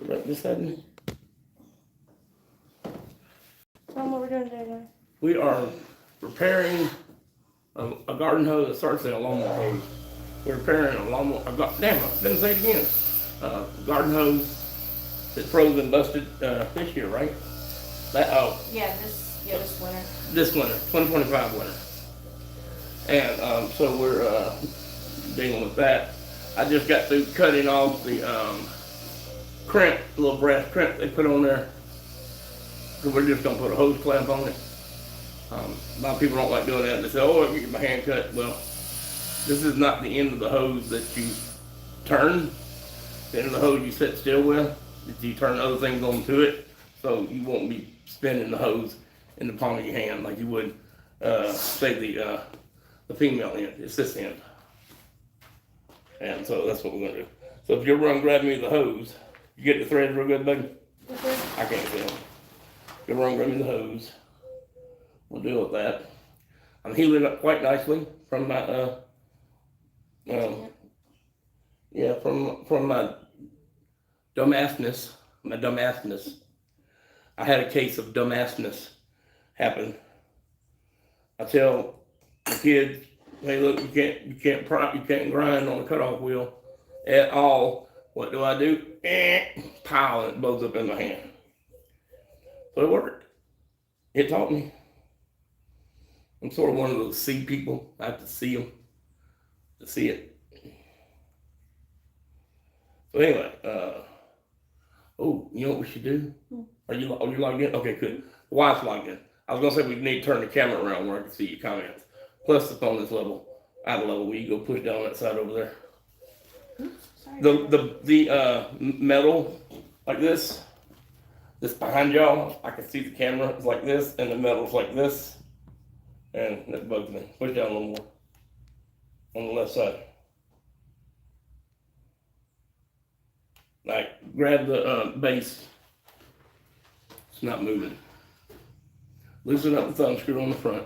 right beside me. Tell them what we're doing today. We are repairing a garden hose. It starts at a lawnmower hose. We're repairing a lawnmower. Damn, I didn't say it again. Garden hose that froze and busted this year, right? Yeah, this winter. This winter, 2025 winter. And so we're dealing with that. I just got through cutting off the crimp, little brass crimp they put on there. So we're just gonna put a hose clamp on it. A lot of people don't like doing that. They say, oh, I can get my hand cut. Well, this is not the end of the hose that you turn. The end of the hose you sit still with. That you turn other things onto it, so you won't be spinning the hose in the palm of your hand like you would, say the female end. It's this end. And so that's what we're gonna do. So if you're run grab me the hose, you get the threads real good, baby? I can't see them. If you run grab me the hose, we'll deal with that. I'm healing up quite nicely from my from my dumbassness. I had a case of dumbassness happen. I tell the kids, hey, look, you can't grind on a cutoff wheel at all. What do? Pow, and it blows up in my hand. So it worked. It taught me. I'm sort of one of those see people. I have to see them to see it. So anyway, you know what we should do? Are you logged in? Okay, good. The wife's logged in. I was gonna say we need to turn the camera around where I can see your comments. Plus it's on this level, out of level, where you go push down that side over there. The metal like this behind y'all, I can see the camera. It's like this, and the metal's like this, and that bugs me. Push down a little more on the left side. Like, grab the base. It's not moving. Loosen up the thumb screw on the front.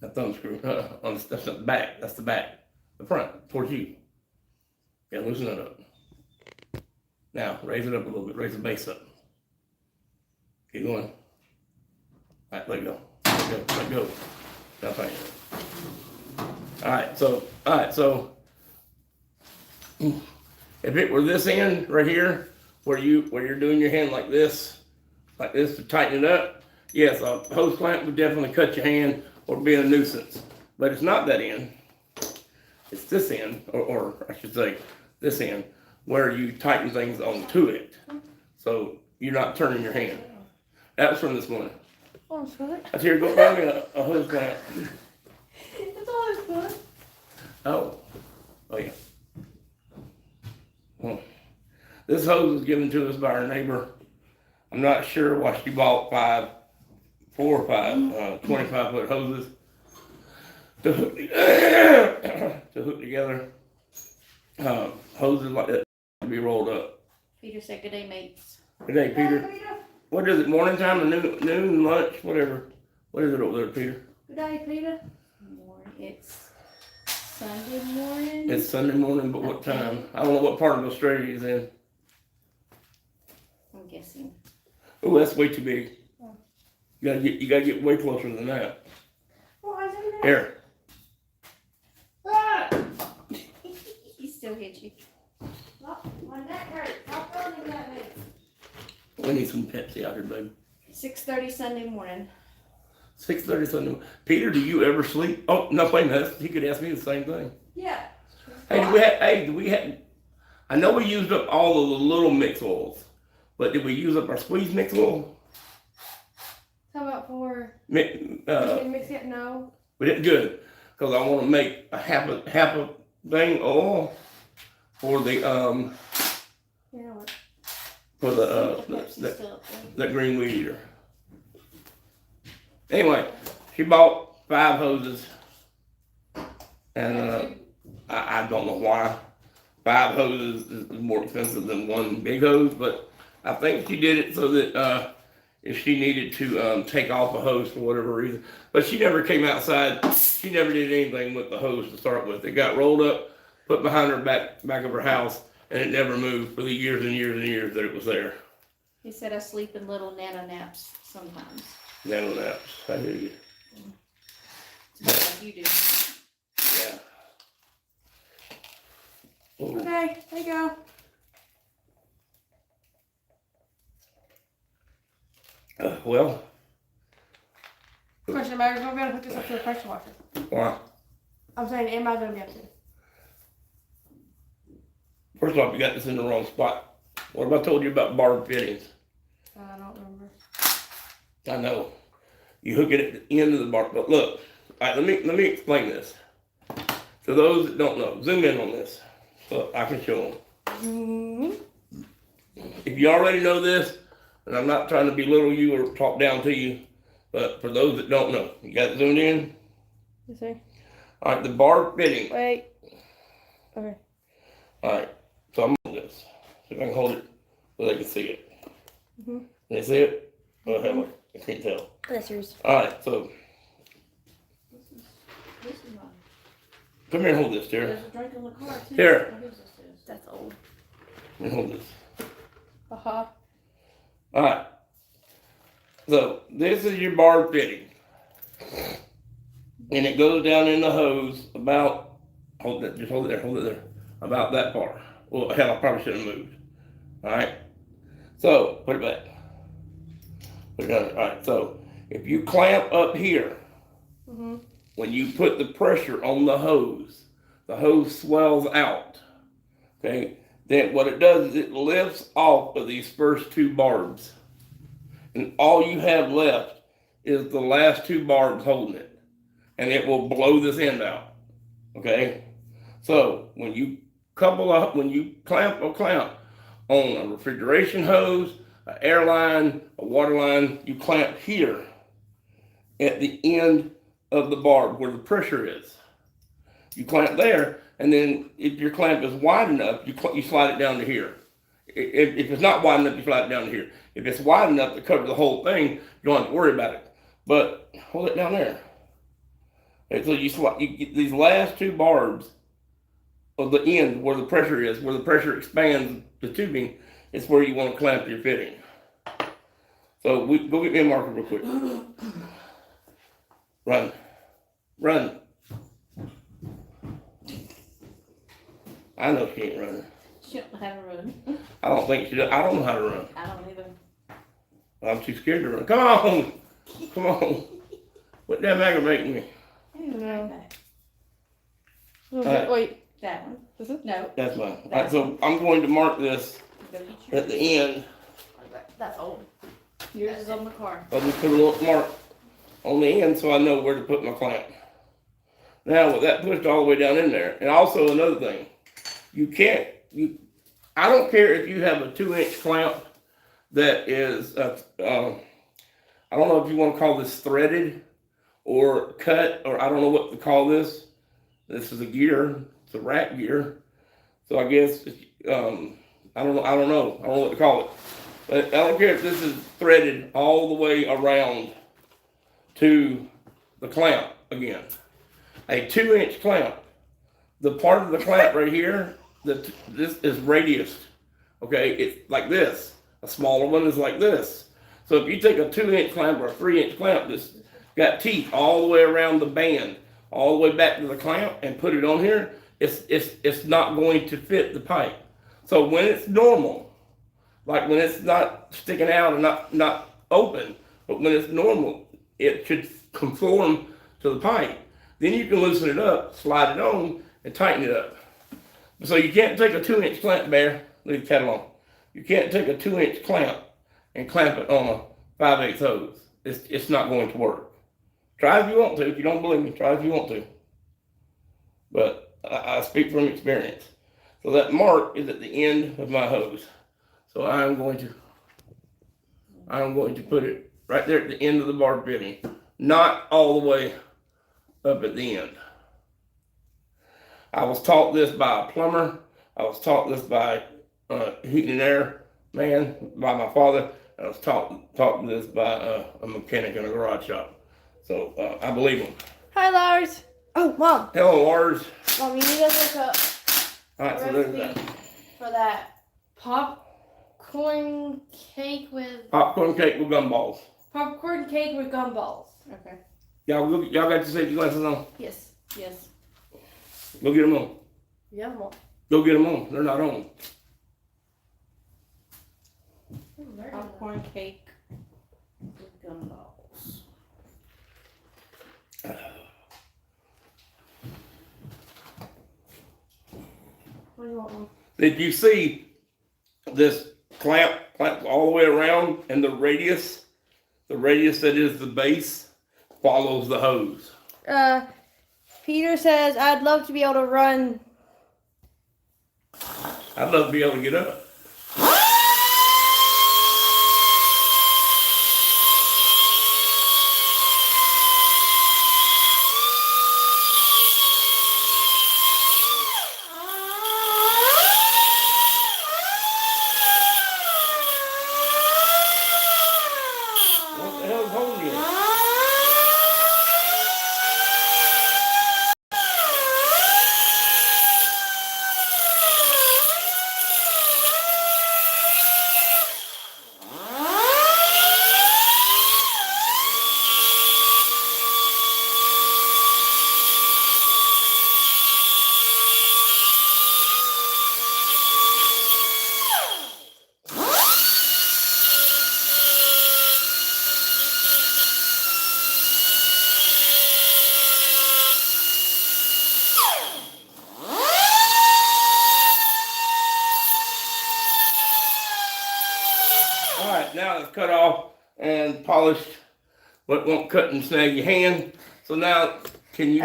That thumb screw, that's not the back. That's the back. The front, towards you. Yeah, loosen it up. Now, raise it up a little bit. Raise the base up. Keep going. All right, let go. Let go. That's right. All right, so. If it were this end right here, where you're doing your hand like this to tighten it up, yes, a hose clamp would definitely cut your hand or be a nuisance. But it's not that end. It's this end, or I should say this end, where you tighten things onto it. So you're not turning your hand. That was from this morning. Oh, sorry. I hear go grab me a hose clamp. It's always fun. Oh yeah. Well, this hose was given to us by our neighbor. I'm not sure why she bought 4 or 5 25-foot hoses to hook together. Hoses like that to be rolled up. Peter said, "Good day, mates." Good day, Peter. What is it? Morning time, or noon, lunch, whatever. What is it over there, Peter? Good day, Peter. It's Sunday morning. It's Sunday morning, but what time? I don't know what part of Australia he's in. I'm guessing. Oh, that's way too big. You gotta get way closer than that. Here. He still hit you. My neck hurts. How funny that is. We need some Pepsi out here, baby. 6:30 Sunday morning. 6:30 Sunday morning. Peter, do you ever sleep? Oh, no, wait a minute. He could ask me the same thing. Yeah. Hey, do we have, I know we used up all of the little mix oils, but did we use up our squeeze mix oil? How about for Mix it? No. We did good, because I want to make a half a thing oil for the for the green weed eater. Anyway, she bought 5 hoses, and I don't know why 5 hoses is more expensive than 1 big hose, but I think she did it so that if she needed to take off a hose for whatever reason. But she never came outside. She never did anything with the hose to start with. It got rolled up, put behind her back of her house, and it never moved for the years and years and years that it was there. He said I sleep in little nano naps sometimes. Nano naps. I hear you. Just like you do. Yeah. Oh, Okay, there you go. well, Question, am I gonna be able to hook this up to the pressure washer? why? I'm saying, am I gonna be able to? First off, you got this in the wrong spot. What have I told you about barb fittings? I don't remember. I know. You hook it at the end of the barb, but look. All right, let me explain this. To those that don't know, zoom in on this. So I can show them. Mm-hmm. If you already know this, and I'm not trying to belittle you or talk down to you, but for those that don't know, you got it zoomed in? You see? All right, the barb fitting. Wait. Okay. All right, so I'm on this. See if I can hold it so they can see it. Mm-hmm. Can they see it? Oh, hell, I can't tell. That's yours. All right, so This is mine. come here and hold this, Tara. There's a drink in the car too. Here. What is this? That's old. Let me hold this. Uh-huh. All right. So this is your barb fitting, and it goes down in the hose about. Hold it. Just hold it there. Hold it there. About that far. Well, hell, I probably shouldn't have moved. All right. So put it back. Put it down. All right. So if you clamp up here, Mm-hmm. when you put the pressure on the hose swells out. Okay. Then what it does is it lifts off of these first two barbs. And all you have left is the last two barbs holding it. And it will blow this end out. Okay? So when you when you clamp on a refrigeration hose, an air line, a water line, you clamp here at the end of the barb where the pressure is. You clamp there, and then if your clamp is wide enough, you slide it down to here. If it's not wide enough, you slide it down to here. If it's wide enough to cover the whole thing, you don't have to worry about it. But hold it down there. And so you get these last two barbs of the end where the pressure is, where the pressure expands the tubing, is where you want to clamp your fitting. So go get me a marker real quick. Run. Run. I know she ain't running. She don't know how to run. I don't think she does. I don't know how to run. I don't either. I'm too scared to run. Come on. Come on. What damn aggravating me? No. Alright. Wait. That one. This is? No. That's mine. All right, so I'm going to mark this at the end. That's old. Yours is on the car. I'll just put a little mark on the end so I know where to put my clamp. Now with that pushed all the way down in there, and also another thing, I don't care if you have a 2-inch clamp that is, I don't know if you want to call this threaded or cut, or I don't know what to call this. This is a gear, it's a rack gear. So I guess, I don't know what to call it. But I don't care if this is threaded all the way around to the clamp again. A 2-inch clamp, the part of the clamp right here, this is radiused. Okay, it's like this. A smaller one is like this. So if you take a 2-inch clamp or a 3-inch clamp that's got teeth all the way around the band, all the way back to the clamp, and put it on here, it's not going to fit the pipe. So when it's normal, like when it's not sticking out and not open, but when it's normal, it should conform to the pipe. Then you can loosen it up, slide it on, and tighten it up. So you can't take a 2-inch clamp, Bear. Leave the cat alone. You can't take a 2-inch clamp and clamp it on a 5/8 hose. It's not going to work. Try if you want to. If you don't believe me, try if you want to. But I speak from experience. So that mark is at the end of my hose. So I'm going to put it right there at the end of the barb fitting, not all the way up at the end. I was taught this by a plumber. I was taught this by heating and air man, by my father. I was taught this by a mechanic in a garage shop. So I believe him. Hi, Lars. Oh, Mom. Hello, Lars. Mom, you need to look up. All right, so there's that. for that popcorn cake with Popcorn cake with gumballs. gumballs. Okay. Y'all got your safety glasses on? Yes. Yes. Go get them on. Yeah. Go get them on. They're not on. Popcorn cake with gumballs. What do you want one? Did you see this clamp all the way around, and the radius that is the base follows the hose? Peter says, I'd love to be able to run. I'd love to be able to get up. What the hell's holding you? All right, now it's cut off and polished, but won't cut and snag your hand. So now, can you?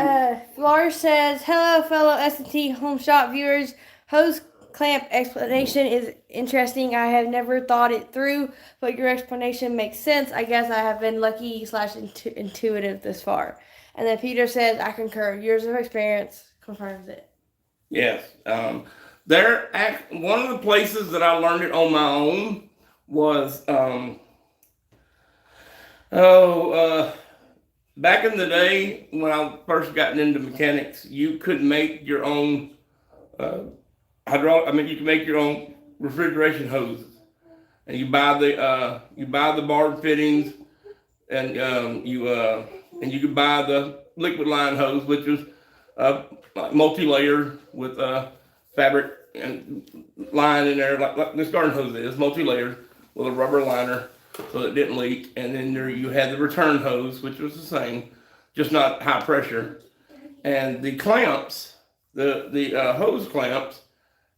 Lars says, hello, fellow S&T Home Shop viewers. Hose clamp explanation is interesting. I have never thought it through, but your explanation makes sense. I guess I have been lucky / intuitive this far. And then Peter says, I concur. Years of experience confirms it. Yes. One of the places that I learned it on my own was back in the day when I first gotten into mechanics, you could make your own you can make your own refrigeration hoses, and you buy the barb fittings, and you could buy the liquid line hose, which was multi-layered with fabric and line in there, like this garden hose is multi-layered with a rubber liner so it didn't leak. And then there you had the return hose, which was the same, just not high pressure. And the clamps, the hose clamps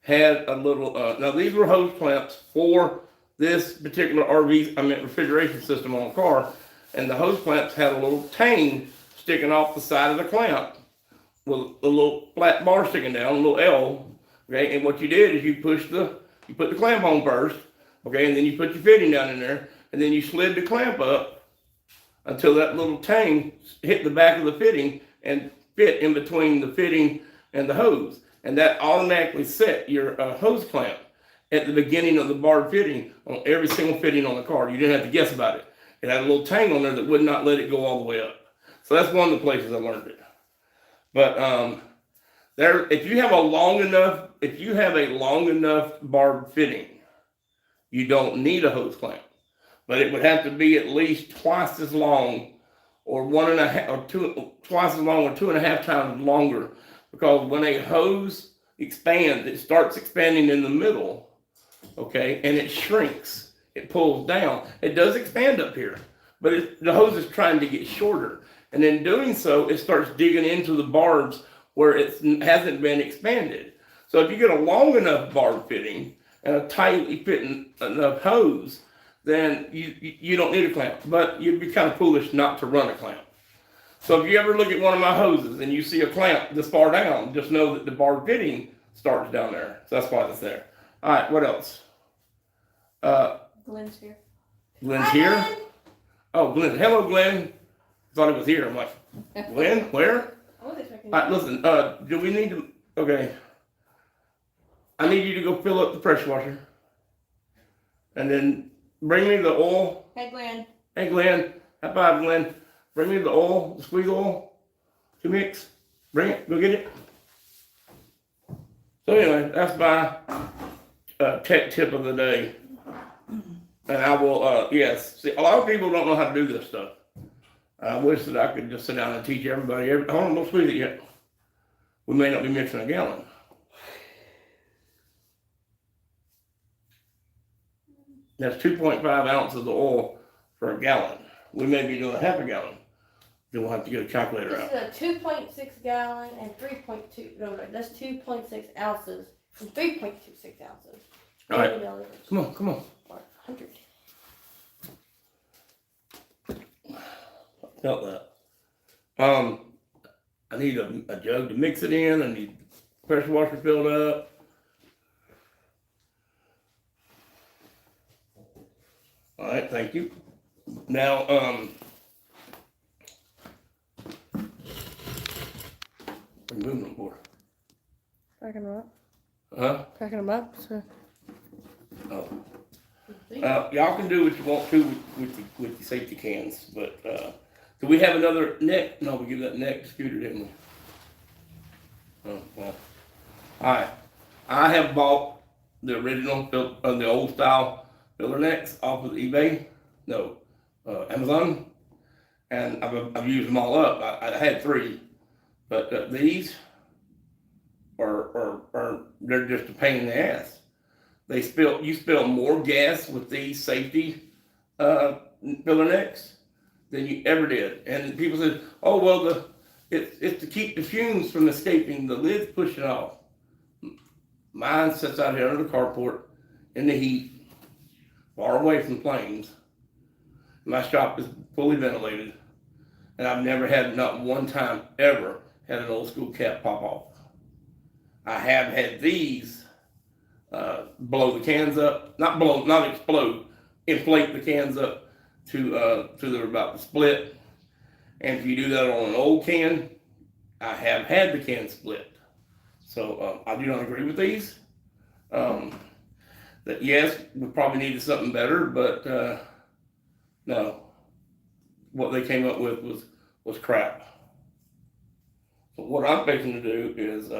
had a little. Now these were hose clamps for this particular refrigeration system on a car, and the hose clamps had a little tang sticking off the side of the clamp with a little flat bar sticking down, a little L. Okay, and what you did is you put the clamp on first, okay, and then you put your fitting down in there, and then you slid the clamp up until that little tang hit the back of the fitting and fit in between the fitting and the hose, and that automatically set your hose clamp at the beginning of the barb fitting on every single fitting on the car. You didn't have to guess about it. It had a little tang on there that would not let it go all the way up. So that's one of the places I learned it. But if you have a long enough barb fitting, you don't need a hose clamp. But it would have to be at least twice as long, or twice as long, or 2.5 times longer, because when a hose expands, it starts expanding in the middle, okay, and it shrinks. It pulls down. It does expand up here, but the hose is trying to get shorter. And in doing so, it starts digging into the barbs where it hasn't been expanded. So if you get a long enough barb fitting and a tightly fitting enough hose, then you don't need a clamp. But you'd be kind of foolish not to run a clamp. So if you ever look at one of my hoses and you see a clamp this far down, just know that the barb fitting starts down there. So that's why it's there. All right, what else? Glenn's here. Glenn's here? Oh, Glenn. Hello, Glenn. Thought it was here. I'm like, Glenn, where? I was expecting All right, listen, do we need to, okay. I need you to go fill up the pressure washer. And then bring me the oil. Hey, Glenn. Hey, Glenn. High five, Glenn. Bring me the oil, the squeeze oil to mix. Bring it, go get it. So anyway, that's by tech tip of the day. And I will, yes, see, a lot of people don't know how to do this stuff. I wish that I could just sit down and teach everybody. Hold on, don't squeeze it yet. We may not be mixing a gallon. That's 2.5 ounces of oil for a gallon. We may be doing a half a gallon. Then we'll have to get a calculator out. This is a 2.6 gallon and 3.2. No, that's 2.6 ounces and 3.26 ounces. All right. 80 milliliters. Come on, come on. Or 100. Felt that. I need a jug to mix it in. I need pressure washer filled up. All right, thank you. Now, what are you moving them for? Packing them up. Huh? Packing them up. So. Oh. Y'all can do what you want to with the safety cans, but do we have another neck? No, we give that neck to Scooter, didn't we? Oh, well. All right. I have bought the original, the old style filler necks off of eBay. No, Amazon, and I've used them all up. I had 3, but these are they're just a pain in the ass. You spill more gas with these safety filler necks than you ever did. And people said, "Oh well, it's to keep the fumes from escaping. The lid's pushing off." Mine sits out here under the carport in the heat, far away from flames. My shop is fully ventilated, and I've never had, not one time ever, had an old school cap pop off. I have had these blow the cans up, not explode, inflate the cans up to they're about to split. And if you do that on an old can, I have had the can split. So I do not agree with these. That yes, we probably needed something better, but no, what they came up with was crap. So what I'm fixing to do is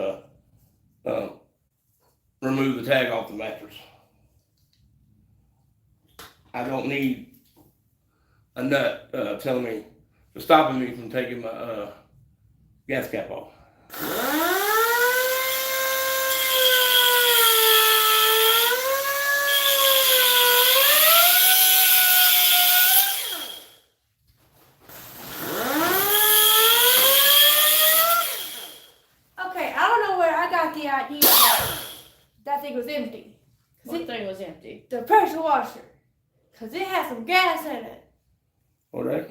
remove the tag off the mattress. I don't need a nut stopping me from taking my gas cap off. The idea that thing was empty. What thing was empty? The pressure washer. Because it had some gas in it. All right.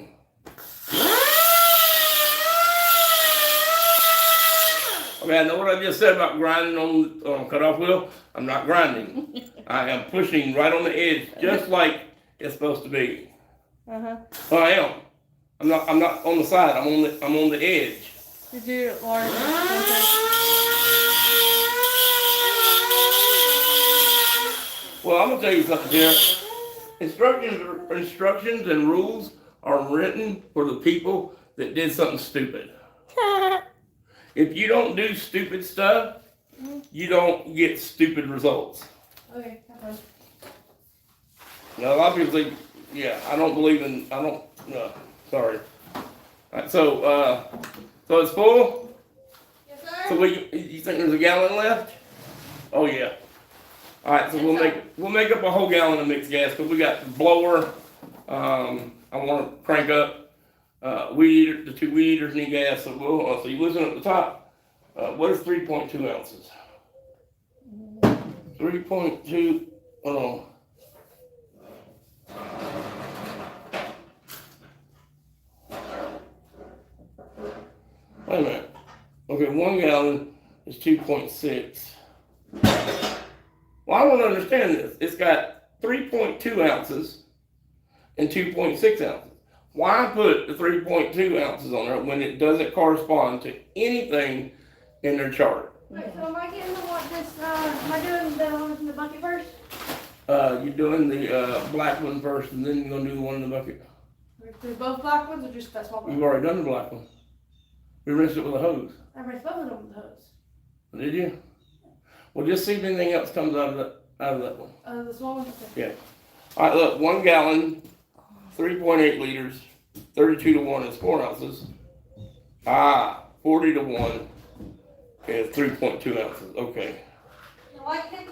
Okay, I know what I just said about grinding on cutoff wheel. I'm not grinding. I am pushing right on the edge, just like it's supposed to be. Well, I am. I'm not on the side. I'm on the edge. Did you, Lauren? Well, I'm gonna tell you something here. Instructions and rules are written for the people that did something stupid. If you don't do stupid stuff, you don't get stupid results. Okay. Now, a lot of people think, yeah, no, sorry. All right, so it's full? Yes, sir. So you think there's a gallon left? Oh yeah. All right, so we'll make up a whole gallon of mixed gas because we got the blower. I want to crank up the 2 weed eaters need gas. So so you listen at the top. What is 3.2 ounces? 3.2. Hold on. Wait a minute. Okay, 1 gallon is 2.6. Well, I don't understand this. It's got 3.2 ounces and 2.6 ounces. Why put the 3.2 ounces on there when it doesn't correspond to anything in their chart? Wait, so am I getting am I doing the one in the bucket first? You're doing the black one first, and then you're gonna do the one in the bucket. Do both black ones or just that small one? We've already done the black one. We rinsed it with a hose. I rinsed both of them with the hose. Did you? Well, just see if anything else comes out out of that one. The small one. Yeah. All right, look, 1 gallon, 3.8 liters, 32 to 1 is 4 ounces. 40 to 1 is 3.2 ounces. Okay.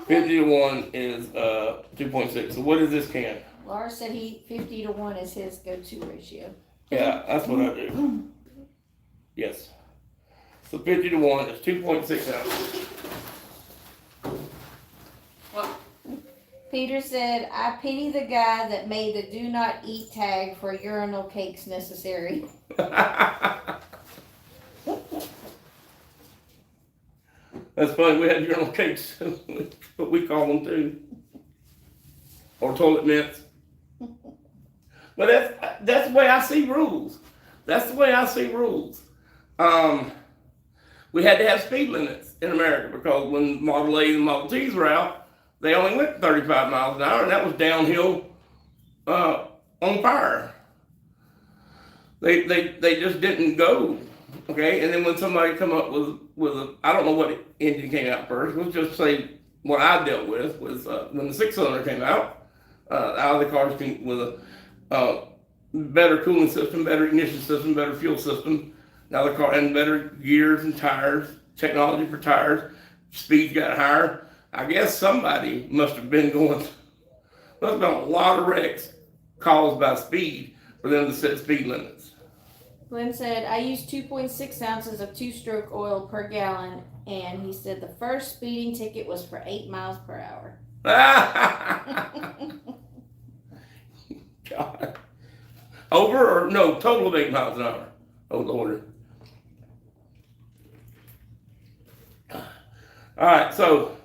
50 to 1 is 2.6. So what is this can? Lars said 50 to 1 is his go-to ratio. Yeah, that's what I do. Yes. So 50 to 1 is 2.6 ounces. Peter said, I pity the guy that made the do not eat tag for urinal cakes necessary. That's funny. We had urinal cakes, but we call them too, or toilet mints. But that's the way I see rules. That's the way I see rules. We had to have speed limits in America because when Model A's and Model T's were out, they only went 35 miles an hour, and that was downhill on fire. They just didn't go. Okay, and then when somebody come up with a, I don't know what engine came out first. Let's just say what I dealt with was when the 6-cylinder came out of the cars came with a better cooling system, better ignition system, better fuel system. Now the car and better gears and tires, technology for tires. Speeds got higher. I guess somebody must have been a lot of wrecks caused by speed for them to set speed limits. Glenn said, I use 2.6 ounces of 2-stroke oil per gallon, and he said the first speeding ticket was for 8 miles per hour. God. Over or no, total of 8 miles an hour. Oh, Lord. All right, so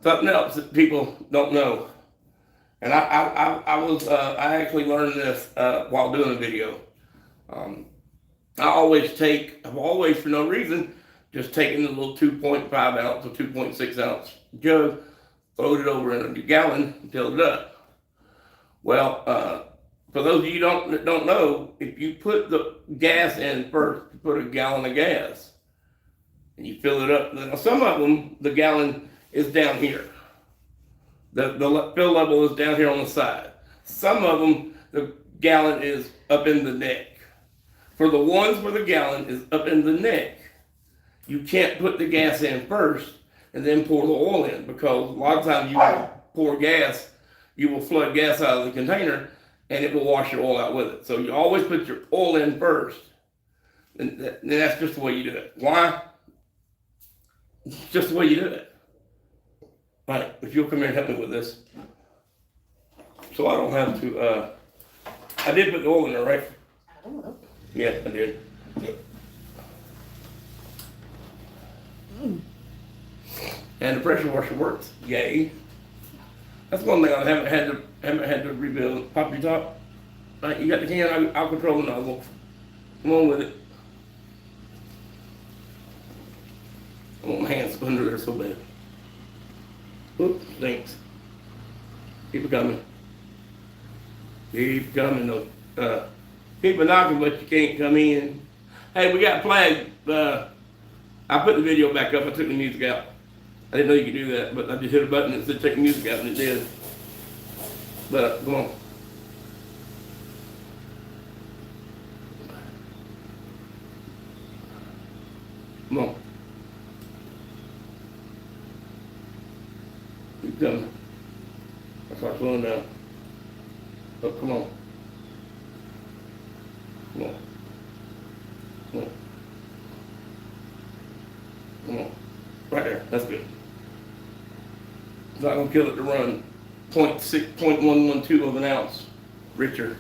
something else that people don't know, and I actually learned this while doing a video. I've always for no reason just taken the little 2.5 ounce or 2.6 ounce jug, throwed it over in a gallon, and filled it up. Well, for those of you that don't know, if you put the gas in first, you put a gallon of gas, and you fill it up. Now, some of them, the gallon is down here. The fill level is down here on the side. Some of them, the gallon is up in the neck. For the ones where the gallon is up in the neck, you can't put the gas in first and then pour the oil in, because a lot of times you pour gas, you will flood gas out of the container and it will wash your oil out with it. So you always put your oil in first. And that's just the way you do it. Why? It's just the way you do it. All right, if you'll come here and help me with this. So I don't have to, I did put the oil in there, right? I don't know. Yeah, I did. And the pressure washer works. Yay. That's one thing I haven't had to rebuild. Pop your top. All right, you got the can, I'll control the nozzle. Come on with it. I want my hands under there so bad. Oops, thanks. Keep it coming. Keep coming though. Keep a knocking, but you can't come in. Hey, we got flag. I put the video back up. I took the music out. I didn't know you could do that, but I just hit a button that said take the music out, and it did. But come on. Come on. Keep coming. That's why I'm slowing down. Oh, come on. Come on. Come on. Come on. Right there. That's good. It's not going to kill it to run 0.112 of an ounce richer.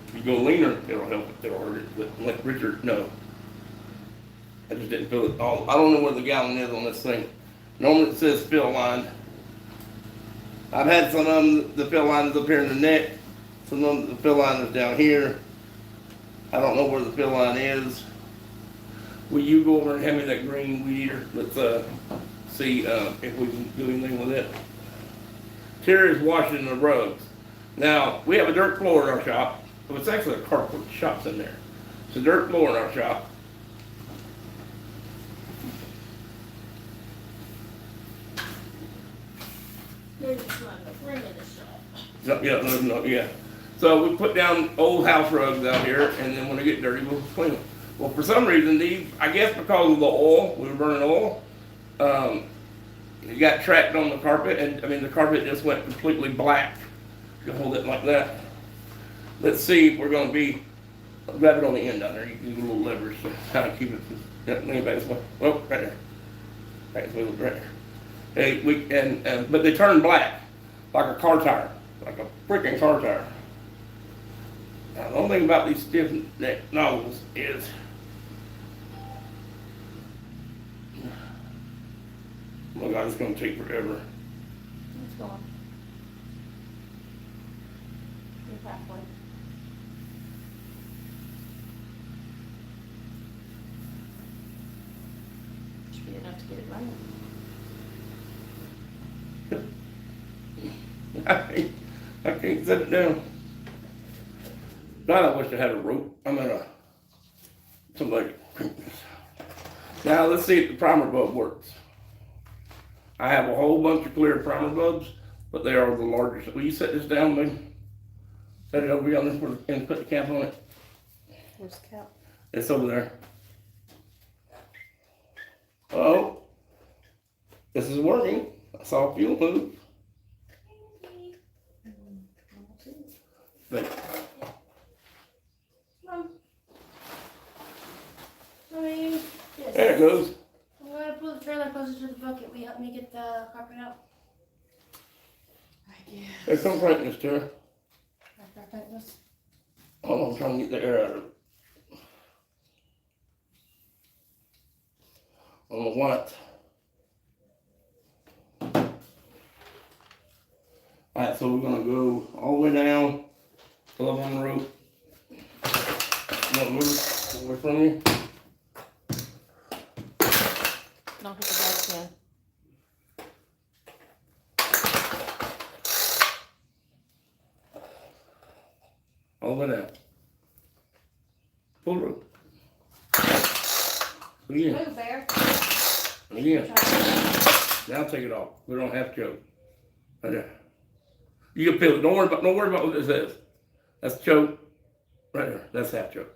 If you go leaner, it'll help it. It'll hurt it. But like richer, no. I just didn't fill it all. I don't know where the gallon is on this thing. Normally it says fill line. I've had some of them, the fill line is up here in the neck. Some of them, the fill line is down here. I don't know where the fill line is. Will you go over and hand me that green weed eater? Let's see if we can do anything with it. Terry's washing the rugs. Now, we have a dirt floor in our shop. Well, it's actually a carport. The shop's in there. It's a dirt floor in our shop. Yeah. So we put down old house rugs out here, and then when they get dirty, we'll clean them. Well, for some reason, these, I guess because of the oil, we were burning oil, it got tracked on the carpet, and I mean, the carpet just went completely black. You can hold it like that. Let's see if we're gonna be, grab it on the end down there, you can use a little leverage to kind of keep it, lean back this way. Oh, right there. Right this way, right there. Hey, but they turn black, like a car tire, like a freaking car tire. Now, the only thing about these stiff neck nozzles is oh my God, it's gonna take forever. It's going. You're halfway. Should be enough to get it running. I can't set it down. God, I wish I had a rope. Somebody. Now let's see if the primer bulb works. I have a whole bunch of clear primer bulbs, but they are the largest. Will you set this down, baby? Set it over yonder and put the cap on it. Where's the cap? It's over there. Oh, this is working. I saw a fuel move. But Yes. there it goes. I'm gonna pull the trailer closer to the bucket. Will you help me get the carpet out? There's some right in this chair. This. Hold on, I'm trying to get the air out of it. On the what? Alright, so we're gonna go all the way down, pull up on the rope. You want to move away from you? Knock it back in. All the way down. Pull the rope. Again. Move, Bear. Again. Now take it off. We don't have to choke. Right there. You can feel it. Don't worry about what this is. That's choke. Right there. That's half choke.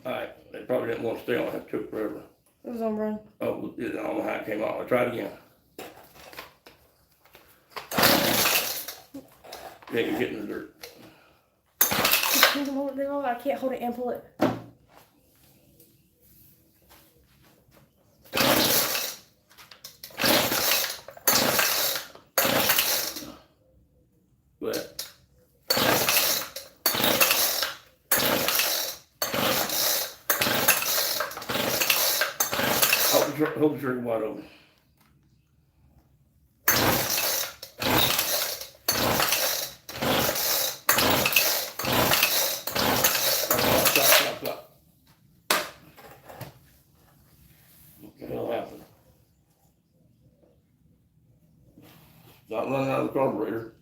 Alright. They probably didn't want to stay on that choke forever. It was on run. Oh, I don't know how it came out. I'll try it again. Yeah, you're getting the dirt. I can't hold it and pull it. But hold the trigger wide open. Stop. What the hell happened? Not running out of the carburetor.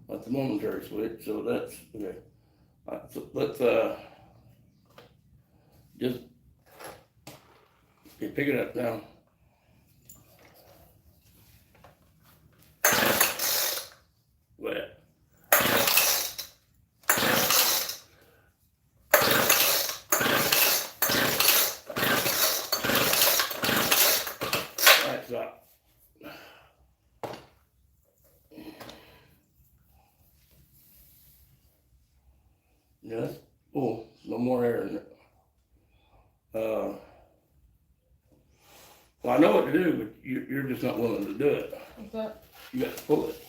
That's the momentary switch, so that's okay. So let's just pick it up now. Wet. Alright, stop. Yes. Oh, no more air in it. Well, I know what to do, but you're just not willing to do it. What's that? You got to pull it.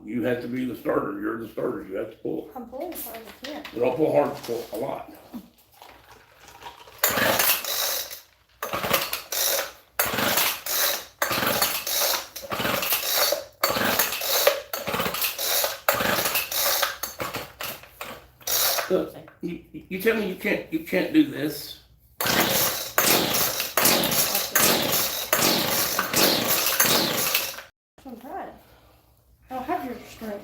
You have to be the starter. You're the starter. You have to pull. I'm pulling as hard as I can. You don't pull hard, pull a lot. Look, you tell me you can't do this. I'm trying. You're straight.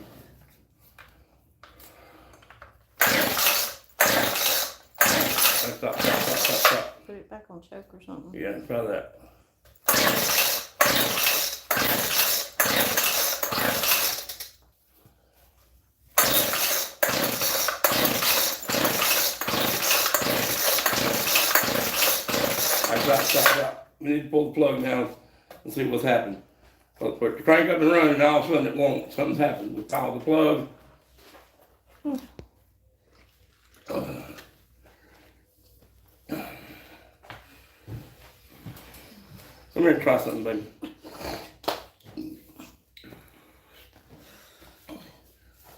Stop. Put it back on choke or something. Yeah, try that. Stop. We need to pull the plug now and see what's happened. But put the crank up and running, and all of a sudden it won't. Something's happened. We power the plug. Come here and try something, baby.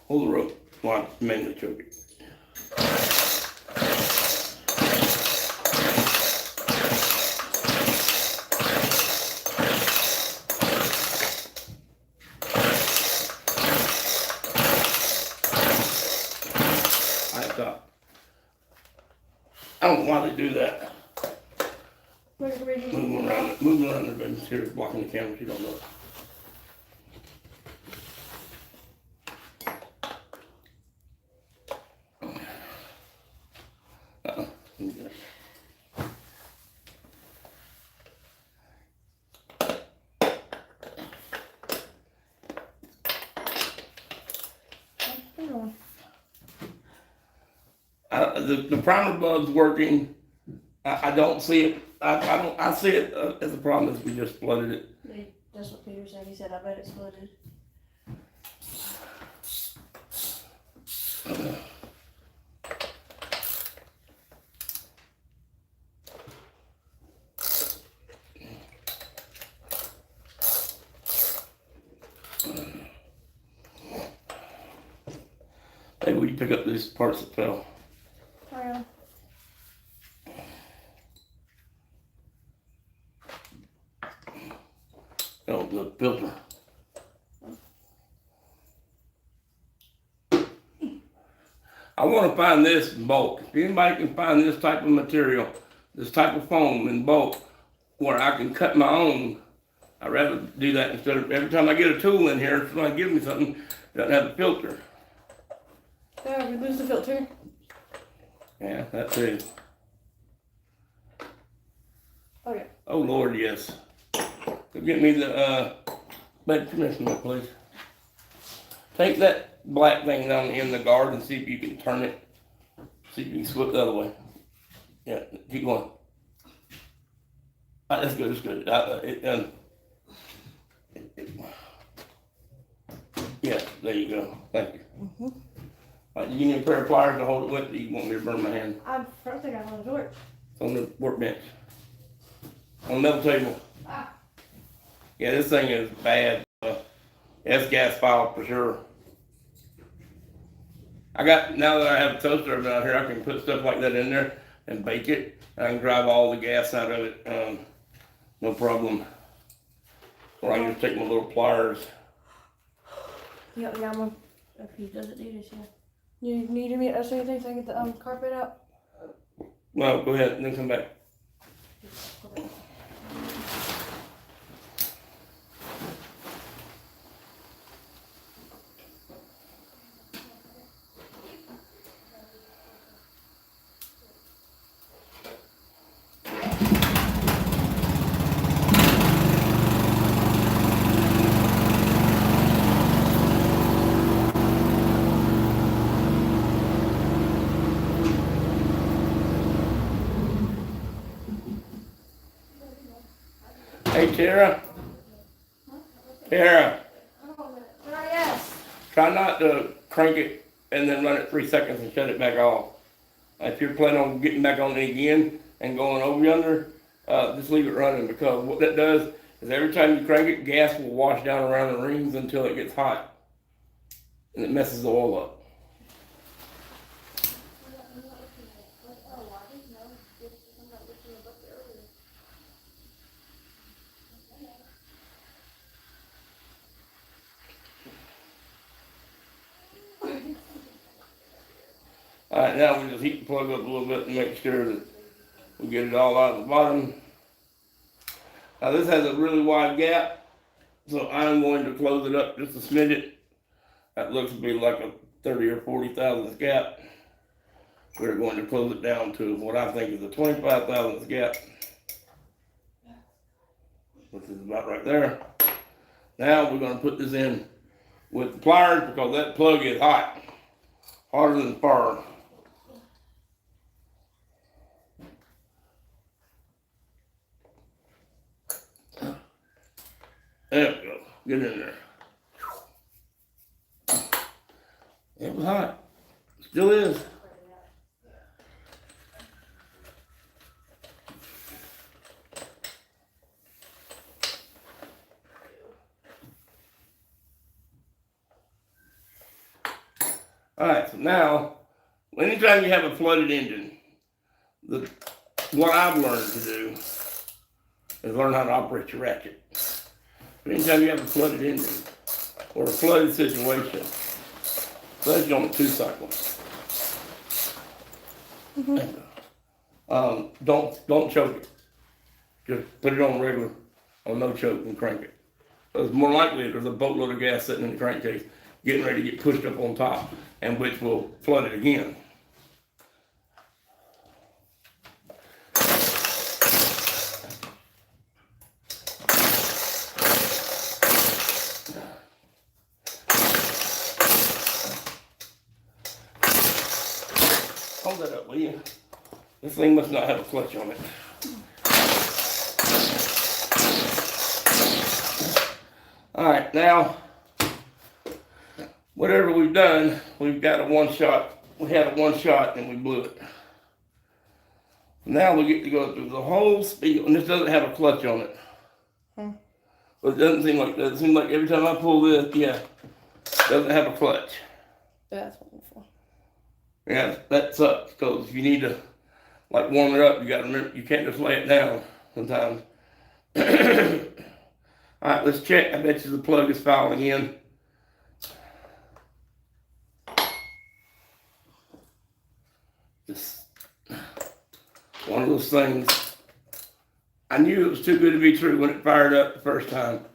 Hold the rope while I manually choke it. Stop. I don't know why they do that. Moving around there, baby. Here, blocking the camera. You don't know it. The primer bulb's working. I don't see it. I see it as a problem as we just flooded it. That's what Peter said. He said, I bet it's flooded. Maybe we can pick up these parts that fell. Oh, the filter. I want to find this in bulk. If anybody can find this type of material, this type of foam in bulk, where I can cut my own, I'd rather do that instead of every time I get a tool in here, somebody gives me something that doesn't have a filter. Yeah, we lose the filter. Yeah, that too. Oh yeah. Oh Lord, yes. So get me the bed commissioner, please. Take that black thing down in the guard and see if you can turn it. See if you can flip the other way. Yeah, keep going. That's good, that's good. Yeah, there you go. Thank you. Mm-hmm. You need a pair of pliers to hold it with, or you want me to burn my hand? I don't think I want to do it. It's on the workbench. On the metal table. Ah. Yeah, this thing is bad. It's gas file for sure. Now that I have a toaster down here, I can put stuff like that in there and bake it. I can drive all the gas out of it, no problem. Or I can just take my little pliers. Yeah, I'm gonna, if he doesn't do this, yeah. You need me to show you things so I get the carpet out? No, go ahead and then come back. Hey, Tara. Tara. Yes. Try not to crank it and then run it 3 seconds and shut it back off. If you're planning on getting back on it again and going over yonder, just leave it running, because what that does is every time you crank it, gas will wash down around the rings until it gets hot. And it messes the oil up. Alright, now we just heat the plug up a little bit and make sure that we get it all out of the bottom. Now this has a really wide gap, so I'm going to close it up just a smidget that looks to be like a 30 or 40 thousandths gap. We're going to close it down to what I think is a 25 thousandths gap, which is about right there. Now we're going to put this in with the pliers because that plug is hot, hotter than fire. There we go. Get in there. It was hot. Still is. Alright, so now, anytime you have a flooded engine, what I've learned to do is learn how to operate your ratchet. Anytime you have a flooded engine or a flooded situation, especially on a 2-cycle, don't choke it. Just put it on regular, on no choke, and crank it. So it's more likely there's a boatload of gas sitting in the crankcase getting ready to get pushed up on top, and which will flood it again. Hold that up, will you? This thing must not have a clutch on it. All right, now, whatever we've done, we've got a one-shot. We had a one-shot and we blew it. Now we get to go through the whole spiel, and this doesn't have a clutch on it. But it doesn't seem like that. It seems like every time I pull this, yeah, it doesn't have a clutch. That's wonderful. Yeah, that sucks, because if you need to, like, warm it up, you gotta remember, you can't just lay it down sometimes. All right, let's check. I bet you the plug is fouling in. Just one of those things. I knew it was too good to be true when it fired up the first time.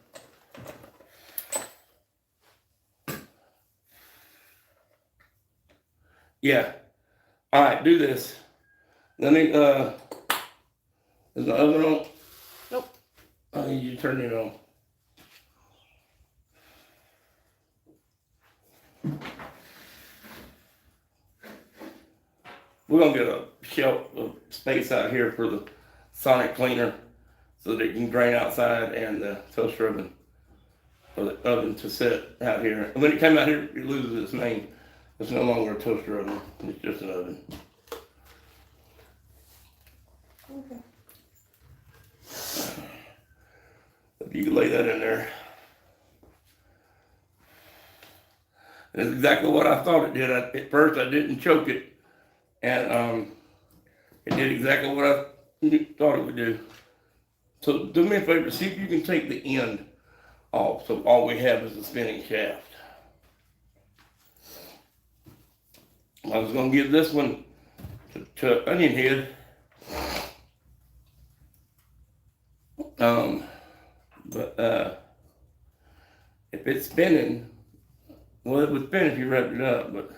Yeah. All right, do this. Let me, is the oven on? Nope. I need you to turn it on. We're gonna get a shelf of space out here for the sonic cleaner so that it can drain outside, and the toaster oven for the oven to sit out here. And when it comes out here, it loses its name. It's no longer a toaster oven, it's just an oven. Okay. If you can lay that in there. That's exactly what I thought it did. At first I didn't choke it, and it did exactly what I thought it would do. So do me a favor, see if you can take the end off, so all we have is the spinning shaft. I was gonna give this one to Onion Head. But if it's spinning, well, it would spin if you wrapped it up, but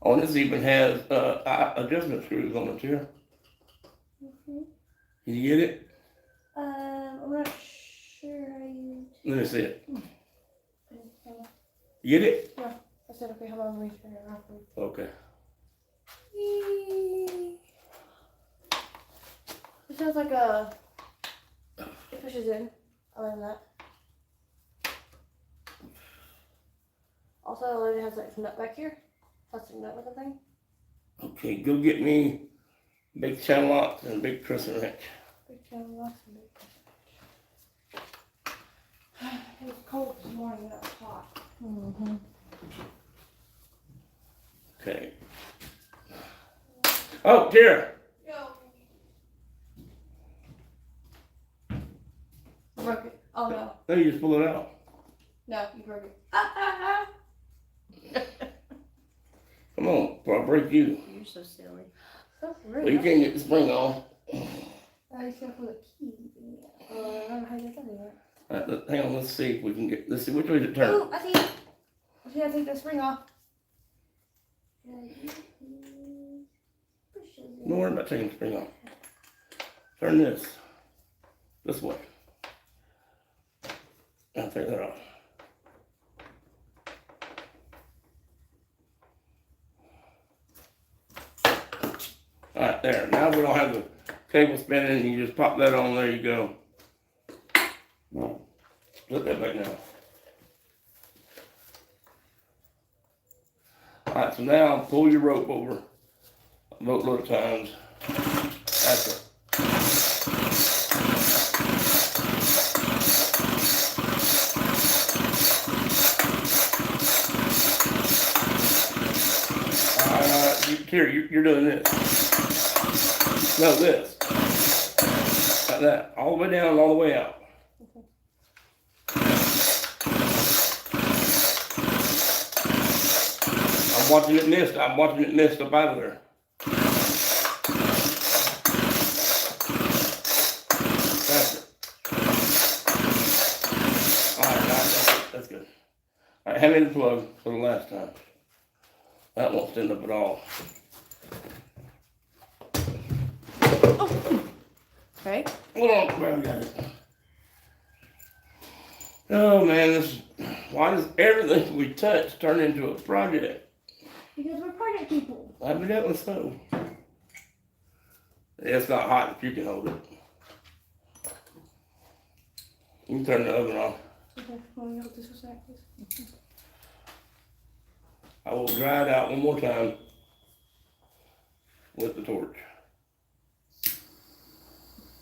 oh, this even has adjustment screws on it too. Can you get it? I'm not sure how you. Let me see it. You get it? Yeah. I said, okay, hold on, let me turn it off. Okay. It sounds like a. It pushes in. I like that. Also, it has like nut back here. Plastic nut looking thing. Okay, go get me big channel locks and a big crescent wrench. Big channel locks and big crescent. It was cold this morning and it was hot. Mm-hmm. Okay. Oh, Tara. Broke it. Oh no. No, you just pull it out. No, you broke it. Come on, before I break you. You're so silly. So Well, rude. you can't get the spring on. I just gotta put a key in it. I don't know how you done that. Hang on, let's see if we can let's see, which way does it turn? Oh, I see it. I see I take the spring off. Don't worry about taking the spring off. Turn this way. I'll take that off. Alright, there. Now we don't have the cable spinning, and you just pop that on, there you go. Put that back now. Alright, so now pull your rope over a boatload of times. That's it. Here, you're doing this. No, this. Like that. All the way down and all the way out. I'm watching it mist. I'm watching it mist up out of there. That's it. Alright, that's good. Alright, hand me the plug for the last time. That won't stand up at all. Okay. Hold on, I got it. Oh man, why does everything we touch turn into a project? Because we're project people. Evidently so. It's not hot if you can hold it. You can turn the oven off. Okay, want me to hold this for a sec, please? I will dry it out one more time with the torch.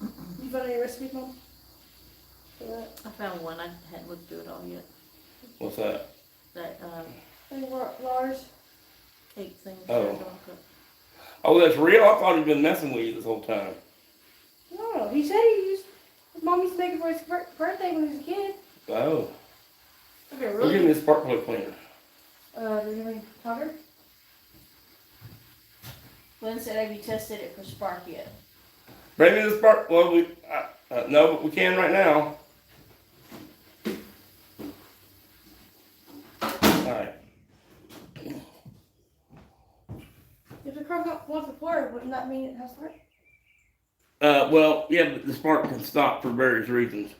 You found any recipes, Mom? For that? I found one. I hadn't looked through it all yet. What's that? That Any Lars? cake thing. Oh. Oh, that's real? I thought he'd been messing with you this whole time. No, he said he used. His mom used to make it for his birthday when he was a kid. Oh. Okay, We'll give me a spark plug cleaner. Do you have any powder? Glenn said, have you tested it for spark yet? Bring me the spark plug. No, but we can right now. Alright. If the car wants to pour, wouldn't that mean it has spark? Well, yeah, but the spark can stop for various reasons.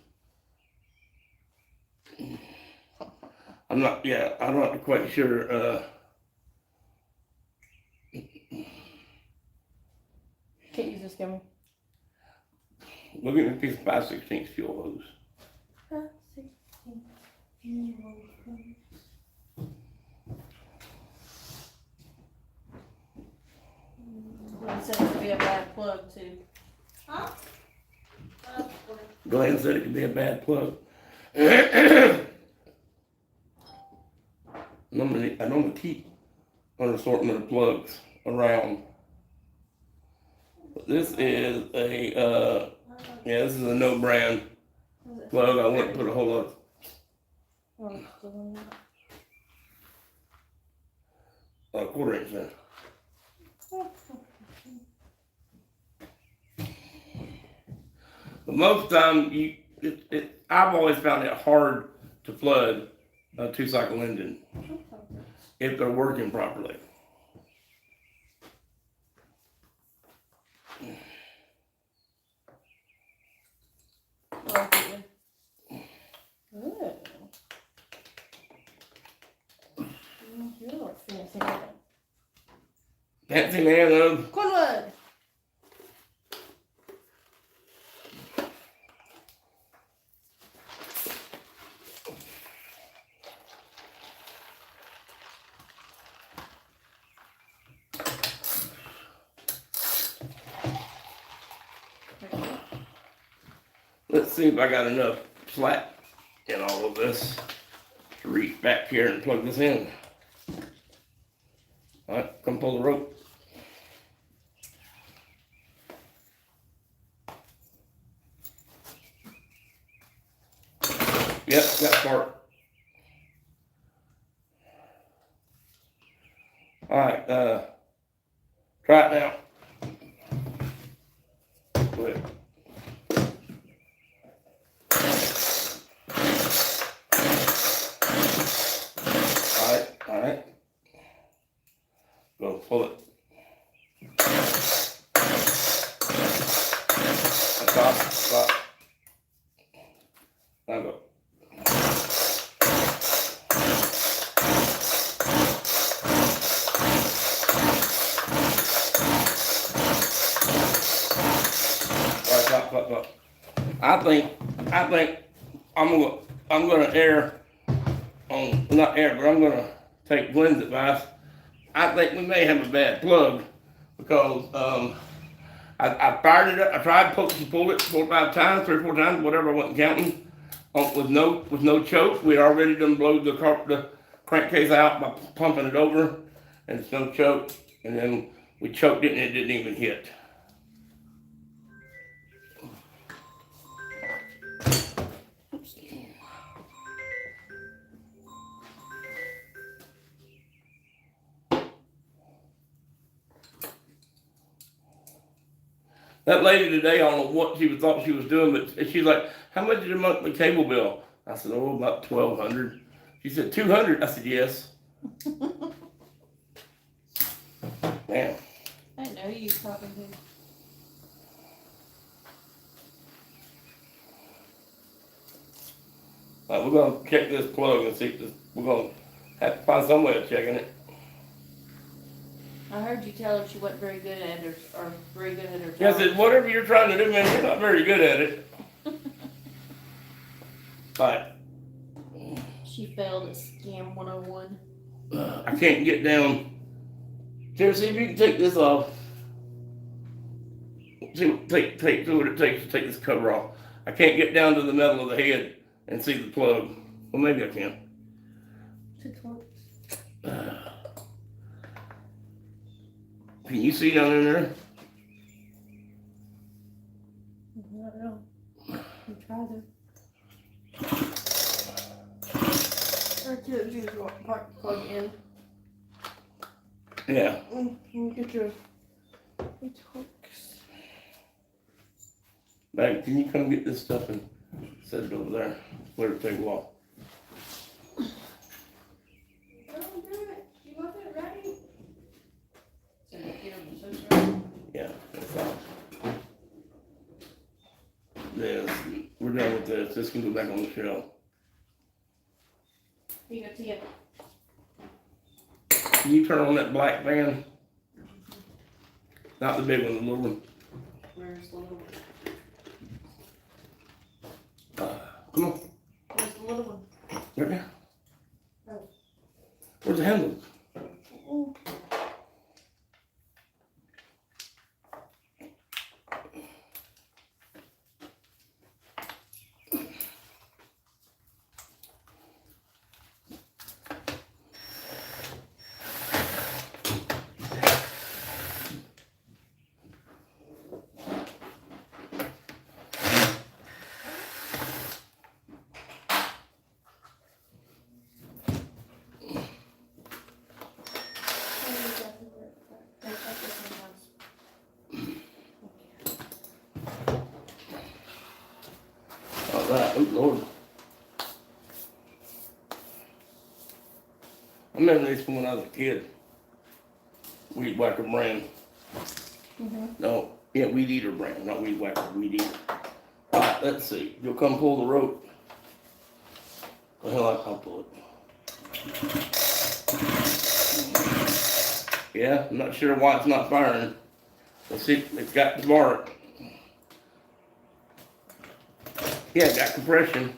I'm not quite sure, Can't use this, can we? look at the piece of 5/16 fuel hose. Glenn said it would be a bad plug too. Huh? Glenn said it could be a bad plug. I normally keep an assortment of plugs around. But this is this is a no brand plug. I wouldn't put a whole lot of quarter-inch in. But most of the time, I've always found it hard to flood a 2-cycle engine if they're working properly. Fancy man of Cornwood. Let's see if I got enough slack in all of this to reach back here and plug this in. All right, come pull the rope. Yep, got spark. All right, try it now. Good. I go. Right. I think I'm gonna err on, not err, but I'm gonna take Glenn's advice. I think we may have a bad plug because I fired it up. I tried to pull it 4 or 5 times, 3 or 4 times, whatever. I wasn't counting. With no choke. We had already done blowed the crankcase out by pumping it over, and it's no choke. And then we choked it, and it didn't even hit. That lady today, I don't know what she thought she was doing, but she's like, "How much is your monthly cable bill?" I said, "Oh, about $1,200." She said, "200?" I said, "Yes." Man. I didn't know you was talking to. We're gonna check this plug and see if this, we're gonna have to find some way of checking it. I heard you tell her she wasn't very good at her, or very good at her job. Yeah, I said, "Whatever you're trying to do, man, you're not very good at it." But She failed at Scam 101. I can't get down. Here, see if you can take this off. See what what it takes to take this cover off. I can't get down to the metal of the head and see the plug. Well, maybe I can. Can you see down in there? I don't know. You try to. I can't use what part plug in. Yeah. Get your hooks. Babe, can you come get this stuff and set it over there? Let it take a while. Don't do it. You want it ready? So you get on the social. Yeah, that's fine. This, we're done with this. This can go back on the shelf. Here you go, Tia. Can you turn on that black fan? Not the big one, the little one. Where's the little one? Come on, Where's the little one? right there. Oh. Where's the handle? All right, oh Lord. I remember this when I was a kid. Weed Whacker brand. No, yeah, Weed Eater brand, not Weed Whacker, Weed Eater. All right, let's see. You'll come pull the rope. Well, I'll pull it. Yeah, I'm not sure why it's not firing. Let's see, it's got the mark. Yeah, it got compression.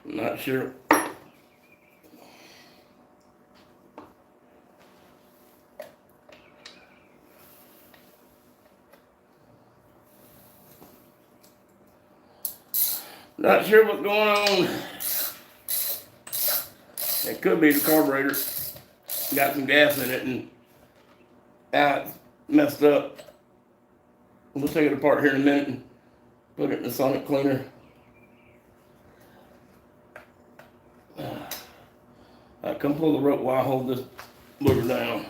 I'm not sure. Not sure what's going on. It could be the carburetor. Got some gas in it and it's messed up. We'll take it apart here in a minute and put it in the sonic cleaner. Come pull the rope while I hold this booger down.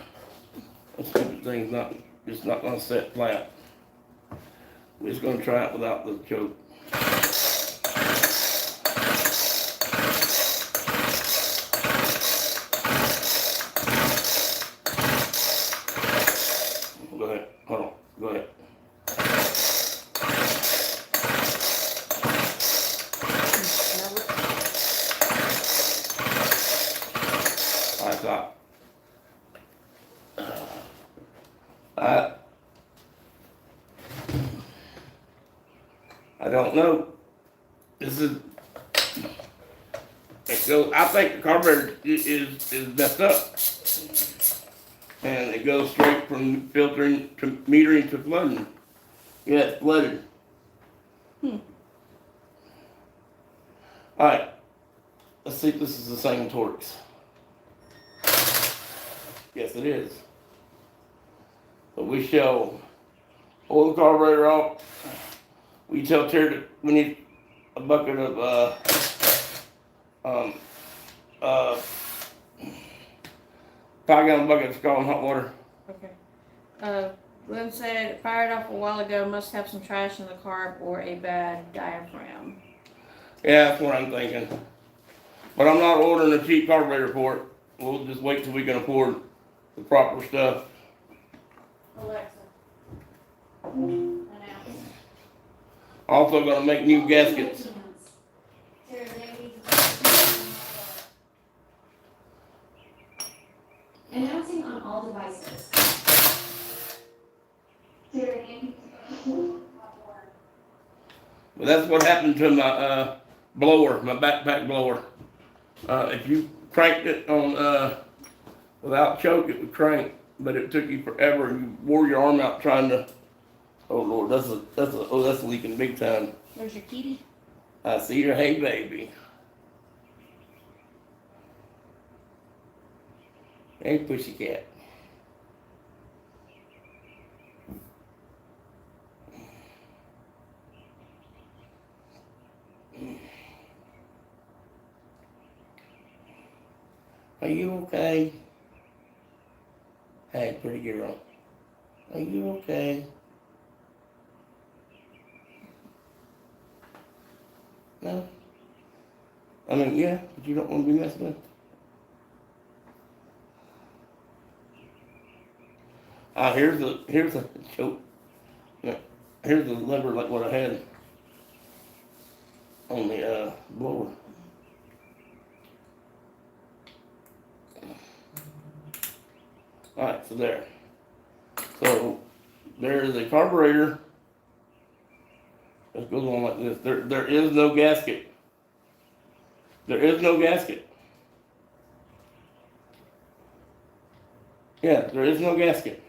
This stupid thing's not gonna set flat. We're just gonna try it without the choke. I thought, I don't know. This is, I think the carburetor is messed up. And it goes straight from filtering to metering to flooding. Yeah, it's flooded. Alright, let's see if this is the same Torx. Yes, it is. But we shall pull the carburetor off. We tell Terry that we need a bucket of 5-gallon bucket of scalding hot water. Okay. Lynn said, fired off a while ago, must have some trash in the carb or a bad diaphragm. Yeah, that's what I'm thinking. But I'm not ordering a cheap carburetor for it. We'll just wait till we can afford the proper stuff. Alexa. Announce. Also gonna make new gaskets. Announcing on all devices. But that's what happened to my blower, my backpack blower. If you cranked it on without choke, it would crank, but it took you forever. You wore your arm out trying to. Oh Lord, that's leaking big time. There's your kitty. I see your hey baby. Hey pussycat. Are you okay? Hey, pretty girl. Are you okay? No? I mean, yeah, but you don't want to be messed with. Here's the choke. Yeah, here's the lever like what I had on the blower. Alright, so there. So there is a carburetor that goes on like this. There is no gasket. There is no gasket. Yeah, there is no gasket.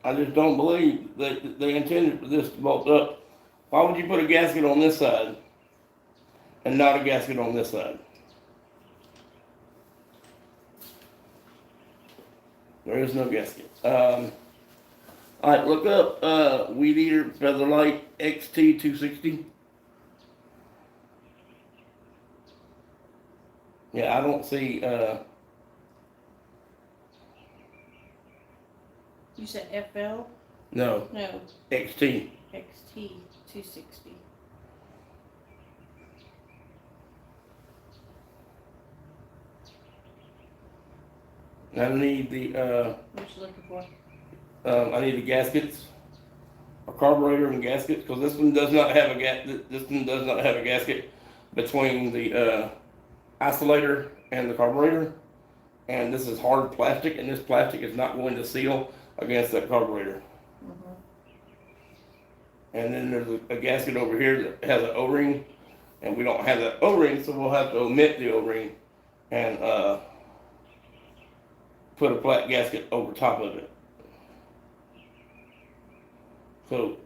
I just don't believe that they intended for this to bolt up. Why would you put a gasket on this side and not a gasket on this side? There is no gasket. Alright, look up Weed Eater Featherlight XT260. Yeah, I don't see You said FL? no, No, XT. XT 260. I need the What you looking for? I need the gaskets, a carburetor and gaskets, because this one does not have a gasket between the isolator and the carburetor, and this is hard plastic, and this plastic is not going to seal against that carburetor. And then there's a gasket over here that has an O-ring, and we don't have that O-ring, so we'll have to omit the O-ring and put a flat gasket over top of it. So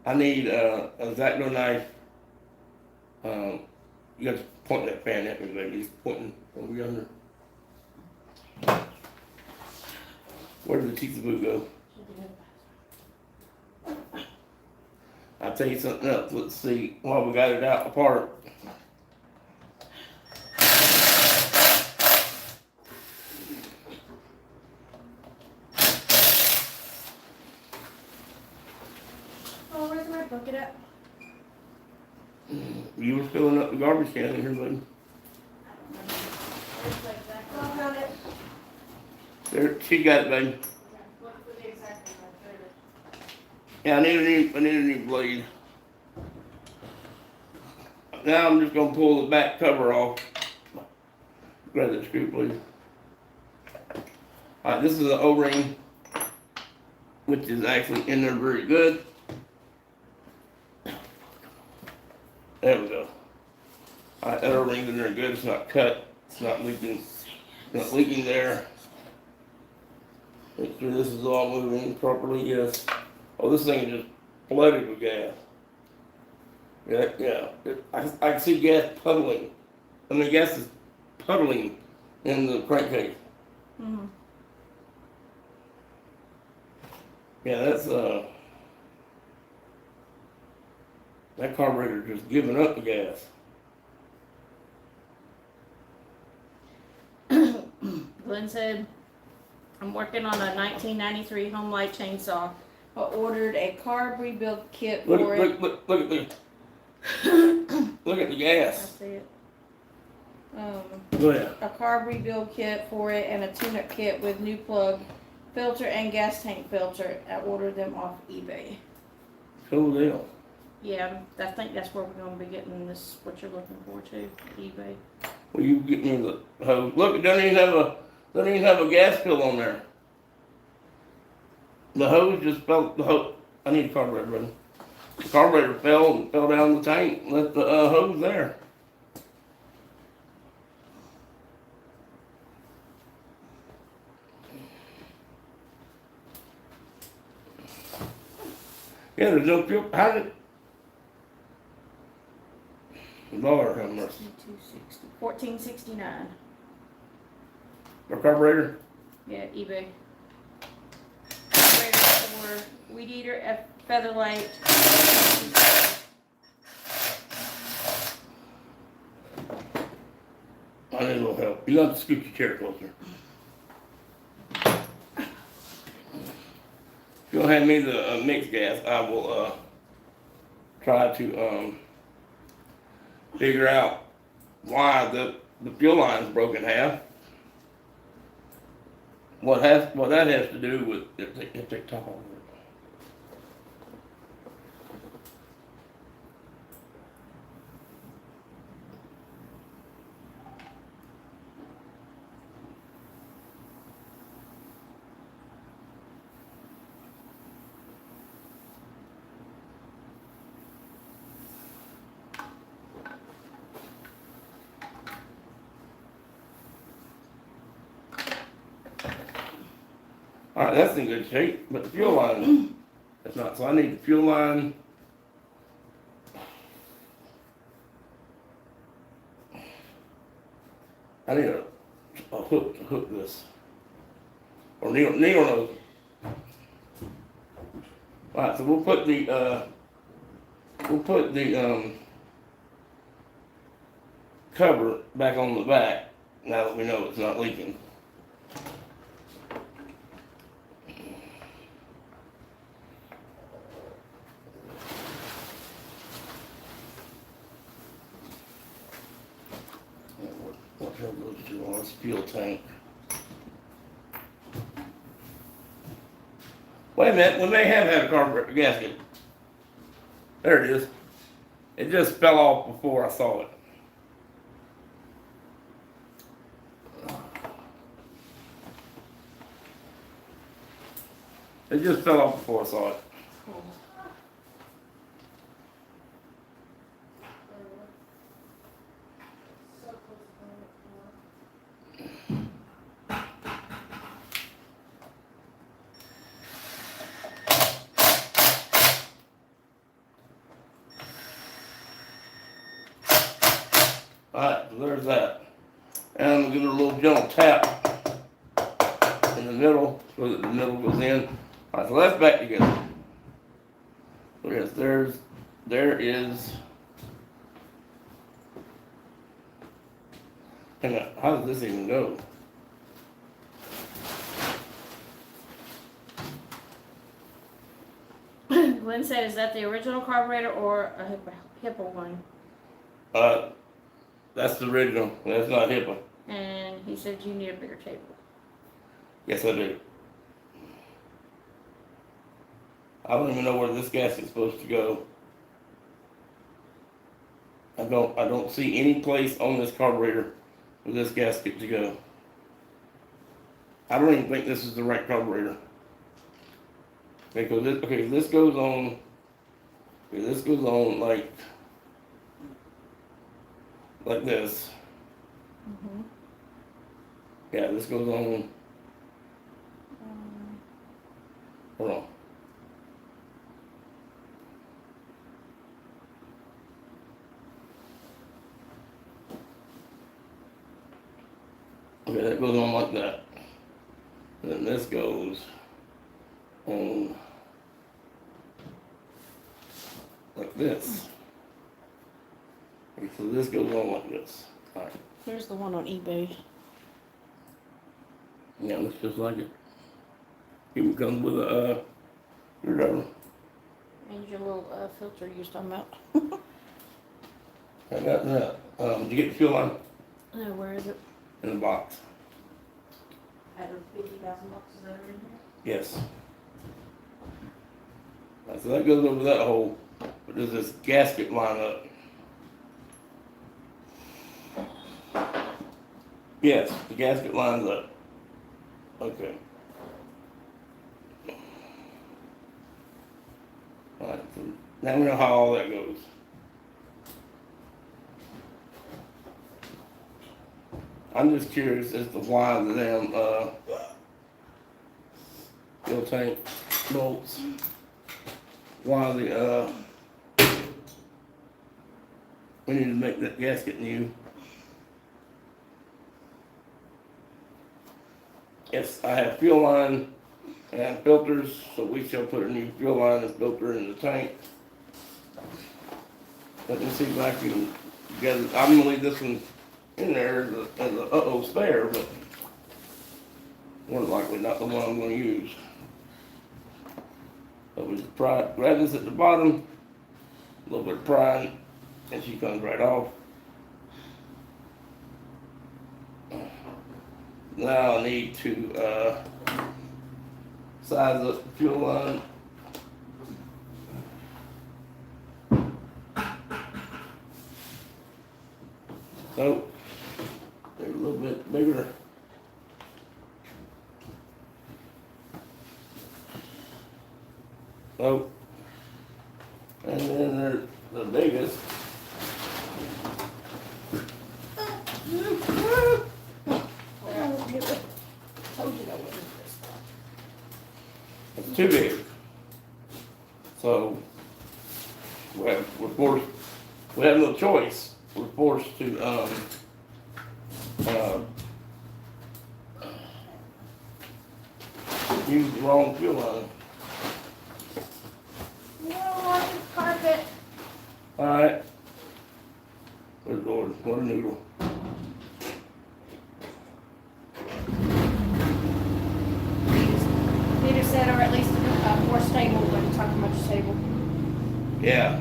I need a X-Acto knife. You have to point that fan at me, baby. He's pointing over yonder. Where did the Tizaboo go? I'll tell you something else. Let's see while we got it out apart. Oh, where's my bucket at? You were filling up the garbage can in here, buddy. Oh, I found it. There, she got it, baby. Look for the exact one. Yeah, I need a new blade. now I'm just gonna pull the back cover off. Grab that screw, please. Alright, this is an O-ring, which is actually in there very good. There we go. Alright, that O-ring's in there good, it's not cut, it's not leaking there. Make sure this is all moving properly, yes. Oh, this thing is just flooded with gas. Yeah. I can see gas puddling. I mean, gas is puddling in the crankcase. Mm-hmm. Yeah, that's that carburetor just giving up the gas. Glenn said, I'm working on a 1993 home light chainsaw. I ordered a carb rebuild kit for it. Look at the look at the I gas. see it. Go ahead. A carb rebuild kit for it and a tune-up kit with new plug, filter, and gas tank filter. I ordered them off eBay. Cool deal. Yeah, I think that's where we're gonna be getting this, what you're looking for too, eBay. Well, you get me the hose. Look, it doesn't even have a gas fill on there. The hose just fell. The hose. I need a carburetor running. The carburetor fell down the tank. And left the hose there. Yeah, there's no fuel. How did? Lord have mercy. 1469. The carburetor. Yeah, eBay. Carburetor for weed eater, Featherlight. I need a little help. You got to scoot your chair closer. If you'll hand me the mixed gas, I will try to figure out why the fuel line's broke in half. What that has to do with if they top on it. Alright, that's in good shape, but the fuel line, that's not. So I need the fuel line. I need a hook to hook this. Or Neil knows. Alright, so we'll put the cover back on the back now that we know it's not leaking. What hell goes to on this fuel tank? Wait a minute, we may have had a carburetor gasket. There it is. It just fell off before I saw it. It just fell off before I saw it. Alright, so there's that. And we'll give it a little gentle tap in the middle so that the middle goes in. Alright, so that's back together. So yes, there is. Hang on, how does this even go? Glenn said, is that the original carburetor or a HIPAA one? That's the original. That's not HIPAA. And he said you need a bigger table. Yes, I do. I don't even know where this gas is supposed to go. I don't see any place on this carburetor for this gasket to go. I don't even think this is the right carburetor. Because this goes on, this goes on like this. Mhm. Yeah, this goes on, hold on. Okay, that goes on like that. And then this goes on like this. Okay, so this goes on like this. Alright, Here's the one on eBay. yeah, looks just like it. Even comes with a, screwdriver. And your little filter you was talking about. I got that. Did you get the fuel line Where is it? in the box? Out of 50,000 boxes over in here. Yes. Alright, so that goes over that hole, but does this gasket line up? Yes, the gasket lines up. Okay. Alright, so now we know how all that goes. I'm just curious as to why the damn, fuel tank bolts, why the, we need to make that gasket new. Yes, I have fuel line and filters, so we shall put a new fuel line and filter in the tank. Let me see if I can get it. I'm gonna leave this one in there as a uh-oh spare, but more than likely not the one I'm gonna use. So we just grab this at the bottom, a little bit of prying, and she comes right off. Now I need to size up the fuel line. So they're a little bit bigger. So, and then there's the biggest. Told you that wasn't this. It's too big. So we're forced, we have no choice. We're forced to use the wrong fuel line. No, I just carpet. Alright. Good Lord, what a noodle. Peter said, or at least more stable when talking about your stable. Yeah.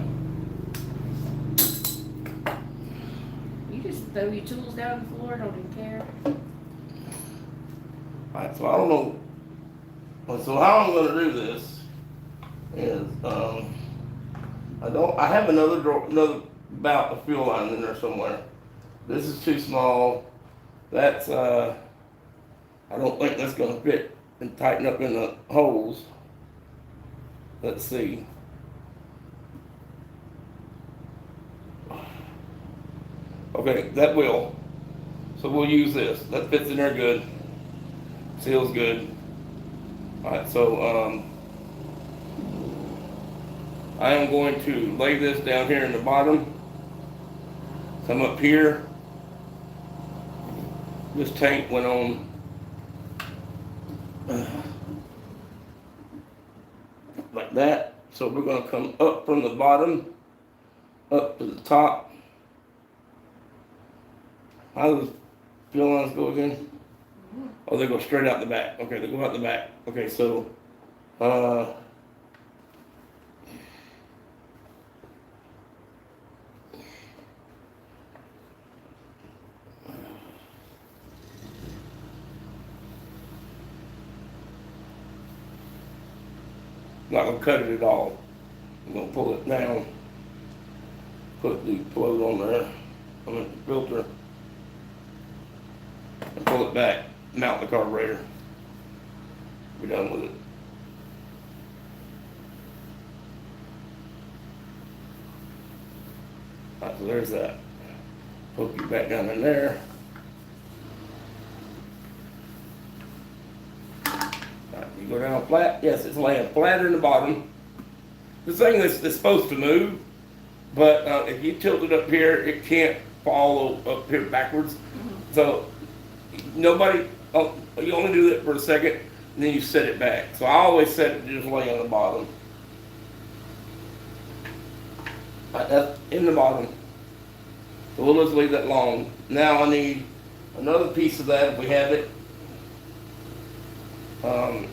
You just throw your tools down on the floor, don't even care. Alright, so I don't know. Well, so how I'm gonna do this is, I have another bout of fuel line in there somewhere. This is too small. That's, I don't think that's gonna fit and tighten up in the holes. Let's see. Okay, that will. So we'll use this. That fits in there good. Seals good. Alright, so I am going to lay this down here in the bottom. Come up here. This tank went on like that. So we're going to come up from the bottom up to the top. How does fuel lines go again? Oh, they go straight out the back. Okay, they go out the back. Okay, so not gonna cut it at all. I'm gonna pull it down put the float on there, on the filter, and pull it back, mount the carburetor. Be done with it. Alright, so there's that. Hook you back down in there. Alright, you go down flat. Yes, it's laying flatter in the bottom. The thing is supposed to move, but if you tilt it up here, it can't fall up here backwards. So nobody, you only do that for a second, and then you set it back. So I always set it to just lay on the bottom. That's in the bottom. So we'll just leave that long. Now I need another piece of that if we have it. I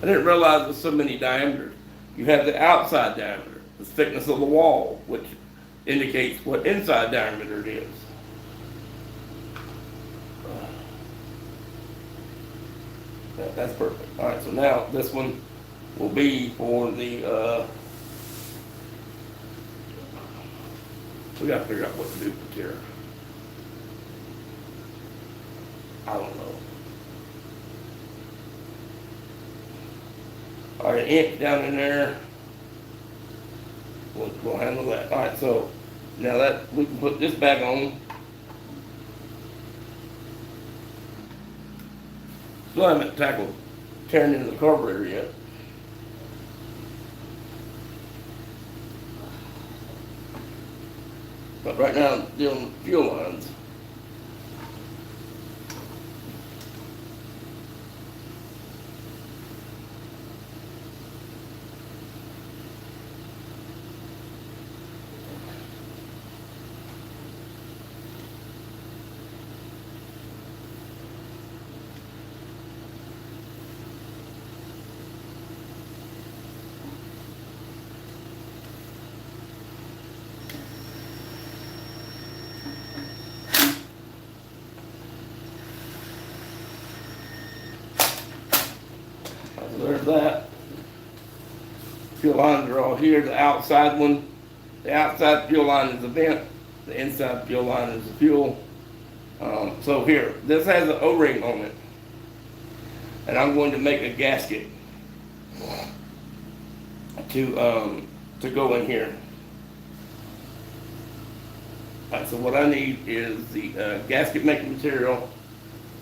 didn't realize there's so many diameters. You have the outside diameter, the thickness of the wall, which indicates what inside diameter it is. That's perfect. All right, so now this one will be for the, we gotta figure out what to do with here. I don't know. All right, inch down in there. We'll handle that. All right, so now that we can put this back on. Still haven't tackled tearing into the carburetor yet. But right now, I'm dealing with fuel lines. So there's that. Fuel lines are all here. The outside one, the outside fuel line is the vent. The inside fuel line is the fuel. So here, this has an O-ring on it. And I'm going to make a gasket to go in here. Alright, so what I need is the gasket making material,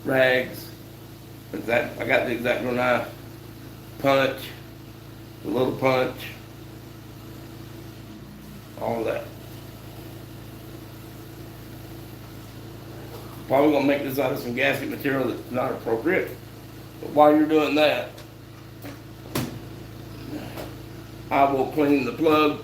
rags, I got the X-Acto knife, punch, a little punch, all of that. Probably gonna make this out of some gasket material that's not appropriate. But while you're doing that, I will clean the plug.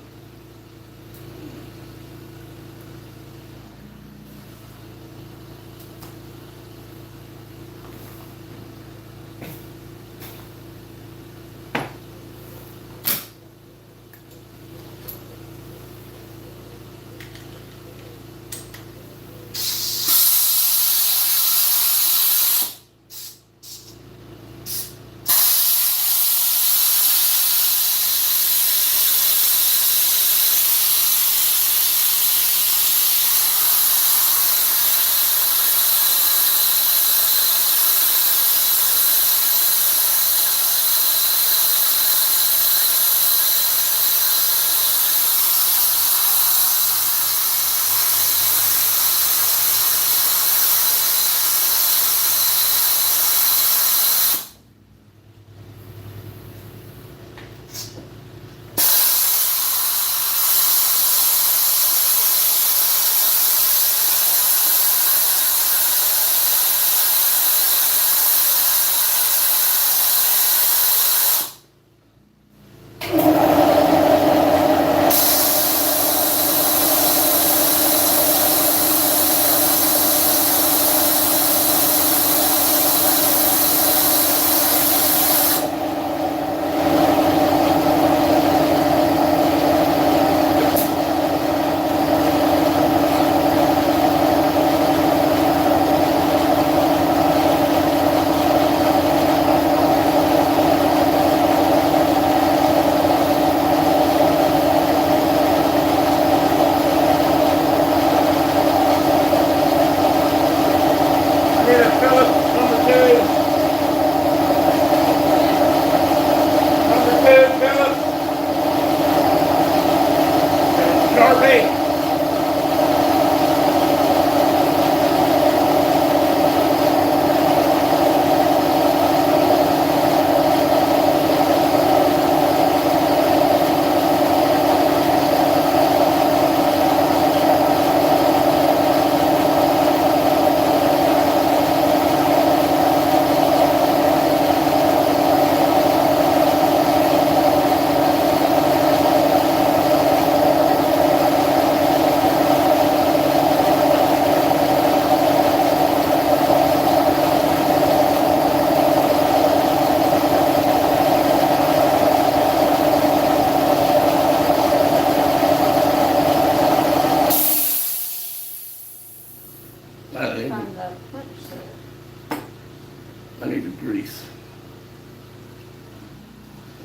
grease.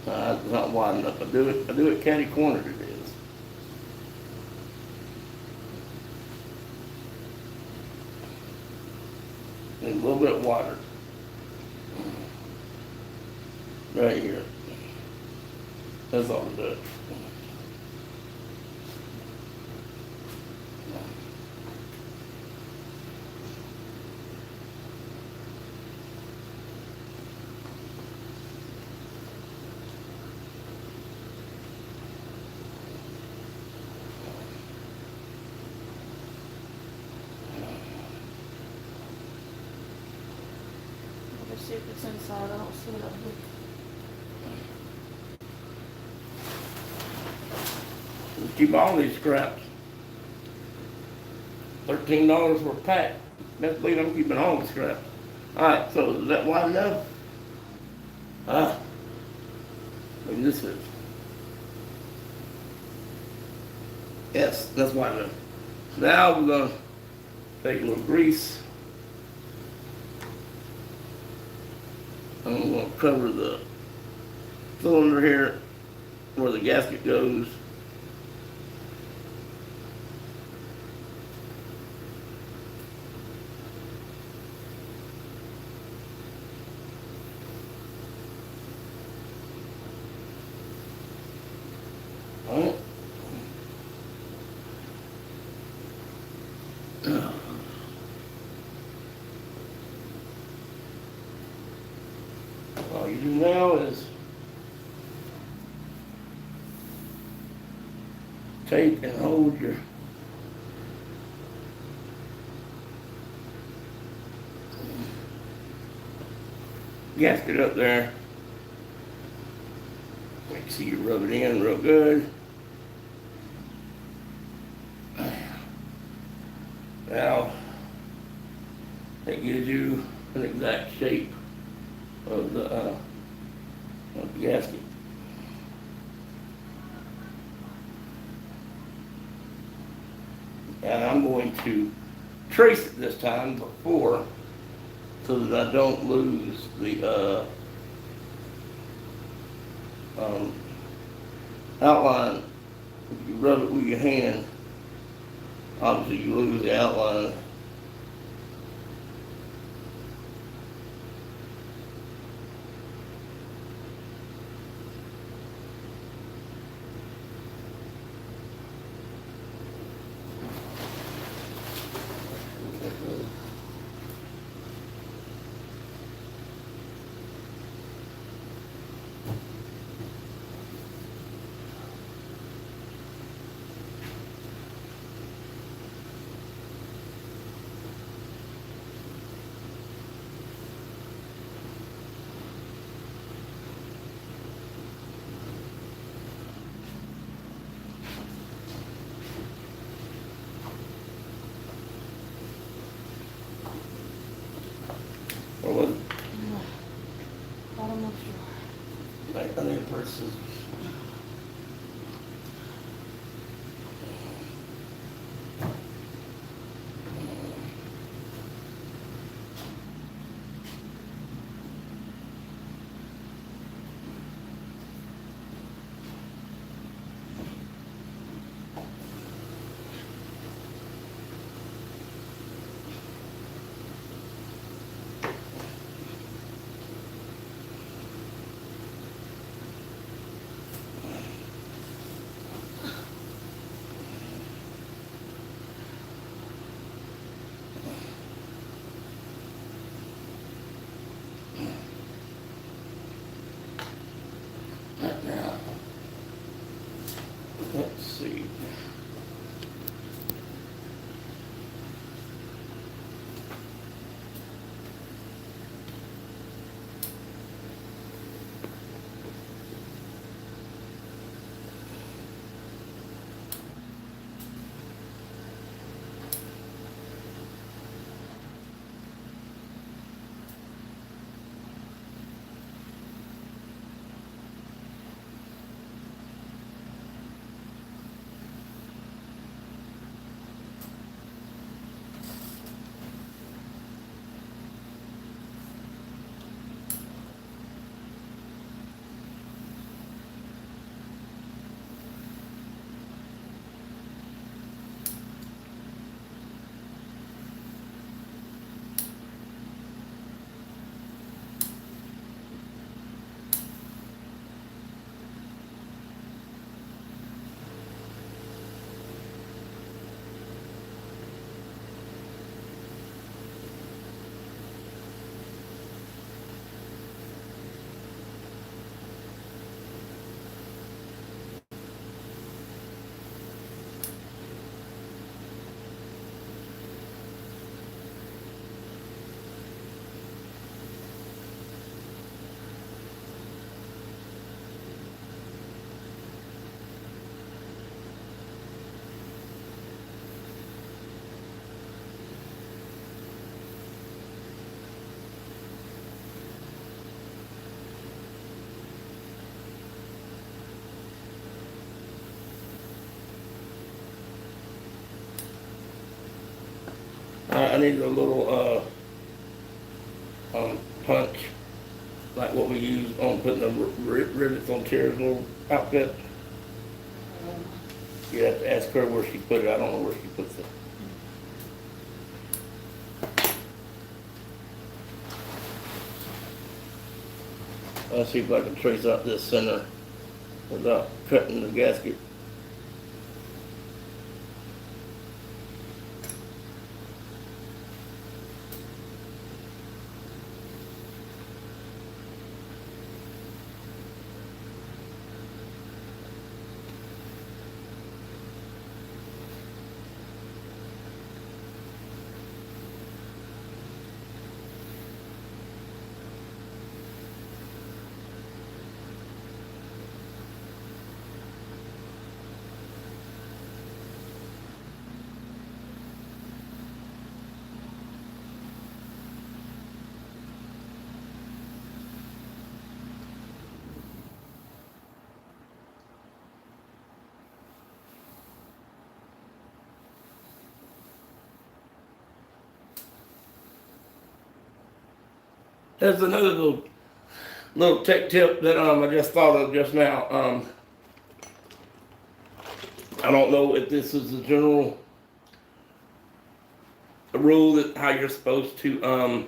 It's not wide enough. I do it catty cornered it is. And a little bit wider. Right here. That's all it does. Let's see if it's inside. I don't see it up here. Let's keep all these scraps. $13 for a pack. Best believe I'm keeping all the scraps. Alright, so is that wide enough? Look, this is. Yes, that's wide enough. Now we're gonna take a little grease. I'm gonna cover the cylinder here where the gasket goes. Alright. All you do now is take and hold your gasket up there. Make sure you rub it in real good. Now, that gives you an exact shape of the gasket. And I'm going to trace it this time before so that I don't lose the outline. If you rub it with your hand, obviously you lose the outline. Or was it? Bottom of your. Like, I need a person. I need a little, punch, like what we use on putting the rivets on chairs, little outfit. You have to ask her where she put it, I don't know where she puts it. I'll see if I can trace out this center without cutting the gasket. There's another little tech tip that I just thought of just now. I don't know if this is a general rule that how you're supposed to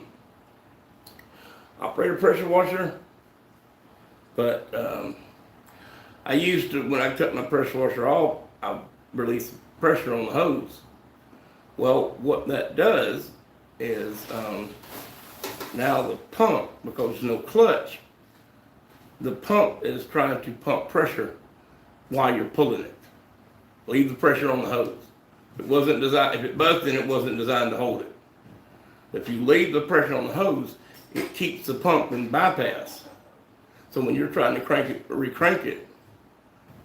operate a pressure washer, but I used to, when I cut my pressure washer off, I release pressure on the hose. Well, what that does is now the pump, because there's no clutch, the pump is trying to pump pressure while you're pulling it. Leave the pressure on the hose. It wasn't designed, if it busted, it wasn't designed to hold it. If you leave the pressure on the hose, it keeps the pump in bypass. So when you're trying to crank it or recrank it,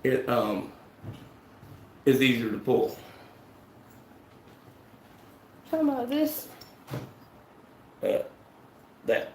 it is easier to pull. Talking about this. That.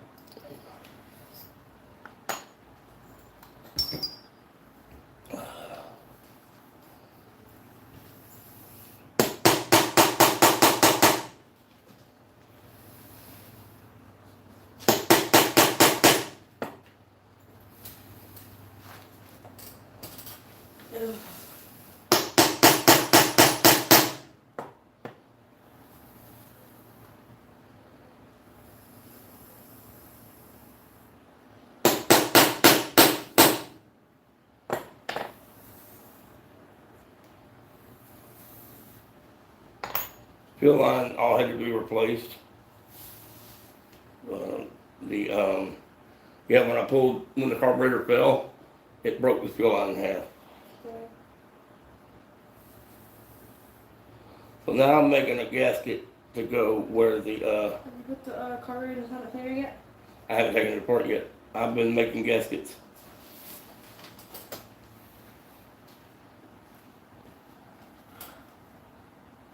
Fuel line all had to be replaced. When I pulled, when the carburetor fell, it broke the fuel line in half. So now I'm making a gasket to go where the, Have you put the carburetor's not there yet? I haven't taken it apart yet. I've been making gaskets.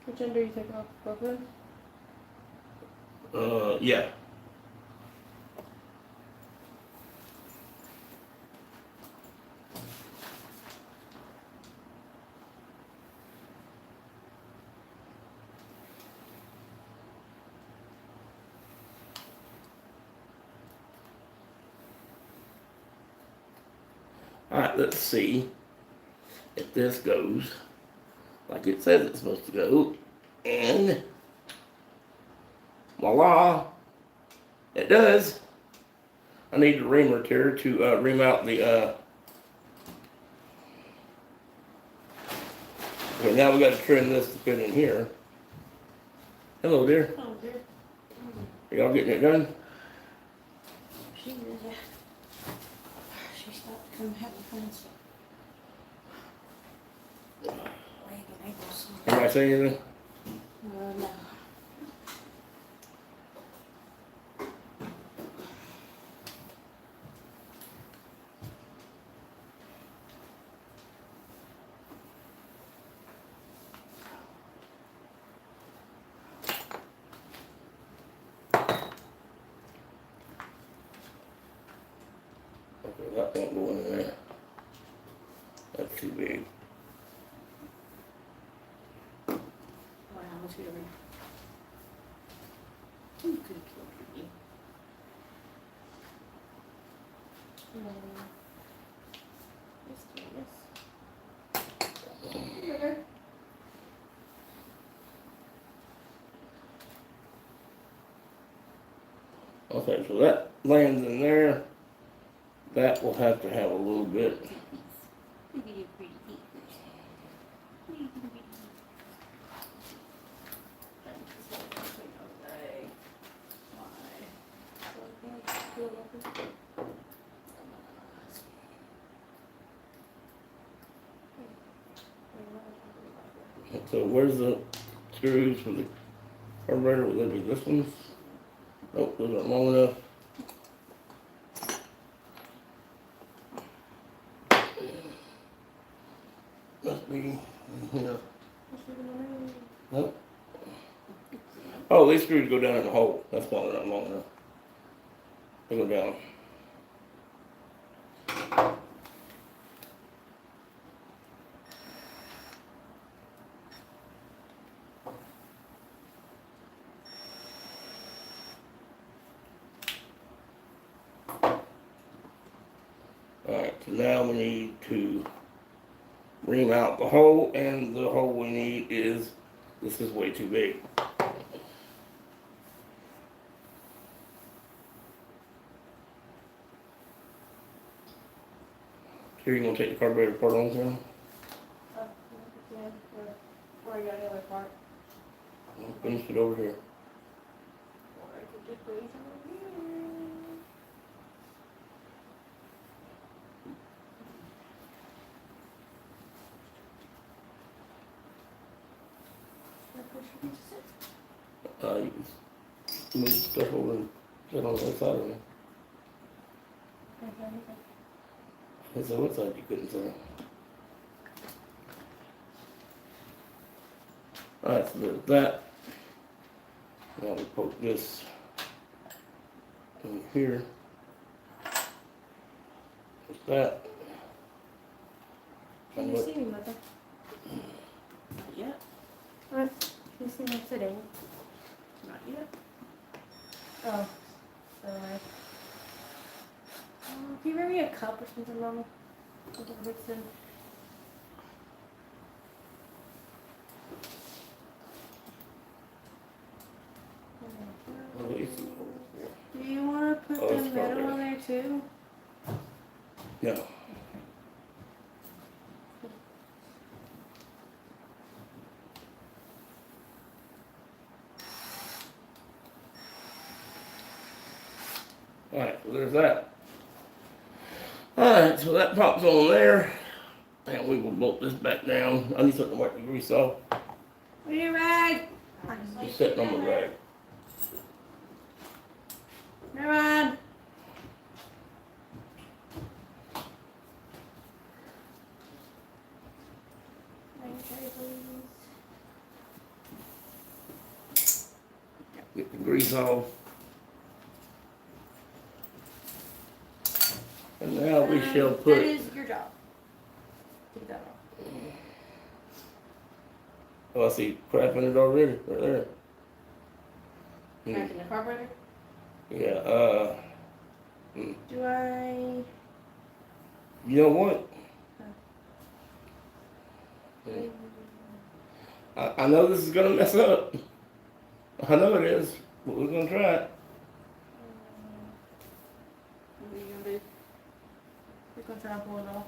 Which end are you taking off? Both of them? Yeah. Alright, let's see if this goes like it says it's supposed to go. And voila, it does. I need the reamer here to ream out the okay, now we got to trim this to fit in here. Hello dear. Oh, dear. Are y'all getting it done? She is, yeah. She stopped coming having friends. Anybody say anything? No. Okay, that won't go in there. That's too big. Wow, let's get over here. Too good for me. Okay, so that lands in there. That will have to have a little bit. So where's the screws for the carburetor? Will it be this one? Nope, those aren't long enough. Must be in here. Nope. Oh, these screws go down in the hole. That's why they're not long enough. They go down. Alright, so now we need to ream out the hole, and the hole we need is, this is way too big. Here, you gonna take the carburetor part on here? Where you got the other part? Finish it over here. Or I could just put it over here. You can move stuff over and sit on the other side of it. And so what side you couldn't sit on? Alright, so there's that. Now we poke this in here. Like that. Can you see me, Mother? Not yet. What? Can you see me sitting? Not yet. Oh, sorry. Can you bring me a cup or something, Mama? With a mixin. At least- Do you want to put Oh, the it's metal probably- on there too? No. Alright, so there's that. Alright, so that pops on there. And we will bolt this back down. I need something to wipe the grease off. Where you rag? It's sitting on my rag. Never mind. Get the grease off. And now we shall That put, is your job. Take that off. oh, I see crap in it already, right there. Back in the carburetor. Yeah, Do I? you know what? I know this is gonna mess up. I know it is, but we're gonna try it. What are you gonna do? We're gonna try and pull it off.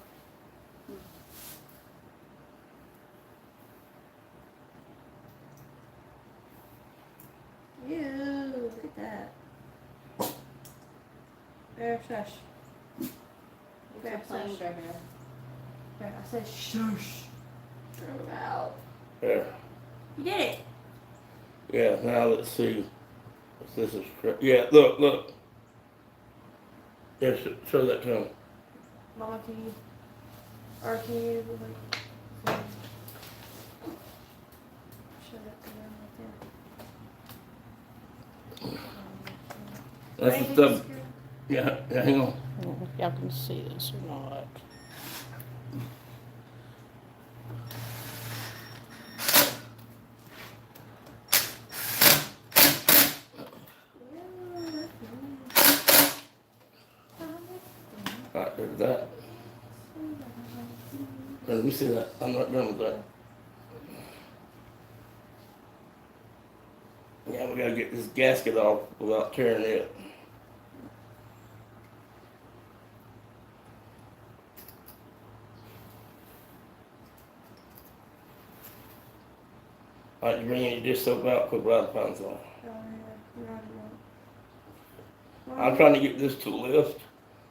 Ew, look at that. There, shush. It's There, a plain shush. driving. There, I said shush. Throw it out. There. You did it. Yeah, now let's see if this is correct. Yeah, look. Yeah, show that to him. Mama, can you? Or can you, like, show that to them right there? That's the Anything stuff. screw- Yeah, hang on. I don't know if y'all can see this or not. there's that. Let me see that. I'm not done with that. Yeah, we gotta get this gasket off without tearing it. Alright, you bring any dish soap out, put Rod Pounds on. I'm trying to get this to lift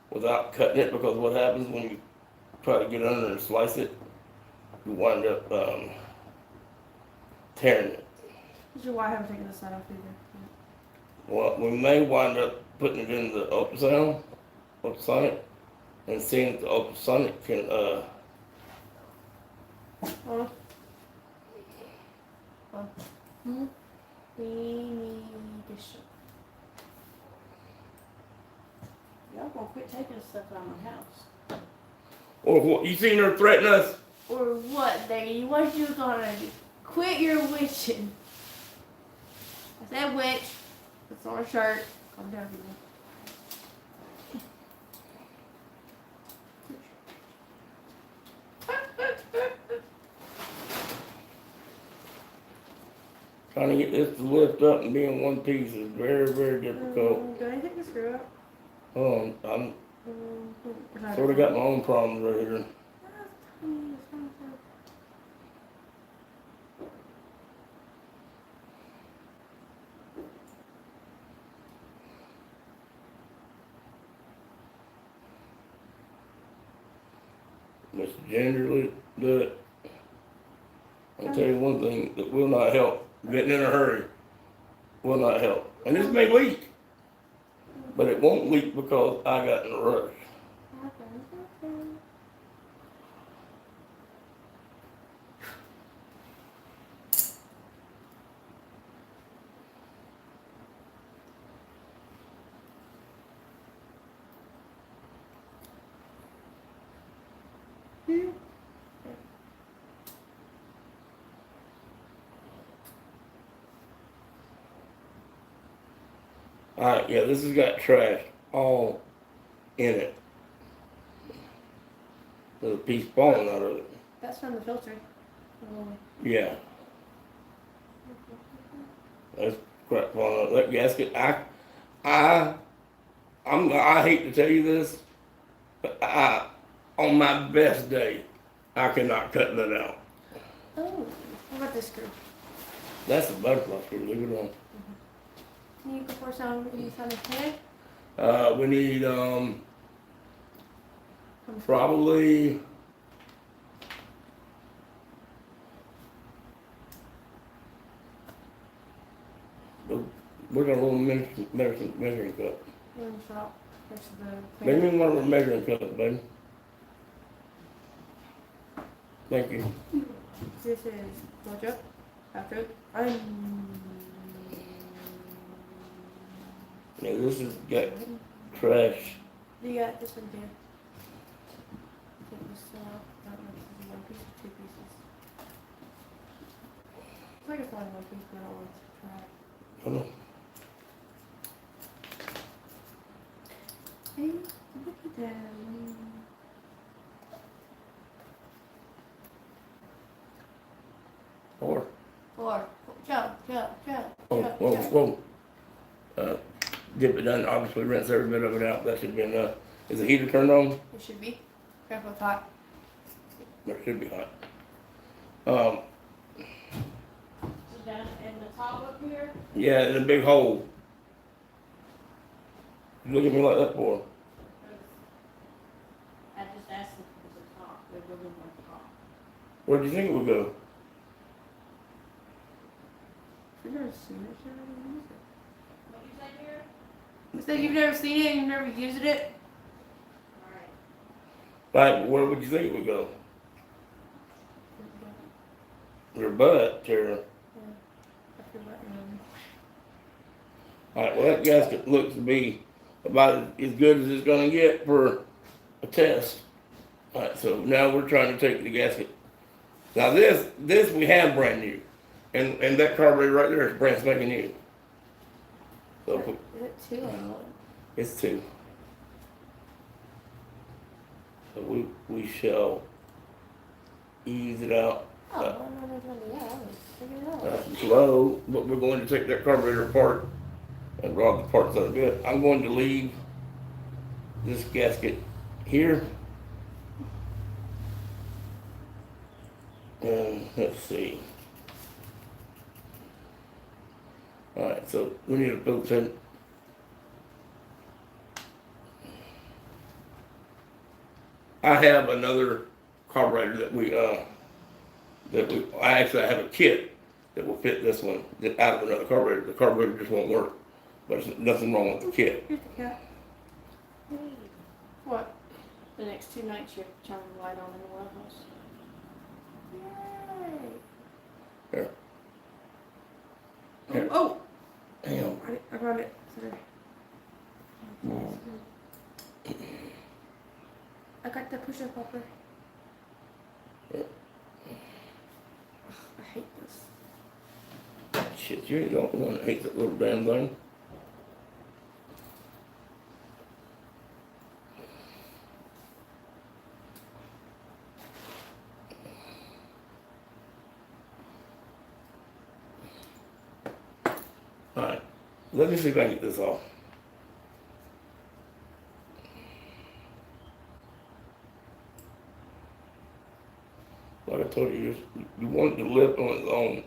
without cutting it, because what happens when you try to get under and slice it, you wind up tearing it. This is why I haven't taken the side off either. Well, we may wind up putting it in the ultrasonic, and seeing if the ultrasonic can, We need to show. Y'all gonna quit taking stuff out of my house. or what, you seen her threaten us? Or what, Daddy? What you gonna do? Quit your witching. I said witch. It's on a shirt. Calm down, people. Trying to get this to lift up and be in one piece is very, very difficult. Do I take the screw out? I'm sort of got my own problems right here. Mr. Gingerly do it. I'll tell you one thing that will not help. Getting in a hurry will not help. And this may leak, but it won't leak because I got in a rush. Alright, yeah, this has got trash all in it. There's a piece falling out of it. That's from the filter. Yeah. That's crap falling out of that gasket. I hate to tell you this, but on my best day, I cannot cut that out. Oh, what about this screw? That's a butterfly screw, leave it alone. Can you go for some? You found a head? We need, probably, we're gonna roll a measuring cup. One shot. Next to the Make me one of the measuring cups, baby. Thank you. This is ketchup. After Now this has got trash. you got this one too. Take this off. I don't know if this is one piece or two pieces. It's like it's only one piece, but I don't want to try it. Hold on. Hey, look at that. Four. Four. Jump. Oh, whoa. Dip it down, obviously rinse every bit of it out. That should be enough. Is the heater turned on? It should be. Careful, it's hot. It should be hot. So down in the top up here, Yeah, in a big hole. You look at me like that for? I just asked them for the top, they're looking for the top. Where do you think it would go? You've never seen it, you never used it. What you say here? You said you've never seen it and you've never used it? Alright. Like, where would you think it would go? Your butt, Tara. Alright, well that gasket looks to be about as good as it's gonna get for a test. Alright, so now we're trying to take the gasket. Now this we have brand new. And that carburetor right there is brand spanking new. So Is it two or one? it's two. So we shall ease it out. Oh, I don't know what to do. Yeah, I was figuring it out. It's low, but we're going to take that carburetor apart and rod the parts out of it. I'm going to leave this gasket here. And let's see. Alright, so we need a Phillips head. I have another carburetor I actually have a kit that will fit this one out of another carburetor. The carburetor just won't work, but there's nothing wrong with the kit. Here's the cat. What? The next 2 nights you have to turn the light on in the well house. Yay. Here. Here. Oh, Hang on. I got it. Sorry. I got the push-up popper. Yeah. I hate this. Shit, you ain't the only one that hates that little damn thing. Alright, let me see if I can get this off. Like I told you, you want it to lift on its own.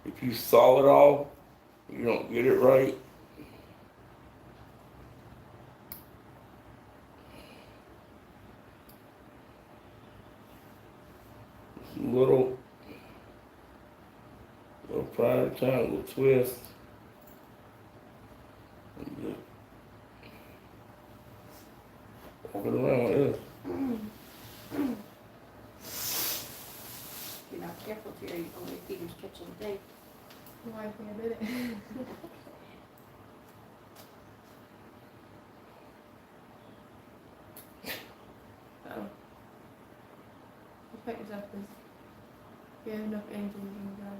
If you saw it off, you don't get it right. Little pride of time, little twist. And just walk it around like this. If you're not careful, if your only fingers catching the tape. Why I think I did it. Oh. Just pat yourself because you have enough energy in the job.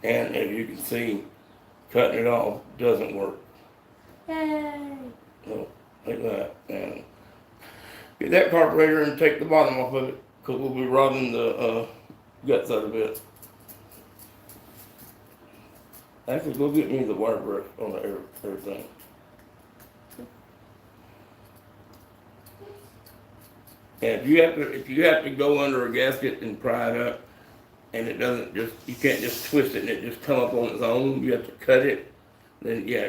And as you can see, cutting it off doesn't work. Yay! No, like that. And get that carburetor and take the bottom off of it, because we'll be robbing the guts out of it. Actually, go get me the wire brush on everything. And if you have to go under a gasket and pry it up, and it doesn't you can't just twist it and it just come up on its own, you have to cut it, then yeah,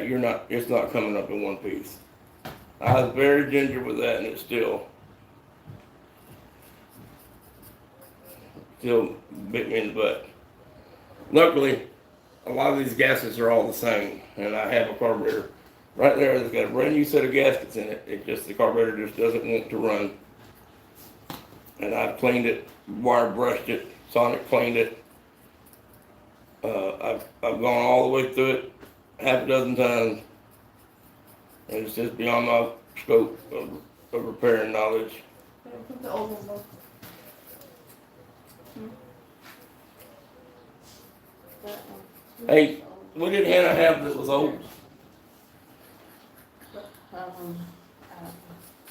it's not coming up in one piece. I was very ginger with that and it still bit me in the butt. Luckily, a lot of these gaskets are all the same, and I have a carburetor right there that's got a brand new set of gaskets in it. The carburetor just doesn't want to run. And I've cleaned it, wire brushed it, sonic cleaned it. I've gone all the way through it half a dozen times, and it's just beyond my scope of repairing knowledge. Put the old one That one. Hey, what did Hannah have that was old? I don't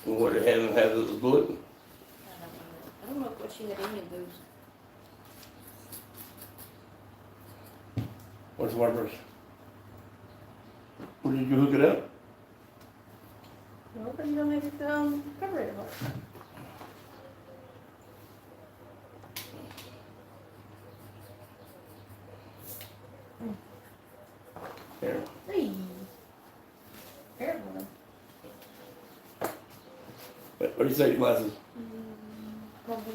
know. What did Hannah have that was blue? I don't know if she had any of those. What's the wire brush? Where did you hook it up? No, but you don't make it carburetor part. Here. Hey. Careful. What do you say, glasses? Probably.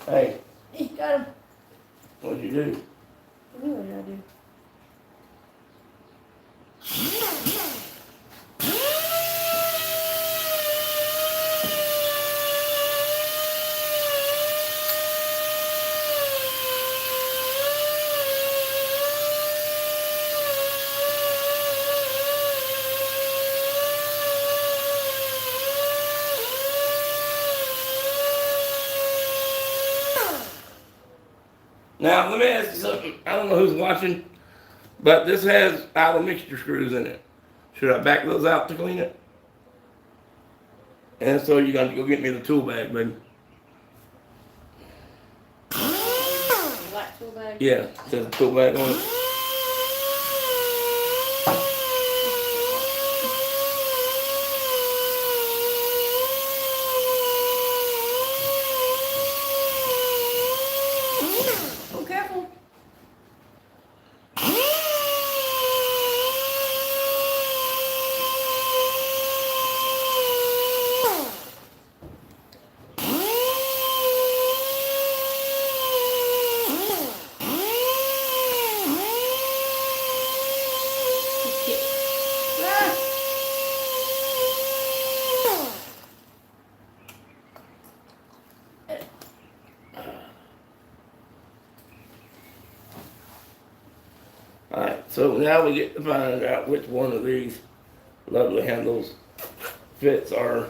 Hey, Hey, got him. what'd you do? I knew what I do. Now, let me ask you something. I don't know who's watching, but this has idle mixture screws in it. Should I back those out to clean it? And so you're gonna go get me the tool bag, baby. Black tool bag. Yeah, it says tool bag on it. Oh, careful. Alright, so now we get to find out which one of these lovely handles fits our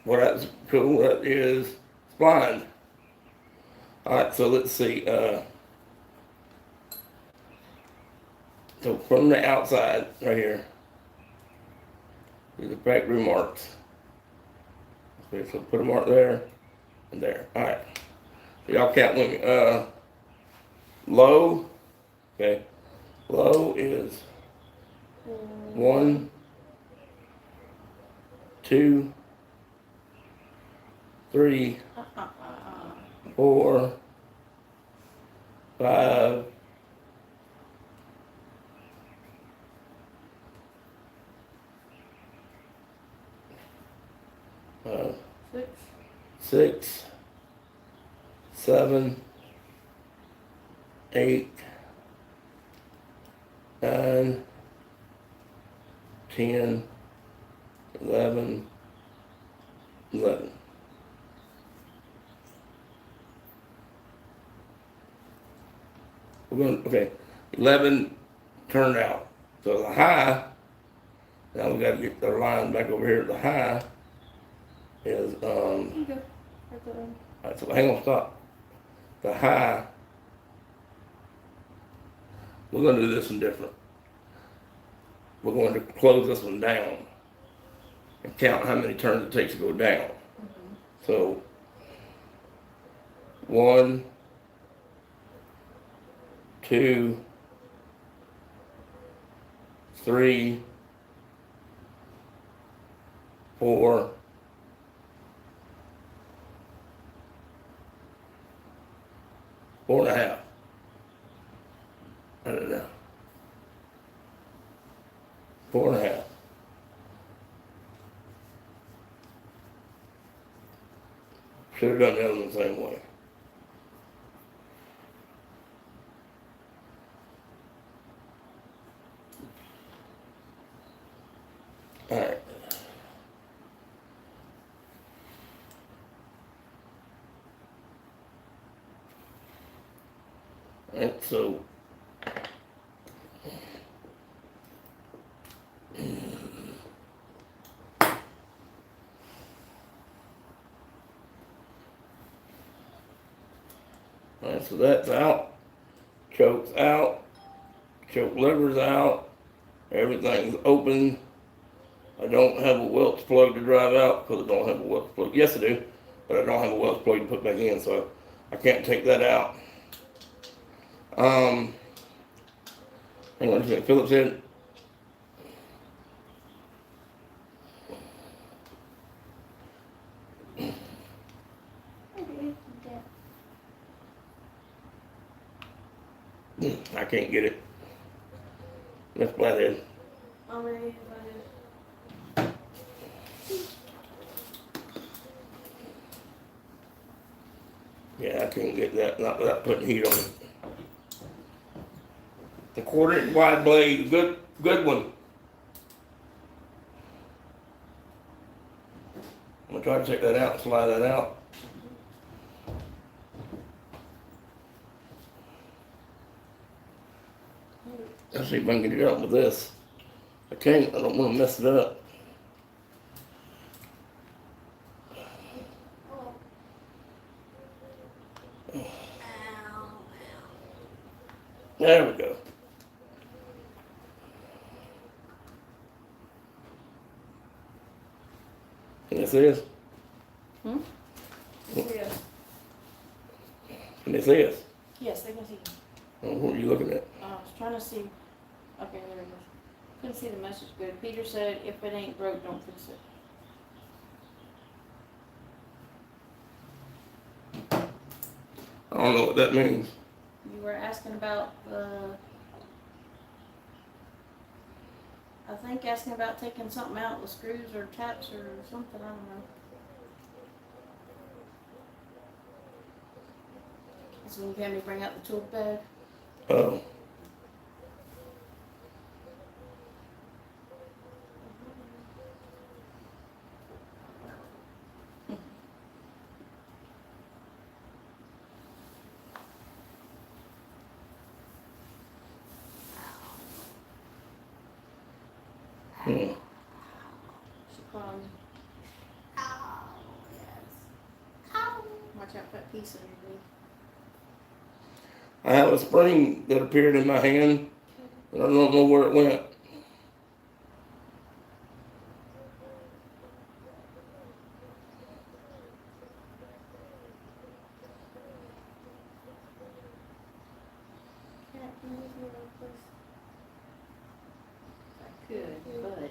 what that's cool, that is spline. Alright, so let's see, so from the outside, right here, these are factory marks. Okay, so put a mark there and there. Alright. So y'all count with me. Low, okay, low is 1, 2, 3, 4, 5, 6, 7, 8, 9, 10, 11, 11. We're going, okay, 11 turned out. So the high, now we gotta get the line back over here. The high is, Okay. alright, so hang on, stop. The high, we're gonna do this one different. We're going to close this one down and count how many turns it takes to go down. So, 1, 2, 3, 4, 4.5. I don't know. 4.5. Should have done the other one the same way. Alright. Alright, so alright, so that's out. Choke's out. Choke lever's out. Everything's open. I don't have a Welch plug to drive out because I don't have a Welch plug. Yes, I do, but I don't have a Welch plug to put back in, so I can't take that out. Hang on a second. Phillips head. I can't get it. That's flathead. I'm ready. Yeah, I can't get that, not without putting heat on it. The 1/4 wide blade, good one. I'm gonna try to take that out, slide that out. Let's see if I can get it out with this. I can't, I don't wanna mess it up. There we go. And this is, Yes. and this is. Yes, they can see. What are you looking at? I was trying to see. Okay, there it goes. Couldn't see the message good. Peter said, if it ain't broke, don't fix it. I don't know what that means. You were asking about I think asking about taking something out with screws or taps or something, I don't know. So you had me bring out the tool bag. Oh. Hmm. She called me. Watch out for that piece underneath. I have a spring that appeared in my hand, and I don't know where it went. I could, but.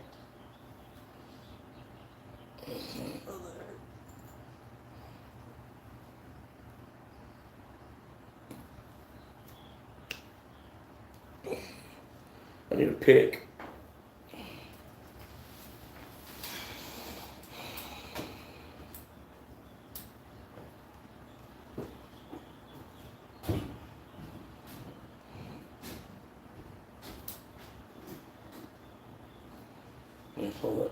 I need a pick. Hold it.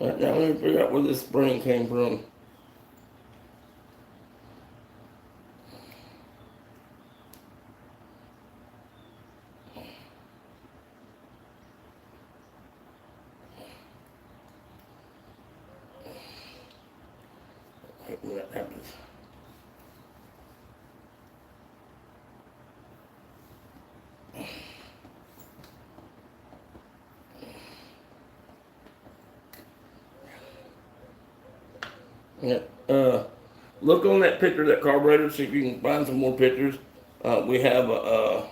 Right, now let me figure out where this spring came from. Right, when that happens. Yeah, look on that picture of that carburetor, see if you can find some more pictures. We have a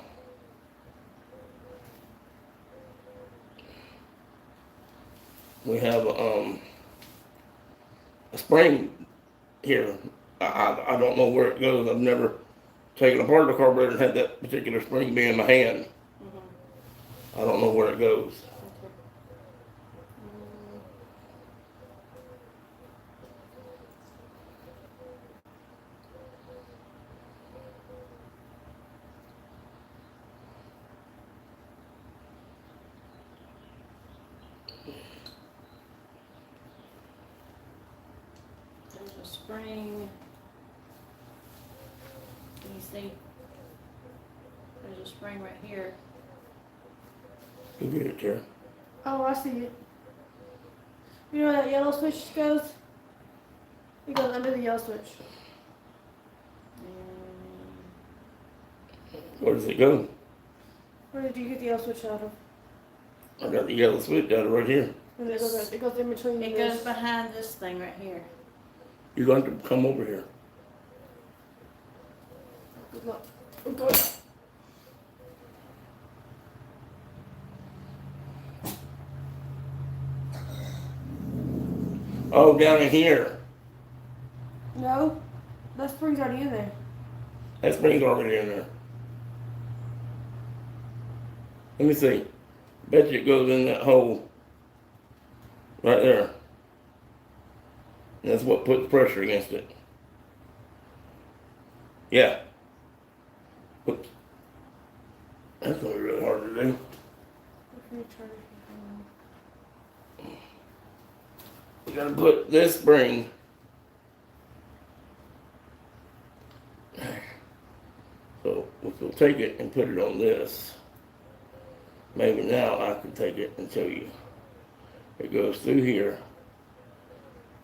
spring here. I don't know where it goes. I've never taken apart the carburetor and had that particular spring be in my hand. I don't know where it goes. There's a spring. Can you see? There's a spring right here. You get it, Jerry. Oh, I see it. You know where that yellow switch goes? It goes under the yellow switch. Where does it go? Where did you get the yellow switch out of? I got the yellow switch out of right here. And it goes in between. It goes behind this thing right here. You're going to come over here. Look. Okay. Oh, down in here. No, that spring's already in there. That spring's already in there. Let me see. Bet you it goes in that hole. Right there. And that's what puts pressure against it. Yeah. Oops. That's gonna be really hard to do. You gotta put this spring. So we'll take it and put it on this. Maybe now I can take it and show you. It goes through here,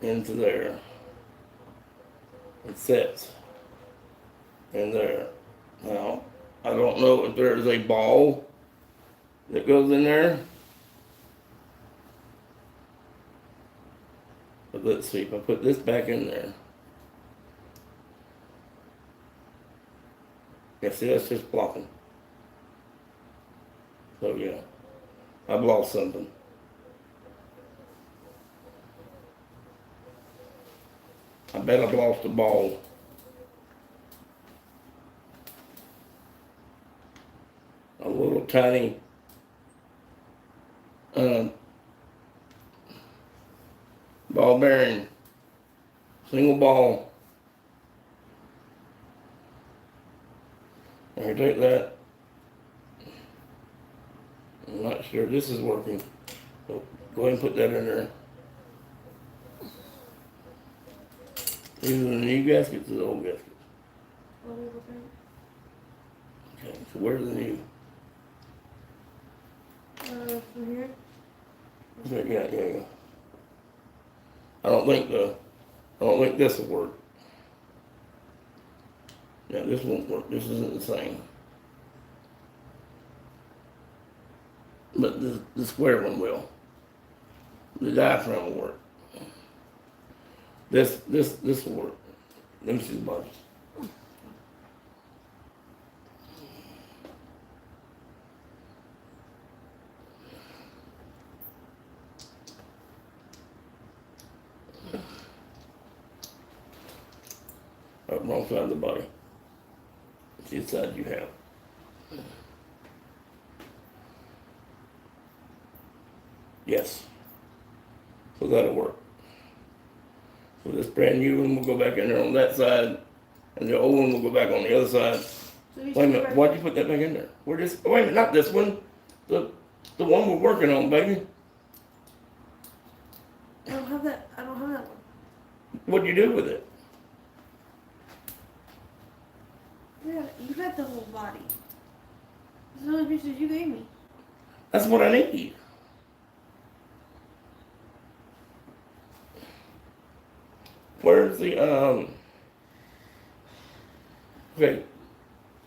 into there. It sets in there. Now, I don't know if there's a ball that goes in there. But let's see, if I put this back in there. Yeah, see, that's just blocking. So yeah, I've lost something. I bet I've lost a ball. A little tiny ball bearing, single ball. Here, take that. I'm not sure this is working. So go ahead and put that in there. These are the new gaskets or the old gaskets? Okay, so where's the new? From here. Yeah. I don't think this will work. Yeah, this won't work. This isn't the same. But the square one will. The diaphragm will work. This will work. Let me see the buttons. Oh, wrong side of the body. See the side you have. Yes. So that'll work. So this brand new one will go back in there on that side, and the old one will go back on the other side. So Wait a minute, why'd you put that back in there? Wait a minute, not this one. The one we're working on, baby. I don't have that. I don't have that one. What'd you do with it? Yeah, you got the whole body. This is the only pictures you gave me. That's what I need. Where's the okay,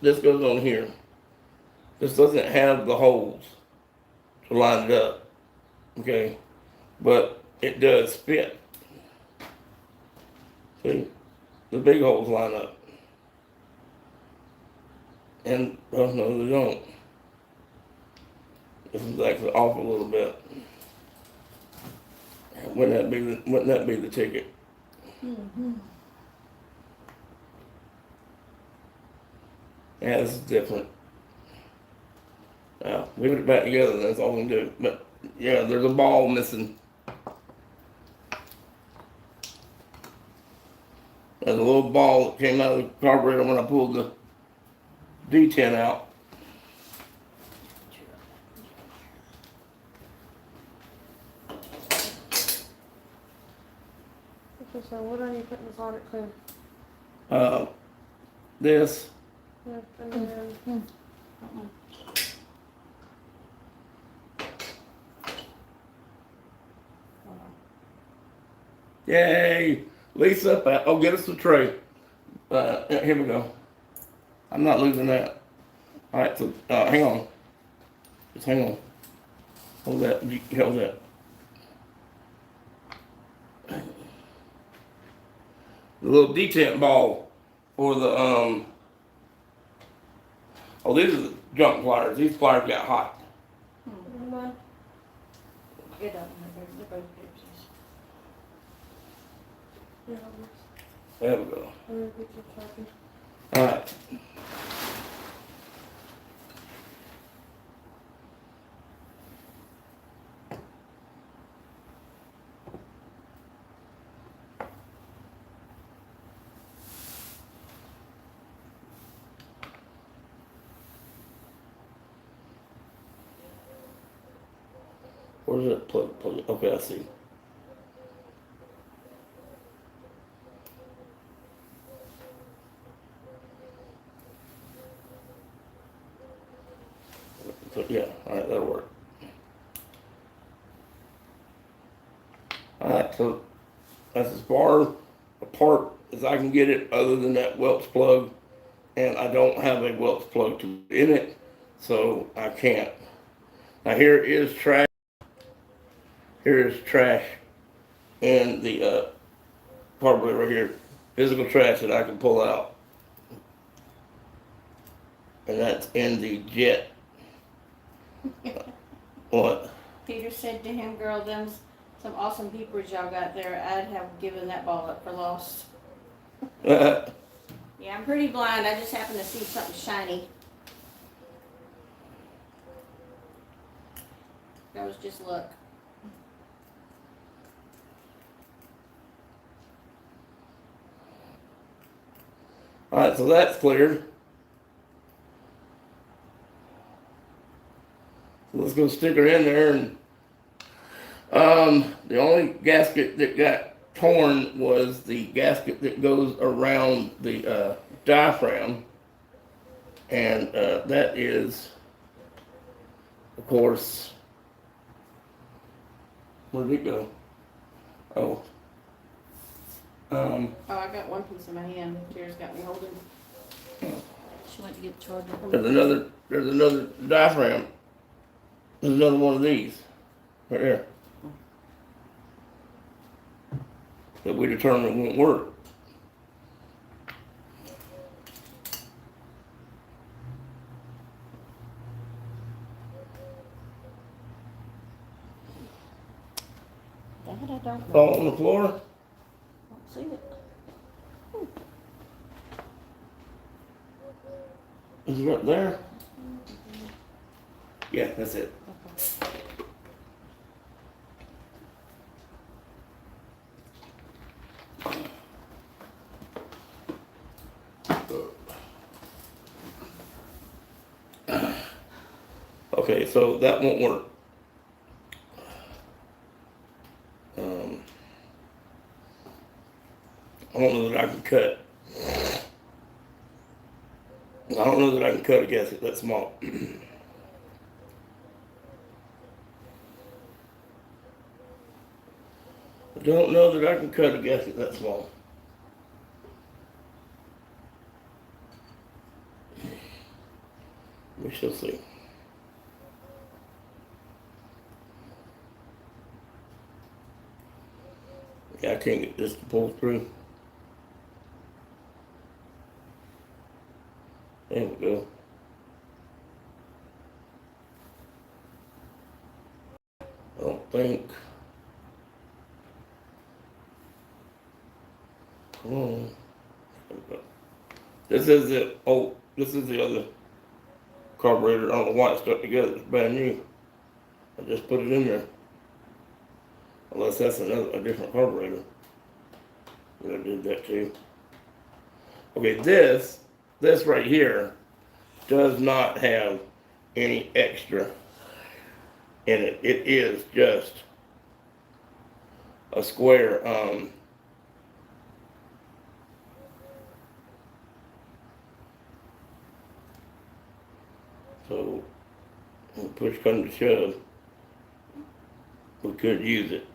this goes on here. This doesn't have the holes to line it up. Okay. But it does fit. See? The big holes line up. And oh no, they don't. This is actually off a little bit. Wouldn't that be the ticket? Mm-hmm. Yeah, this is different. Now, we put it back together, that's all we can do. But yeah, there's a ball missing. There's a little ball that came out of the carburetor when I pulled the D10 out. Okay, so what do I need to put in this audit claim? This, Yeah, and then yay, Lisa, oh, get us a tray. Yeah, here we go. I'm not losing that. All right, so hang on. Just hang on. Hold that. Hold that. The little detent ball for the oh, these are the junk pliers. These pliers got hot. Mine. It doesn't matter. They're both pictures. Yeah, There we go. I'm gonna put your copy. All right. Where's that plug? Okay, I see. So, yeah, alright, that'll work. Alright, so that's as far apart as I can get it, other than that Welch plug. And I don't have a Welch plug to put in it, so I can't. Now here is trash. Here is trash and the carburetor right here. Physical trash that I can pull out. And that's in the jet. What? Peter said to him, girl, them some awesome peepers y'all got there. I'd have given that ball up for lost. Yeah, I'm pretty blind. I just happened to see something shiny. That was just luck. Alright, so that's cleared. So let's go stick her in there, and the only gasket that got torn was the gasket that goes around the diaphragm, and that is, of course, where did it go? Oh. Oh, I got one piece in my hand. Tara's got me holding. She went to get the charger. There's another diaphragm. There's another one of these right here that we determined won't work. That I don't know. Fall on the floor. Don't see it. Is it right there? Yeah, that's it. Okay, so that won't work. I don't know that I can cut. I don't know that I can cut a gasket that small. I don't know that I can cut a gasket that small. We shall see. Yeah, I can't get this to pull through. There we go. I don't think. Come on. There we go. This is the this is the other carburetor. I don't know why it's stuck together. It's brand new. I just put it in there. Unless that's a different carburetor. I did that too. Okay, this right here does not have any extra in it. It is just a square so when push comes to shove, we could use it.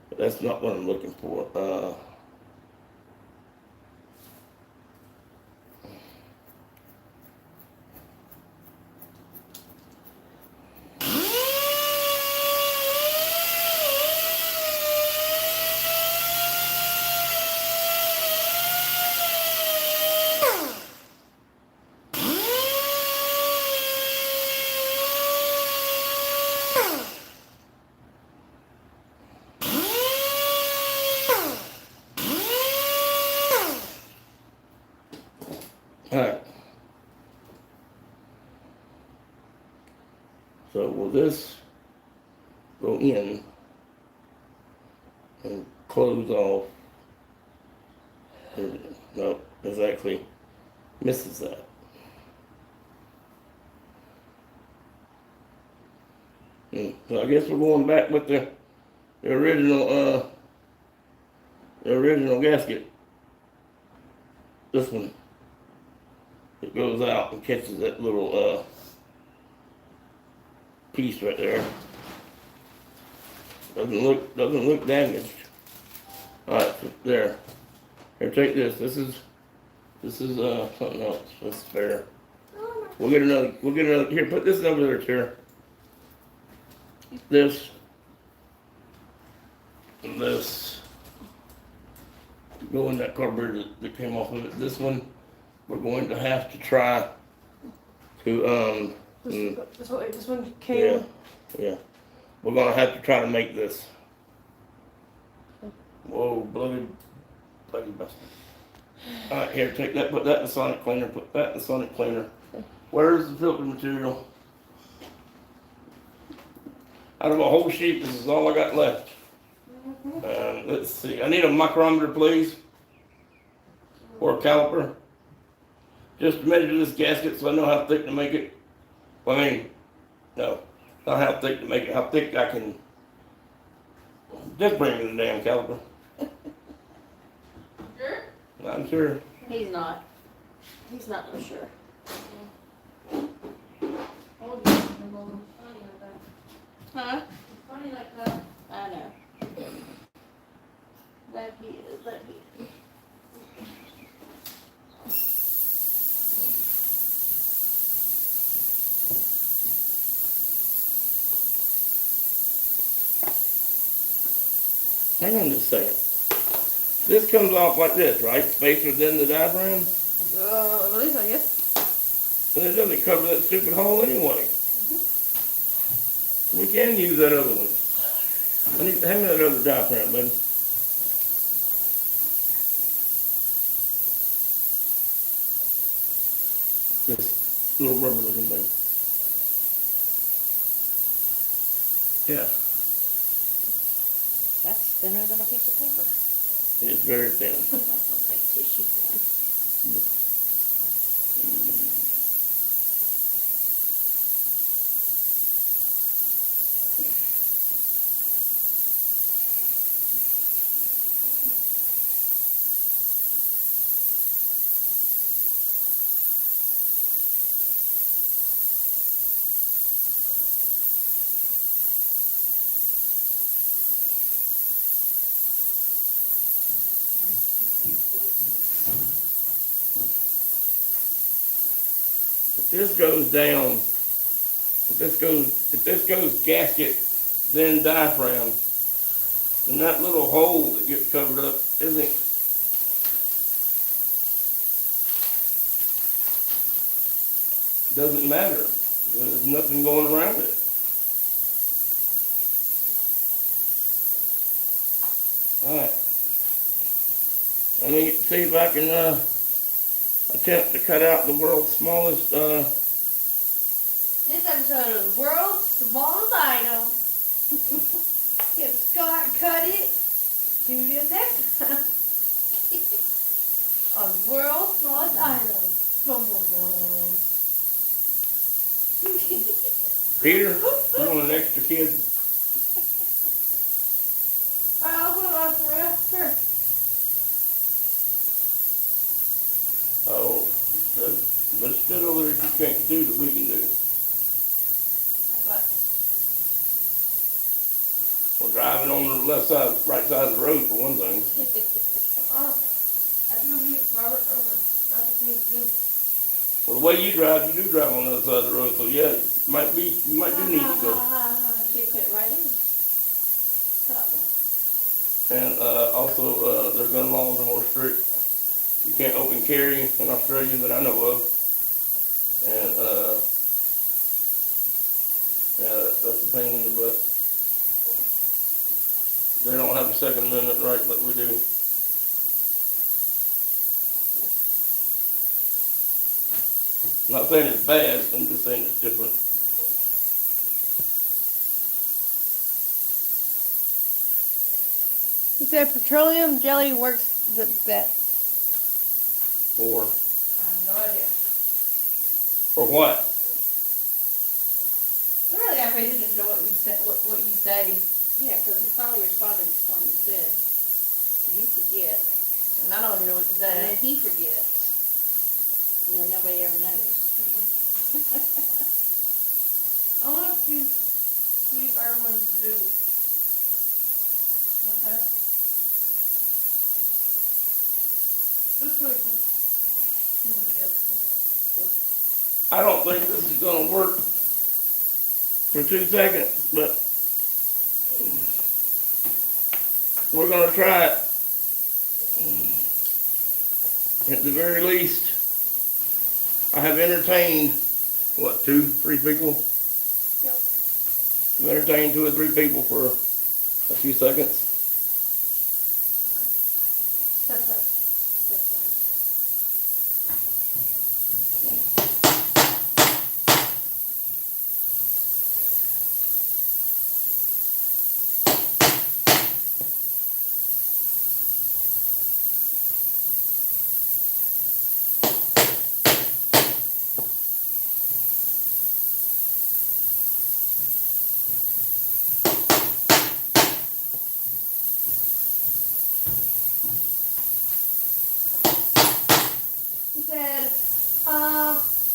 But that's not what I'm looking for. Alright. So will this go in and close off? No, this actually misses that. So I guess we're going back with the original gasket. This one. It goes out and catches that little piece right there. Doesn't look damaged. Alright, so there. Here, take this. This is something else. That's fair. We'll get another. Here, put this over there, chair. This. And this. Go in that carburetor that came off of it. This one, we're going to have to try to This one came. yeah. We're gonna have to try to make this. Whoa, bloody bastard. Alright, here, take that, put that in the sonic cleaner, put that in the sonic cleaner. Where's the filter material? Out of a whole sheet, this is all I got left. Let's see, I need a micrometer, please. Or a caliper. Just to measure this gasket so I know how thick to make it. Well, I mean, no, not how thick to make it, how thick I can. Just bring me the damn caliper. Sure? I'm sure. He's not. He's not so sure. Huh? Funny like that. I know. That he is, that he is. Hang on just a second. This comes off like this, right? Spacer than the diaphragm? At least I guess. But it doesn't cover that stupid hole anyway. We can use that other one. Hand me that other diaphragm, buddy. This little rubber looking thing. Yeah, That's thinner than a piece of paper. it's very thin. Looks like tissue thin. If this goes down, if this goes gasket, then diaphragm, then that little hole that gets covered up doesn't matter. There's nothing going around it. Alright. Let me see if I can attempt to cut out the world's smallest This episode of the world's smallest item. If Scott cut it, tune in next time. On world's smallest item. Boom, boom, boom. Peter, you want an extra kid? I'll put it on for you. Sure. Oh, let's get over there you can't do that we can do. What? We're driving on the right side of the road for one thing. Oh, that's what Robert over. That's what he do. Well, the way you drive on the other side of the road, so yeah, you might do need to go. She fit right in. And also, their gun laws are more strict. You can't open carry in Australia that I know of. And yeah, that's the pain in the butt. They don't have a Second Amendment right like we do. I'm not saying it's bad, I'm just saying it's different. He said petroleum jelly works the best. Or I have no idea. what? I really gotta pay attention to what we what you say. Yeah, because he probably responded to something you said. You forget, And I don't even know what to and then say. he forgets, and then nobody ever knows. I want to see if everyone's do. What's that? This way. I don't think this is gonna work for 2 seconds, but we're gonna try it. At the very least, I have entertained, what, 2, 3 people? Yep. I've entertained 2 or 3 people for a few seconds.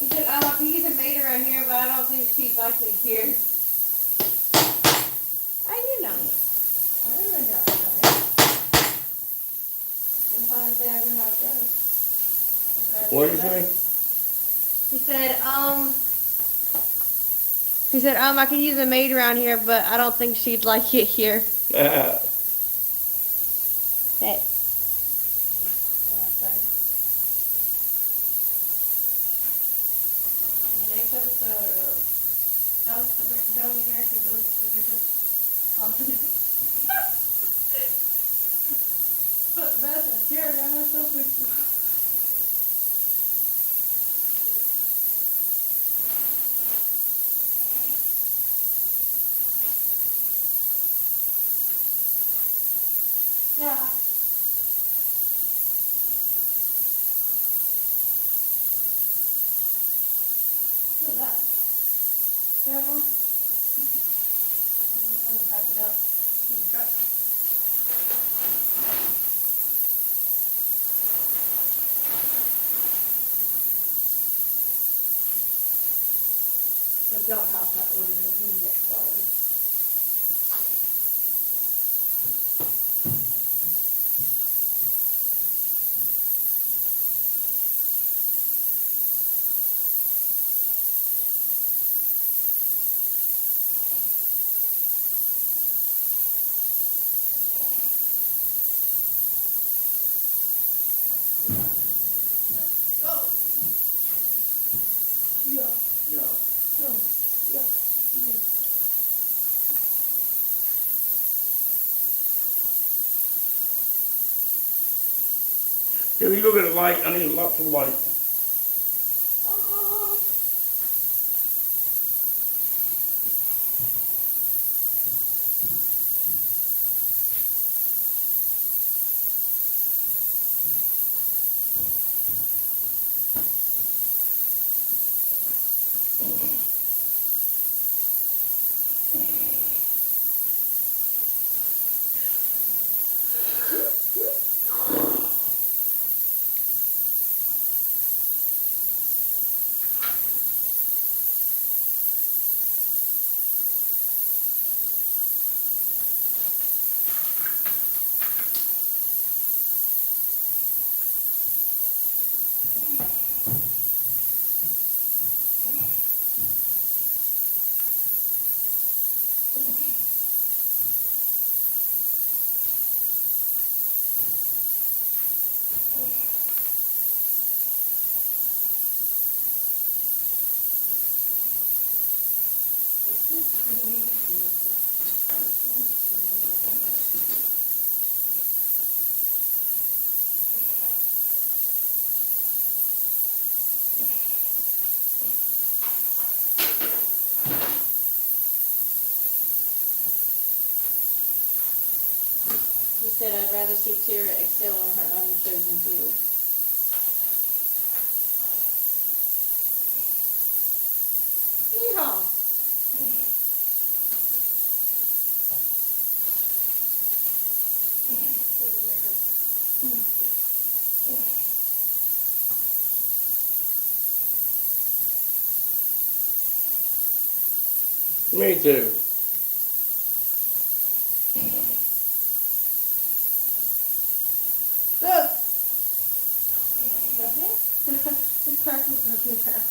He said, I could use a maid around here, but I don't think she'd like it here. How you know? I don't know. Honestly, I don't know. What do you say? He said, I could use a maid around here, but I don't think she'd like it here. Hey. The next episode of Don't American goes to a different continent. But Beth, here, I have something. Yeah. What's that? That one? I'm gonna back it up. In the truck. So don't have that order when you get started. If you look at the light, I need lots of light. He said, I'd rather see Tara excel in her own chosen field. Yeehaw! Me too. Look. The crack was broken out.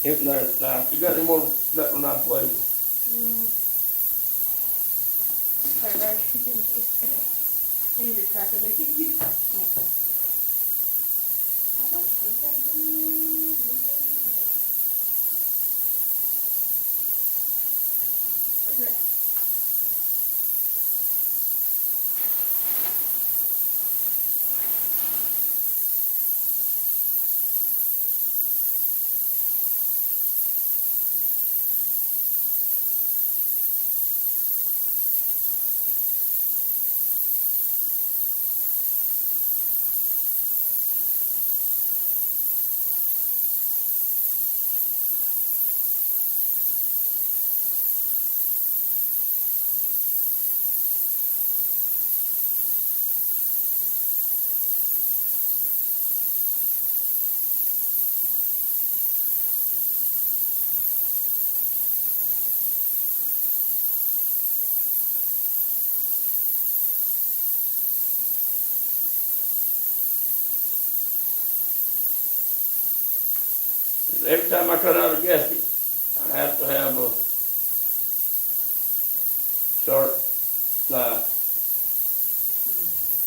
If not, now, you got any more, got one knife blades? Here's your cracker. They keep you. I don't think I do. Every time I cut out a gasket, I have to have a sharp knife.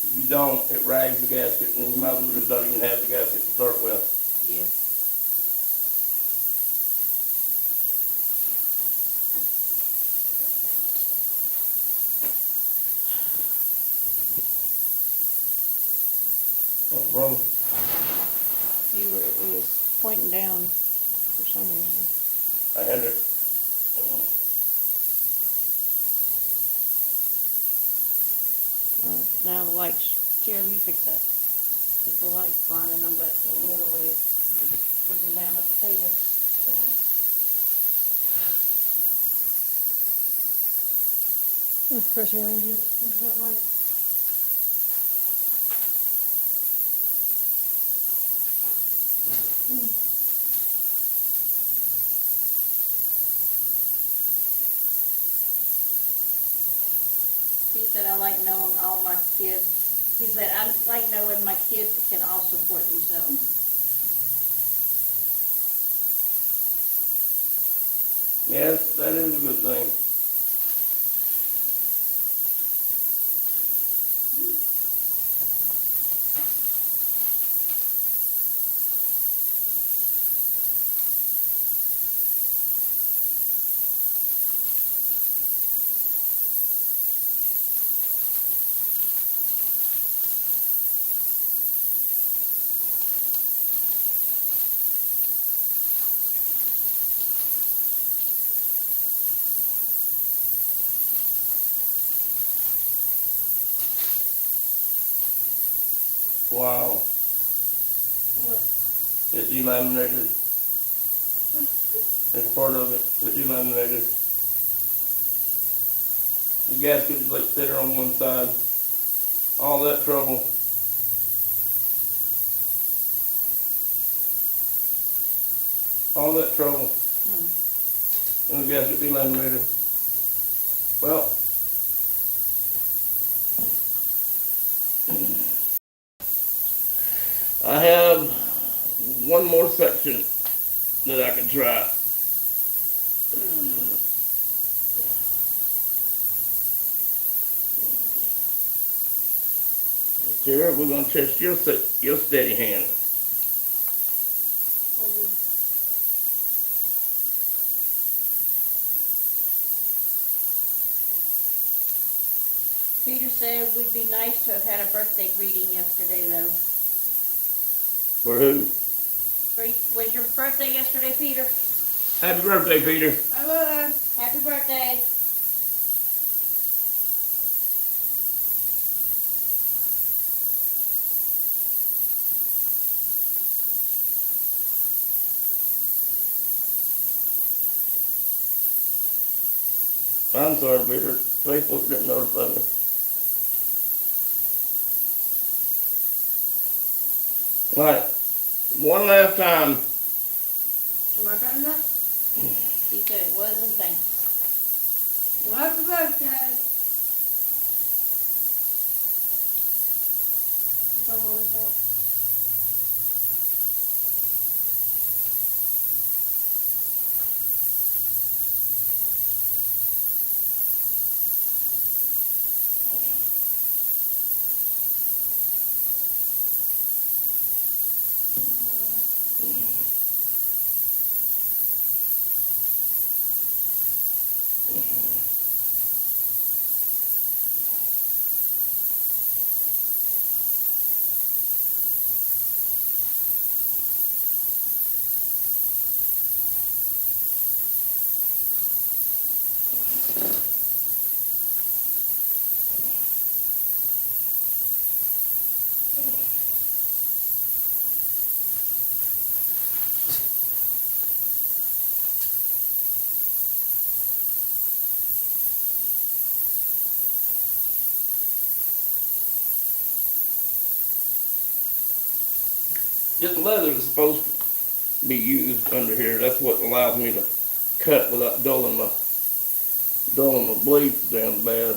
If you don't, it rags the gasket, and you might as well just not even have the gasket to start with. Yes. Wrong. It was pointing down for some reason. I had it. Now the lights, Jerry, you fix that. The light's blinding them, but the other way, it's looking down at the table. First thing I do is that light. He said, I like knowing all my kids. He said, I like knowing my kids can all support themselves. Yes, that is a good thing. Wow. What? It delaminated. It's part of it. It delaminated. The gasket is like sitting on one side. All that trouble. All that trouble. And the gasket delaminated. Well, I have one more section that I can try. Here, we're going to test your steady hand. Peter said it would be nice to have had a birthday greeting yesterday, though. For who? Was your birthday yesterday, Peter? Happy birthday, Peter. Happy birthday. I'm sorry, Peter. Facebook didn't notify me. Like, one last time. Am I done that? He said it was and thanks. Well, happy birthday. It's on my result. This leather is supposed to be used under here. That's what allows me to cut without dulling my blades down bad.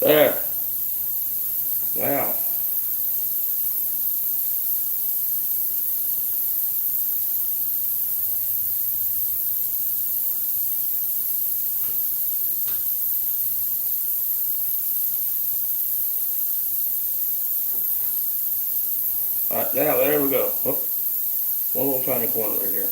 There. Now. Alright, now there we go. Oh, one little tiny corner right here.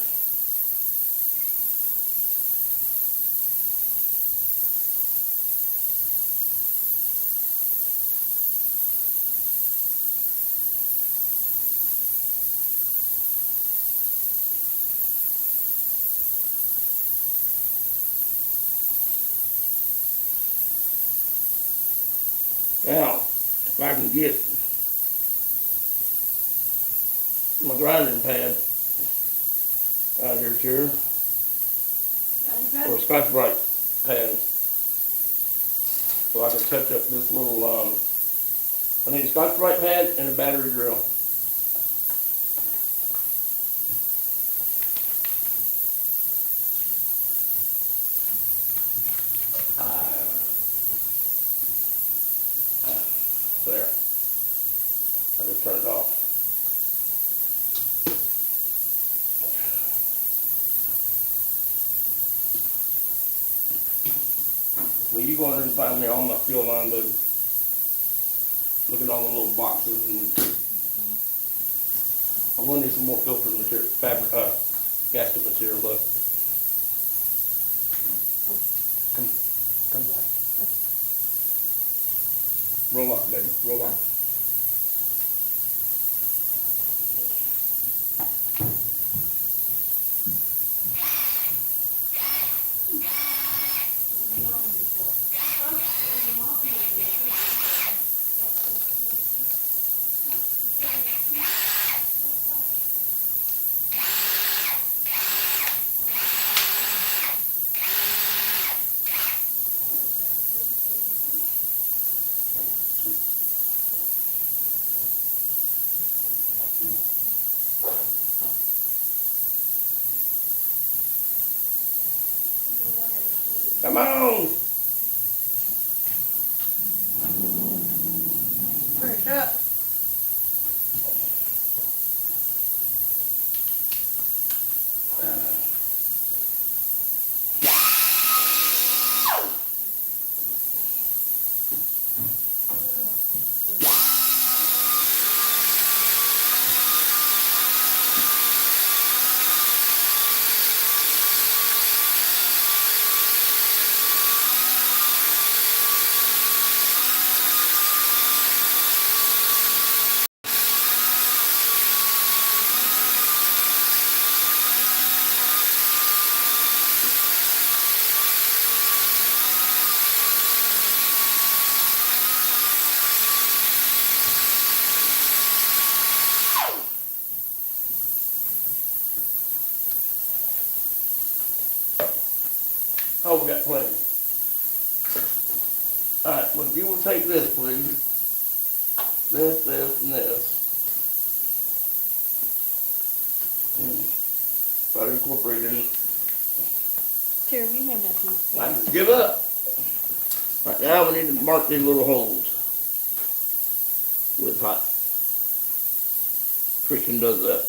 Now, if I can get my grinding pad out here too, or a Scotch-Brite pad, so I can touch up this little, I need a Scotch-Brite pad and a battery drill. There. I just turned it off. Well, you go in and find me all my fuel line, but look at all the little boxes, and I'm gonna need some more filter material, gasket material. Look. Come. Roll up, baby. Roll up. Come on. Finish up. we got plenty. Alright, well, if you will take this, please. This, and this. Try to incorporate it in. Terry, we have that piece. I just give up. Right now we need to mark these little holes with hot. Christian does that.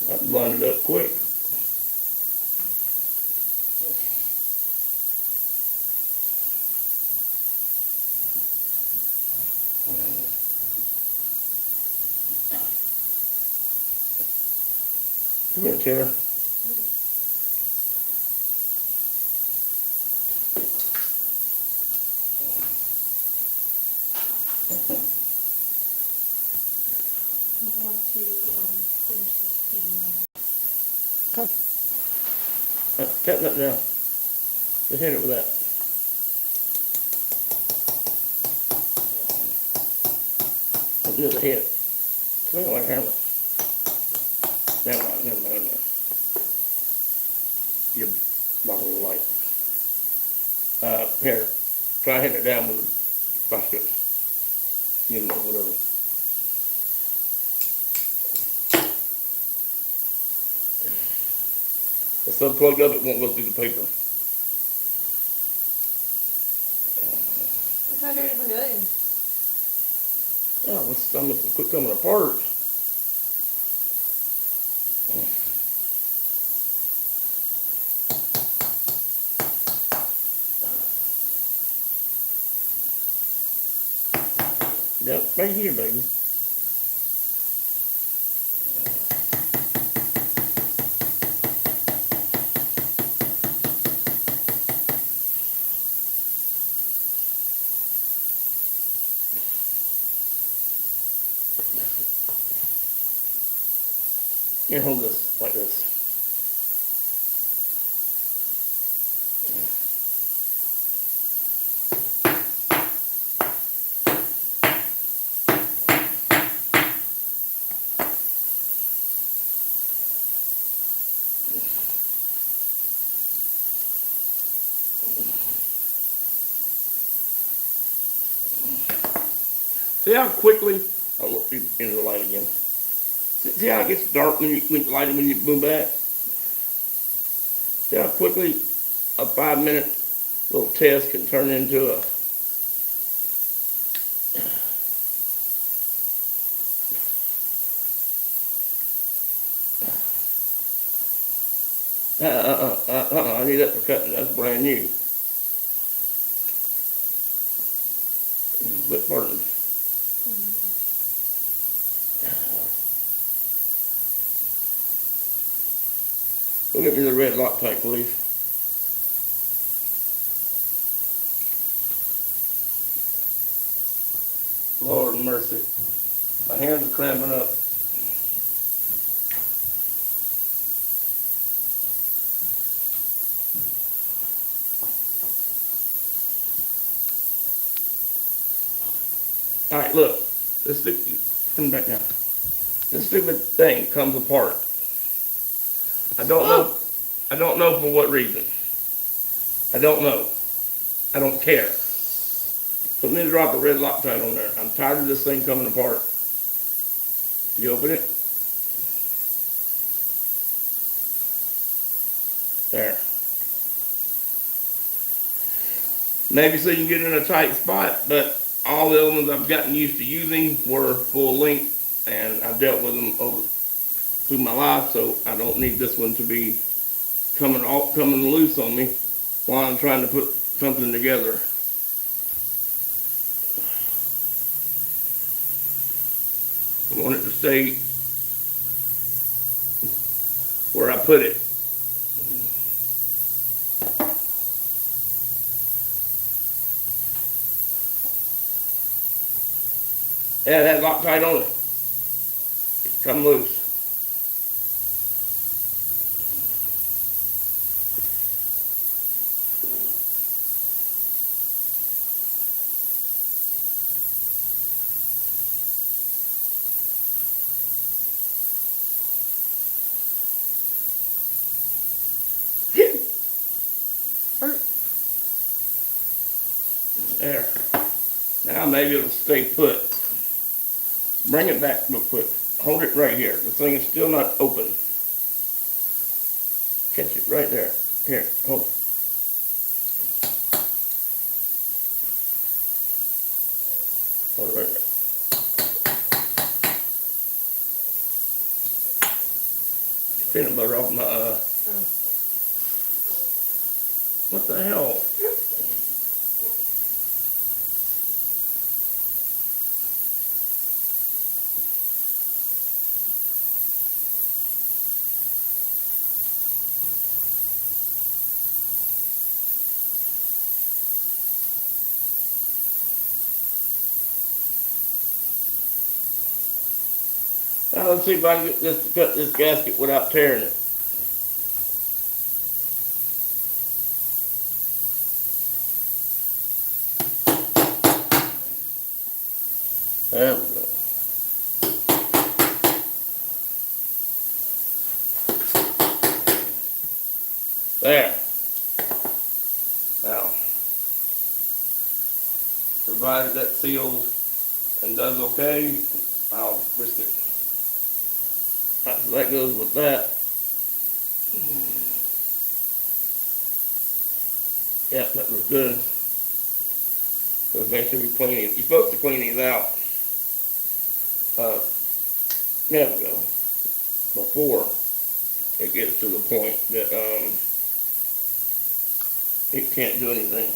That blended up quick. Come here, Tara. I want to finish this tea. Tap that down. Just hit it with that. Near the head. Swing it like a hammer. Never mind. You're blocking the light. Here. Try hitting it down with a basket. You know, whatever. If it's unplugged up, it won't go through the paper. It's not doing it for good. Oh, what's the stomach? Quit coming apart. Yep, right here, baby. Here, hold this like this. See how quickly, I'll look into the light again. See how it gets dark when you light it when you move back? See how quickly a 5-minute little test can turn into a I need that for cutting. That's brand new. But pardon. Go get me the red Loctite, please. Lord mercy. My hands are cramping up. All right, look. Come back now. This stupid thing comes apart. I don't know for what reason. I don't know. I don't care. Put me a drop of red Loctite on there. I'm tired of this thing coming apart. You open it. There. Maybe so you can get in a tight spot, but all the other ones I've gotten used to using were full length, and I've dealt with them over through my life, so I don't need this one to be coming loose on me while I'm trying to put something together. I want it to stay where I put it. Yeah, that Loctite on it. It come loose. There. Now maybe it'll stay put. Bring it back real quick. Hold it right here. The thing is still not open. Catch it right there. Here, hold it. Hold it right there. Peanut butter off my, what the hell? Now let's see if I can get this to cut this gasket without tearing it. There we go. There. Now, provided that seals and does okay, I'll risk it. Alright, so that goes with that. Yeah, that looks good. So make sure we clean it. You're supposed to clean these out. There we go. Before it gets to the point that it can't do anything.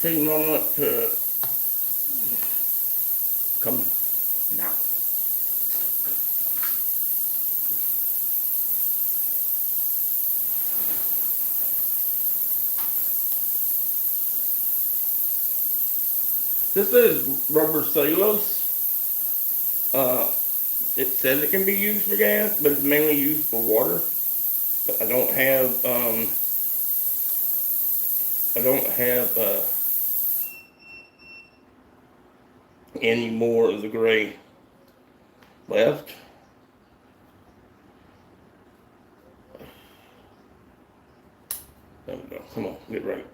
Take a moment to come now. This is rubber cellulose. It says it can be used for gas, but it's mainly used for water. But I don't have any more of the gray left. There we go. Come on, get right.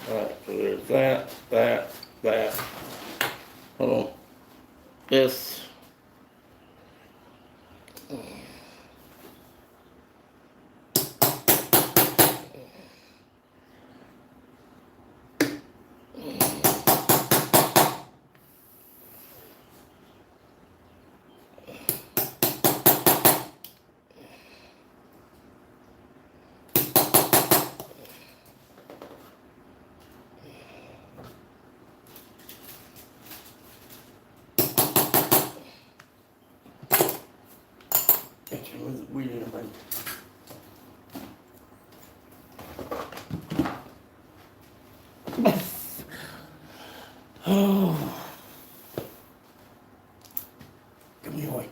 Alright, so there's that. Hold on. This. Weed in everybody. Oh. Give me away.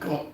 Come on.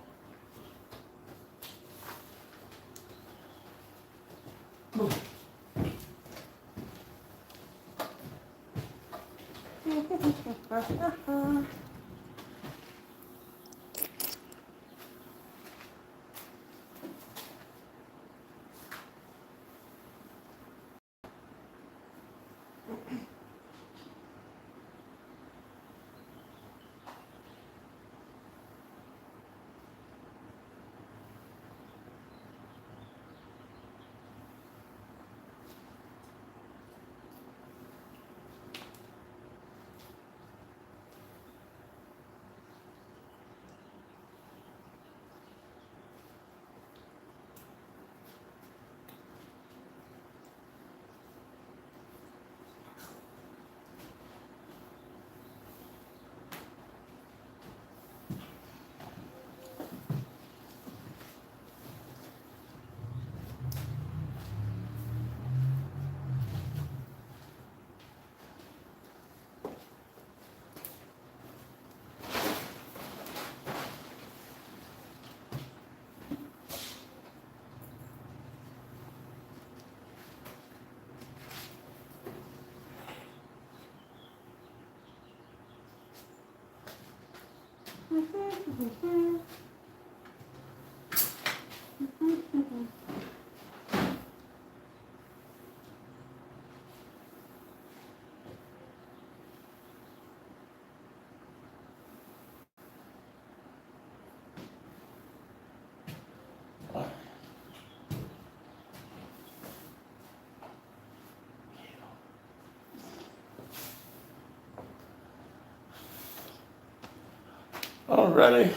Alrighty.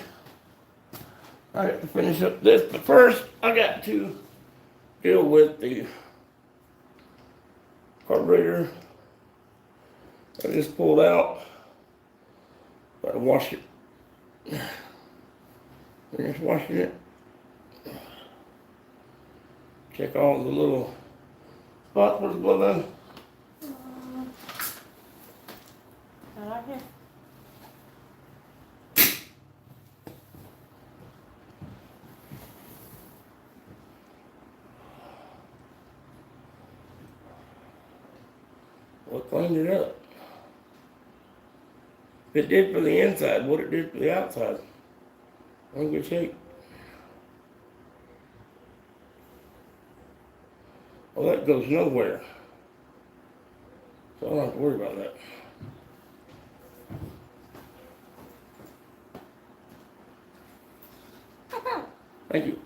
Alright, to finish up this, but first I got to deal with the carburetor I just pulled out. Gotta wash it. Finish washing it. Check all the little spots where it's blown in. Right here. What cleaned it up? If it did for the inside, what it did for the outside. In good shape. Well, that goes nowhere. So I don't have to worry about that. Thank you.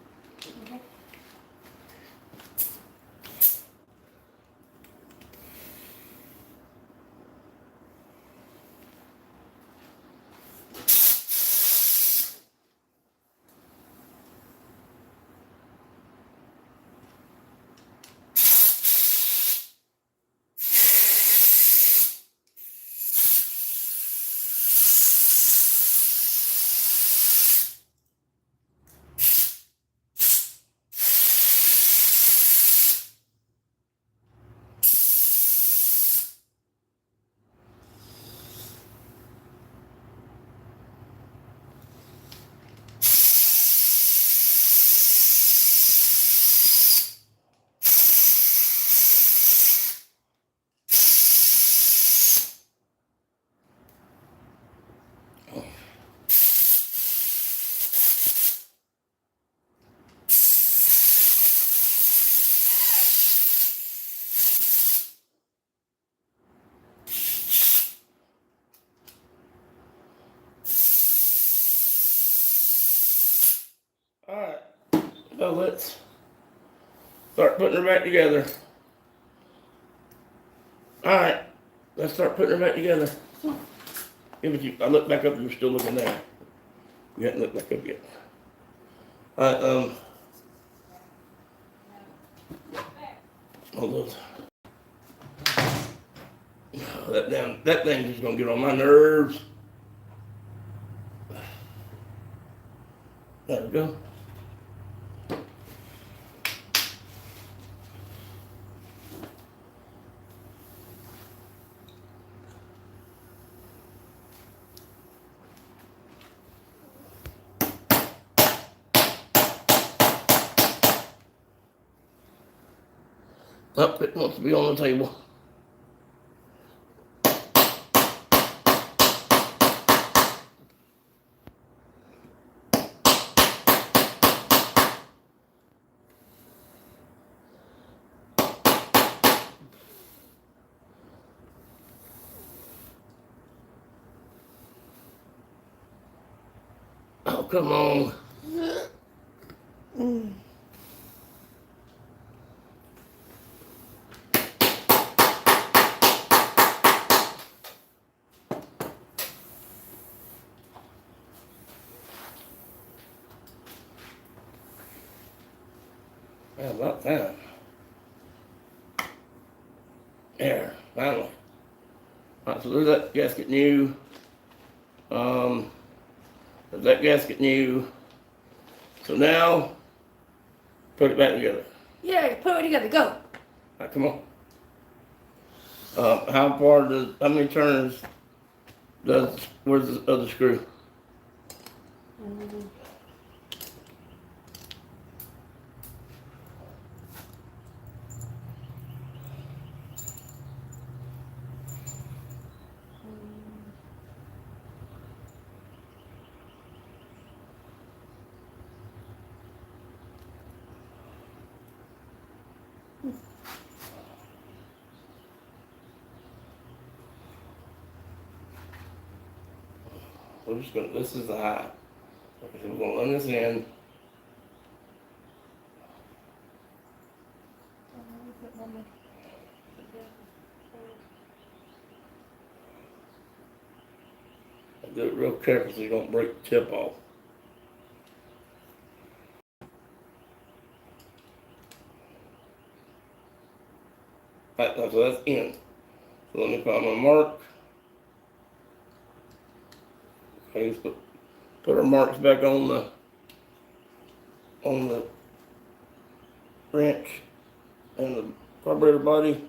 So let's start putting her back together. Alright, let's start putting her back together. Yeah, but I look back up, you're still looking there. You hadn't looked back up yet. Alright, hold those. That thing's just gonna get on my nerves. There we go. Oh, it wants to be on the table. Oh, come on. How about that? There, finally. Alright, so there's that gasket new. There's that gasket new. So now, put it back together. Yeah, put it together. Go. Alright, come on. How many turns where's the other screw? We're just gonna, this is the high. Okay, so we're gonna run this in. Do it real careful so you don't break the tip off. Alright, so that's in. So let me find my mark. Okay, let's put our marks back on the wrench and the carburetor body.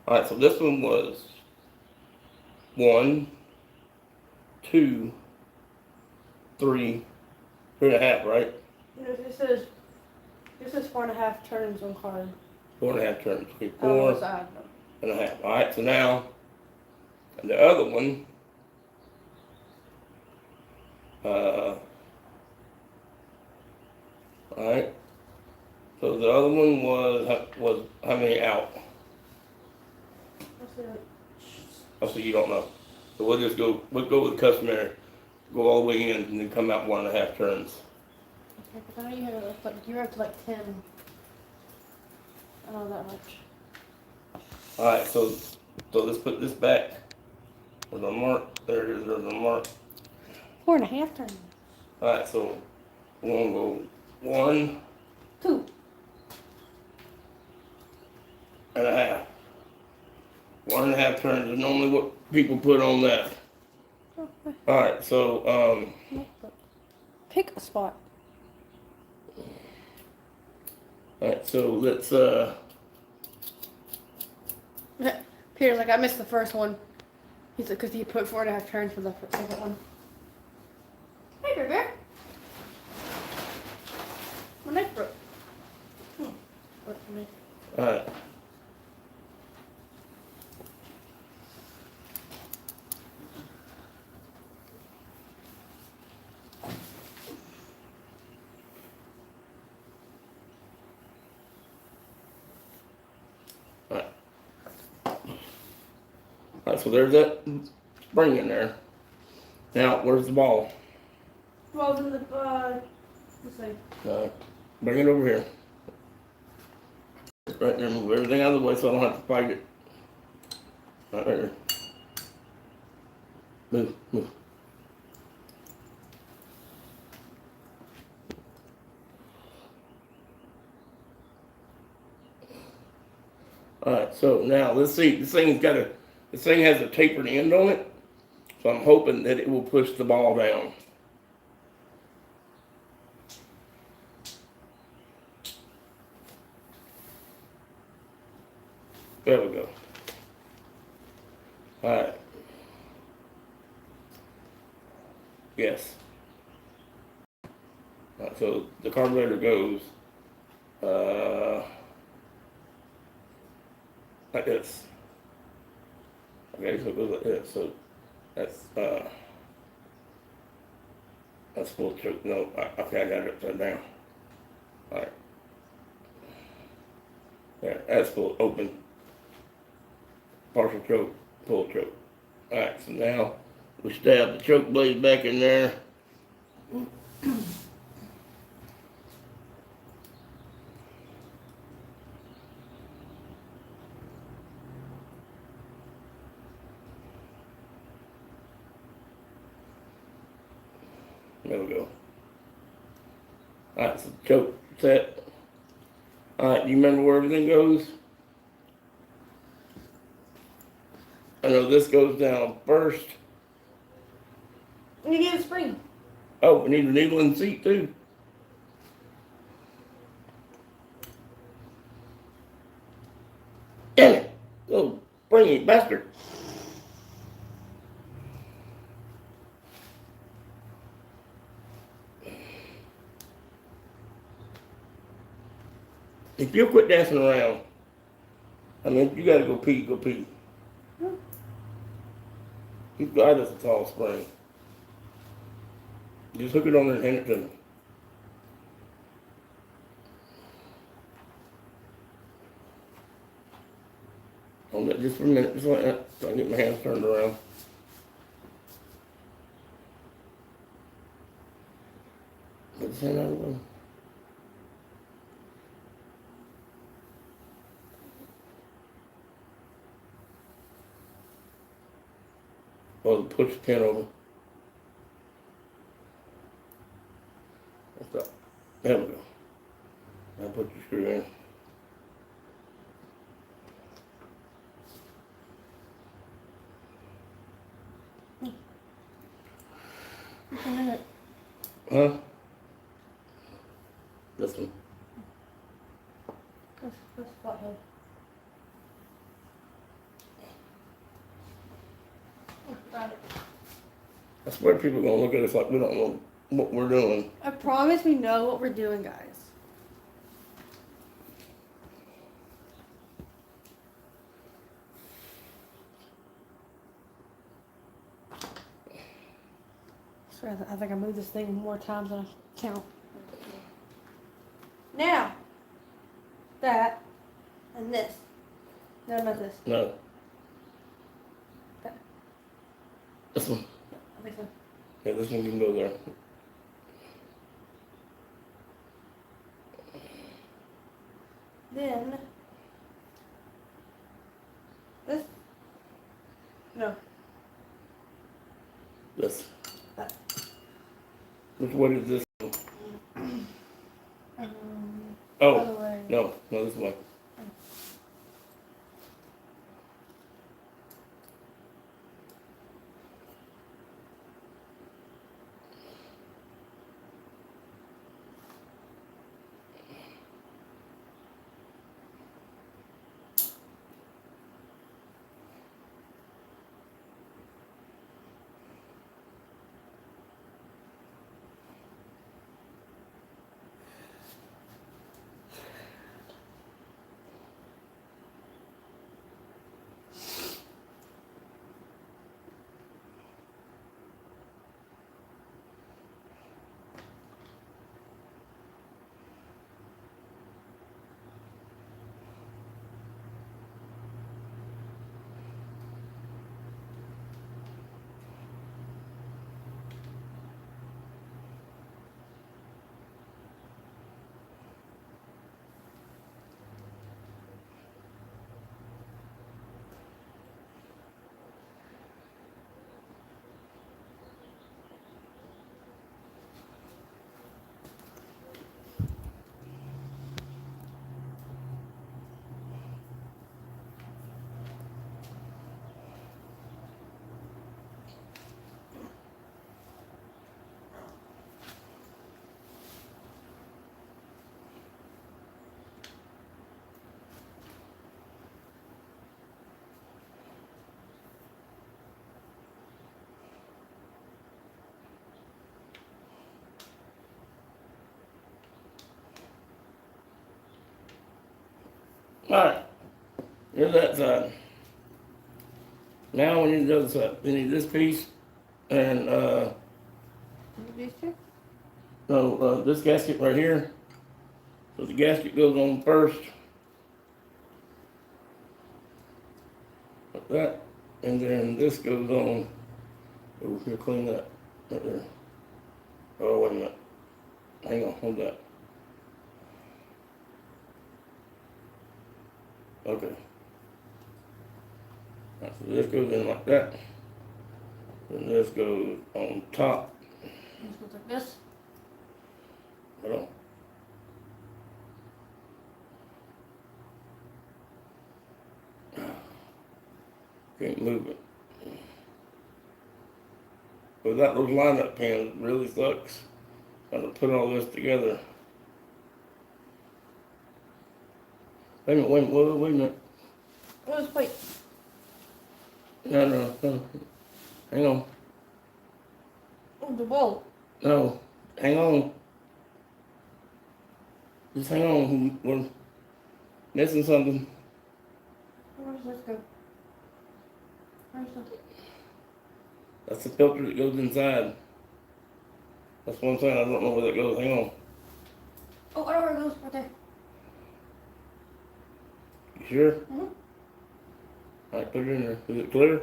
Alright, so this one was 1, 2, 3, 3.5, right? This is 4.5 turns on card. 4.5 turns. Okay, Oh, 4.5. Alright, so now, and the other one, alright, so the other one was how many out? Oh, so you don't know. So we'll go with the customary, go all the way in and then come out 1.5 turns. Okay, but I know you're up to like 10. I don't know that much. Alright, so let's put this back. There's a mark. There it is, there's a mark. 4.5 turns. Alright, so we're gonna go 1.5. 2. One and a half turns is normally what people put on that. Okay. Alright, so Pick a spot. alright, so let's Peter's like, I missed the first one. He's like, because he put 4.5 turns for the second one. Hey, Bear Bear. My neck broke. alright. Alright, so there's that spring in there. Now, where's the ball? Well, in the let's see. Bring it over here. Right there, move everything out of the way so I don't have to fight it. Right there. Move, move. Alright, so now let's see. This thing has a tapered end on it. So I'm hoping that it will push the ball down. There we go. Alright. Yes. Alright, so the carburetor goes like this. Okay, so it goes like this. So that's full choke. No, okay, I got it upside down. Alright. There, that's full open. Partial choke, full choke. Alright, so now we stab the choke blade back in there. There we go. Alright, so choke set. Alright, do you remember where everything goes? I know this goes down first. You get a spring. Oh, we need a needle in the seat too. Damn it! Oh, bring it, bastard. If you quit dancing around, I mean, if you gotta go pee, go pee. He's got us a tall spring. Just hook it on there and hand it to me. Hold it just for a minute, just like that, so I can get my hands turned around. Get this hand out of the way. Oh, push the pin over. That's up. There we go. Now put your screw in. Huh? This one. That's flathead. Got it. I swear people are gonna look at us like we don't know what we're doing. I promise we know what we're doing, guys. Sorry, I think I moved this thing more times than I count. Now, that, and this. No, not this. No. That. This one. I think so. Yeah, this one can go there. Then, this. No. This. That. What is this? Other Oh, way. no, this one. Alright, here's that side. Now we need the other side. We need this piece and, These two? no, this gasket right here. So the gasket goes on first. Like that. And then this goes on. Oh, here, clean that. Right there. Oh, wait a minute. Hang on, hold that. Okay. Right, so this goes in like that. And this goes on top. This goes like this. Hold on. Can't move it. Without those lineup pins, it really sucks. Trying to put all this together. Wait a minute, wait a minute. Oh, just wait. No. Hang on. Oh, the bolt. No. Hang on. Just hang on. We're missing something. Where's this go? Where's the... That's the filter that goes inside. That's what I'm saying. I don't know where that goes. Hang on. Oh, I know where it goes. Right there. You sure? Mhm. Alright, put it in there. Is it clear? I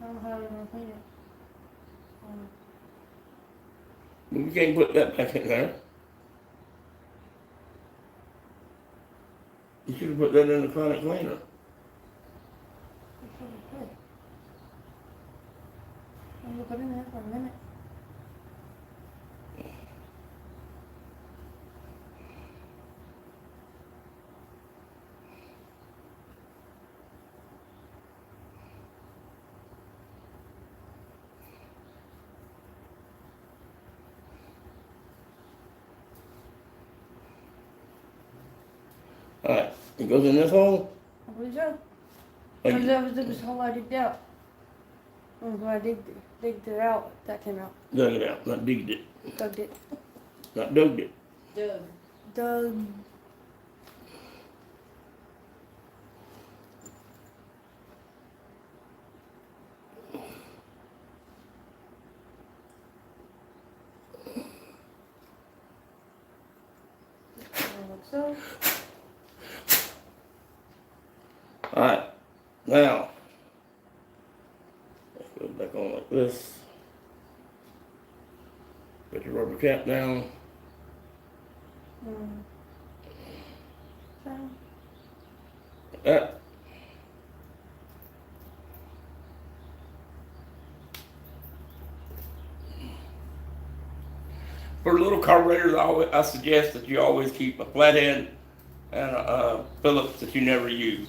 don't know how I'm gonna clean it. You can't put that back in there. You should have put that in the chronic cleaner. I'm gonna put it in there for a minute. Alright, it goes in this hole. I believe so. Like, Because that was this hole I digged out. And when I digged it out, that came out. dug it out, not digged it. Dug it. Not dug it. Doug. Dug. Like so. Alright, now, let's go back on like this. Put your rubber cap down. So. Like that. For little carburetors, I suggest that you always keep a flathead and a Phillips that you never use.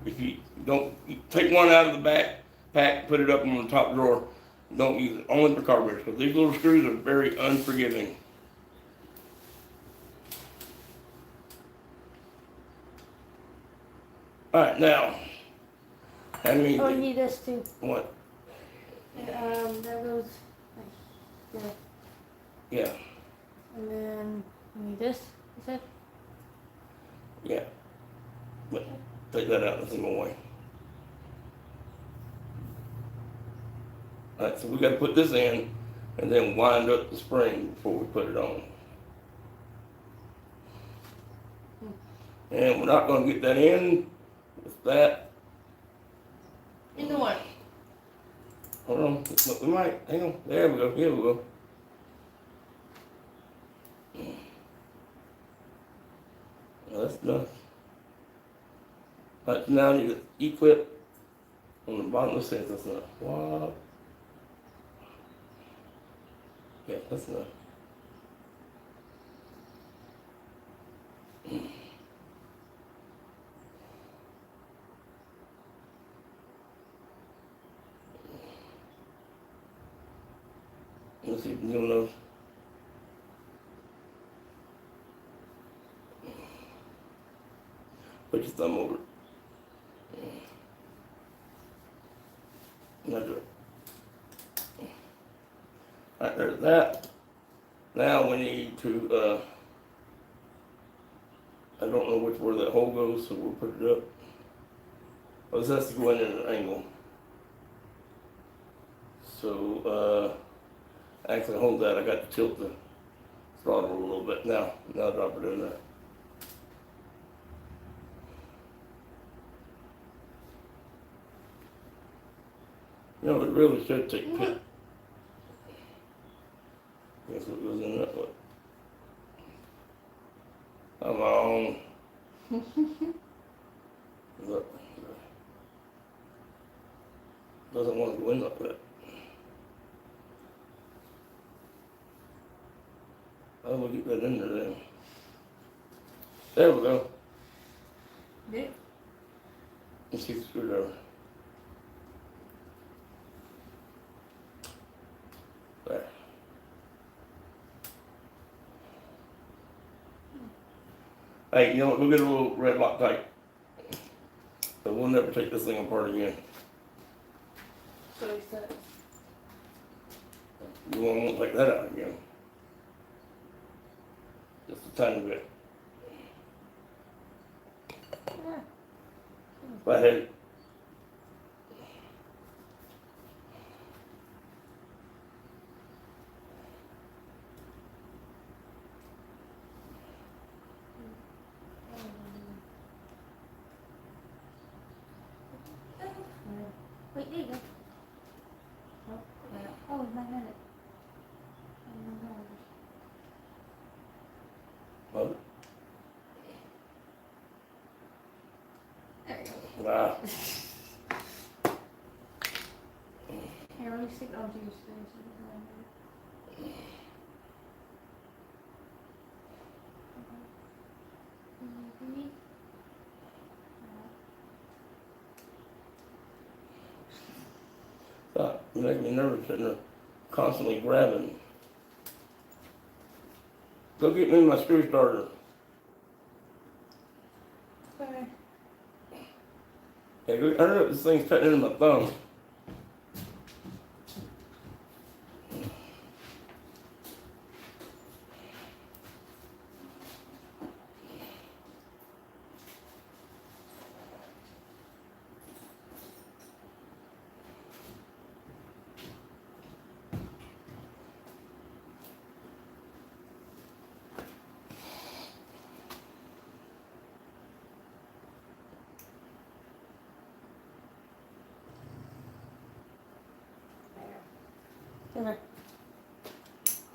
If you don't take one out of the back pack, put it up on the top drawer. Don't use it only for carburetors because these little screws are very unforgiving. All right, now. I mean, Oh, you need this too. what? That goes. Yeah. Yeah, And then you need this. You said. yeah. But take that out in a single way. All right, so we got to put this in and then wind up the spring before we put it on. And we're not going to get that in with that. Into what? Hold on, we might. Hang on. There we go. Here we go. Well, that's done. All right, now I need an E-clip on the bottom of the set. That's enough. What? Yeah, that's enough. Let's see if we can get one of those. Put your thumb over it. That's it. Alright, there's that. Now we need to I don't know where that hole goes, so we'll put it up. Oh, this has to go in at an angle. So, actually hold that, I got to tilt the throttle a little bit now. Now drop it in there. You know, it really should take pit. Guess what goes in that way. Come on. Look. Doesn't want to go in like that. Oh, we'll get that in there then. There we go. Good. Let's get the screwdriver. There. Hey, you know what? Go get a little red Loctite. But we'll never take this thing apart again. So he said. You won't take that out again. Just a tiny bit. If I had Wait, there you go. Oh, my minute. well, There you go. wow. Here, let me stick it onto your screen so you can remember. Mhm. You make me nervous sitting there constantly grabbing. Go get me my screw starter. Okay. Yeah, go, hurry up, this thing's cutting into my thumb. Come here.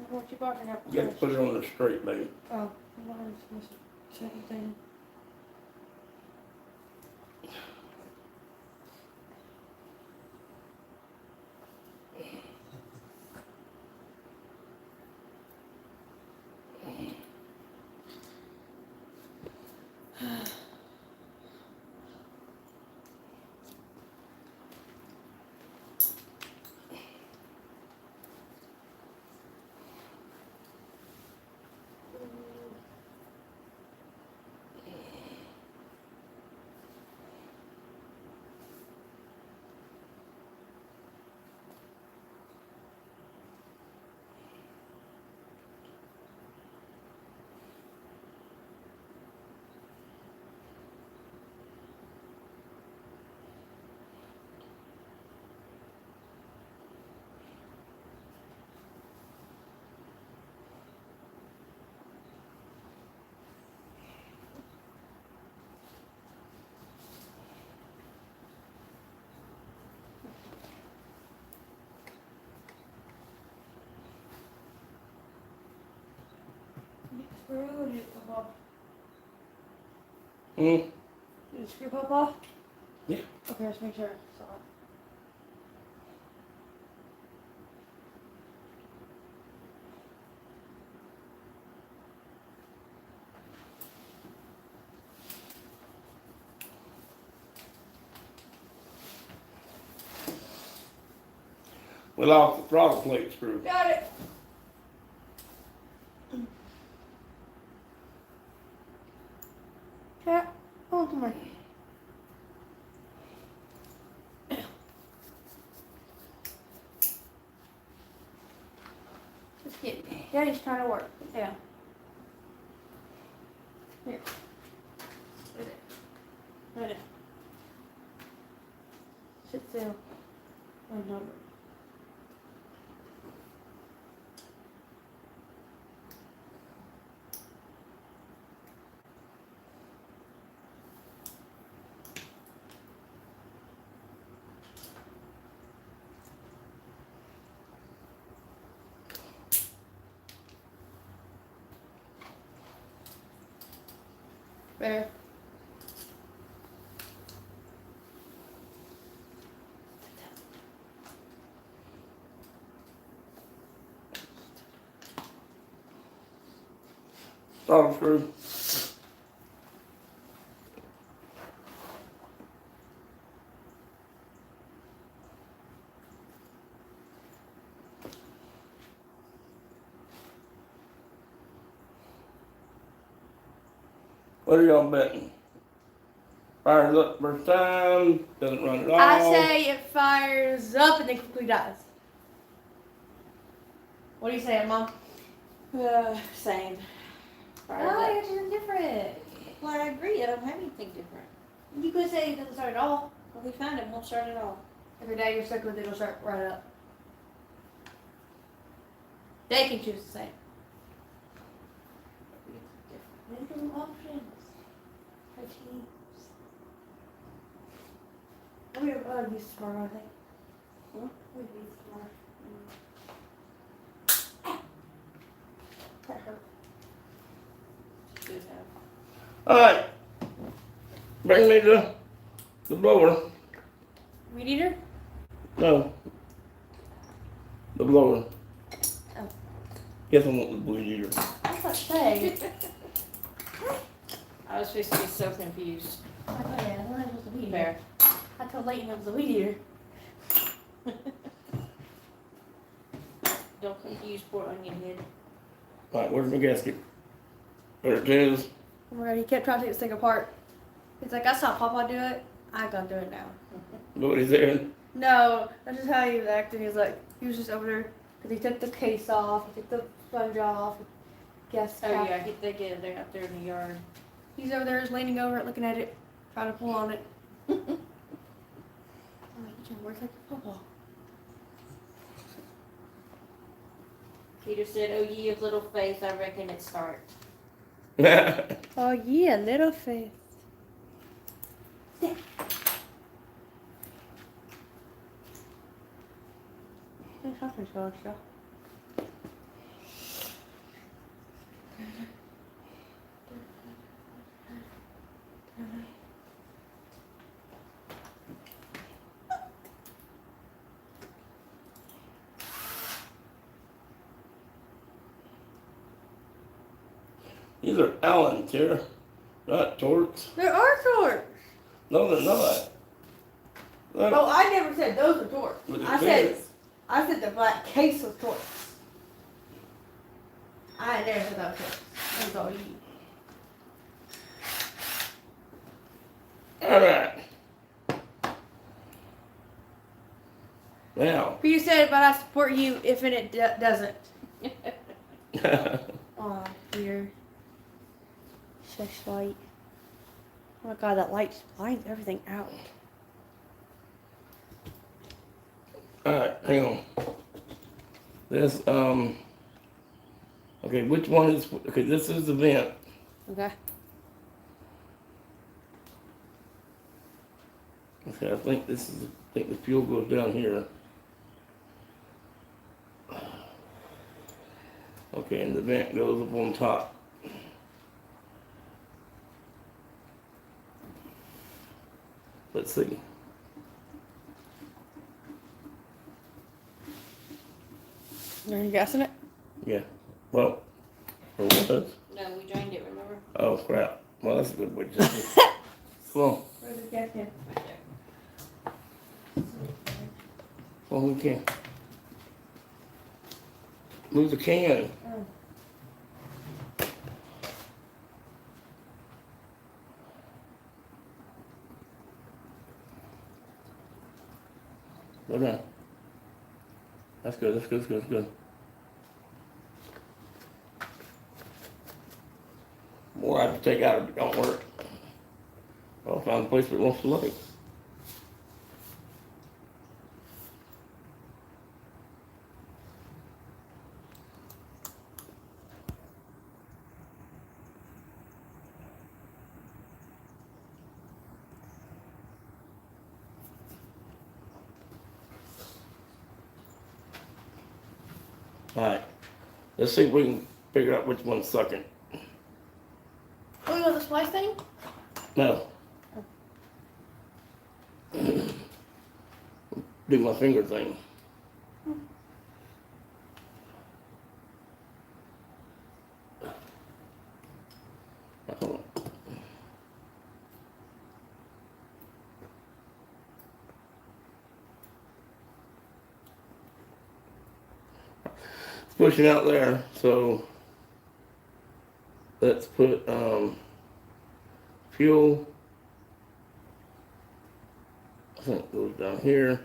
What you bought me up? You gotta put it on the straight, baby. Oh, mine's missing second thing. Screw or did it pop off? Hmm? Did the screw pop off? Yeah. Okay, let's make sure I saw it. We lost the throttle plate screw. Got it! Cat, oh, come here. Just get Daddy's trying to work. Yeah. Here. There. Throttle screw. What are y'all betting? Fires up first time, doesn't run at all. I say it fires up and then quickly dies. What do you say, Mom? Same. Oh, Fire yours is different. up. Well, I agree. I don't have anything different. You could say it doesn't start at all. Well, we found it. Won't start at all. Every day you're stuck with it, it'll start right up. They can choose the same. Little options. For teams. We'd be smart, I think. Huh? We'd be smart. That hurt. Good have. Alright. Bring me the blower. Weed eater? No. The blower. Oh. Guess I want the weed eater. That's what I say. I was supposed to be so confused. I thought, yeah, I thought it was the weed eater. There. I told Leighton it was the weed eater. Don't confuse poor onion head. Alright, where's my gasket? There it is. Oh my god, he kept trying to take this thing apart. He's like, I saw Papa do it. I gotta do it now. Look what he's in. No, that's just how he was acting. He's like, he was just over there because he took the case off, he took the sponge off. Guess. Oh yeah, they get it. They're out there in the yard. He's over there, just leaning over it, looking at it, trying to pull on it. I'm like, you trying to work like a Papa. Peter said, "Oh ye of little faith, I reckon it start." Oh yeah, little face. These are Allens here, not Torts. There are torts. No, they're not. Look, Oh, I never said those were torts. look I at said this. the black case was torts. I never said that was torts. That was all you. Alright. Now. Peter said, but I support you if it doesn't. Aw, Peter. Shush light. Oh my god, that light just blinds everything out. Alright, hang on. This, okay, which one is, okay, this is the vent. Okay. Okay, I think this is, I think the fuel goes down here. Okay, and the vent goes up on top. Let's see. Are you guessing it? Yeah, well, or was. No, we drained it. Remember? Oh crap. Well, that's a good way to do it. Come on. Where's the gasket? Right there. Well, we can. Move the can. Oh. Go down. That's good, that's good, that's good, that's good. More I have to take out if it don't work. I'll find a place where it wants to lay. Alright, let's see if we can figure out which one's sucking. Oh, you want the splice thing? No. Do my finger thing. Hold on. It's pushing out there, so let's put fuel. I think it goes down here,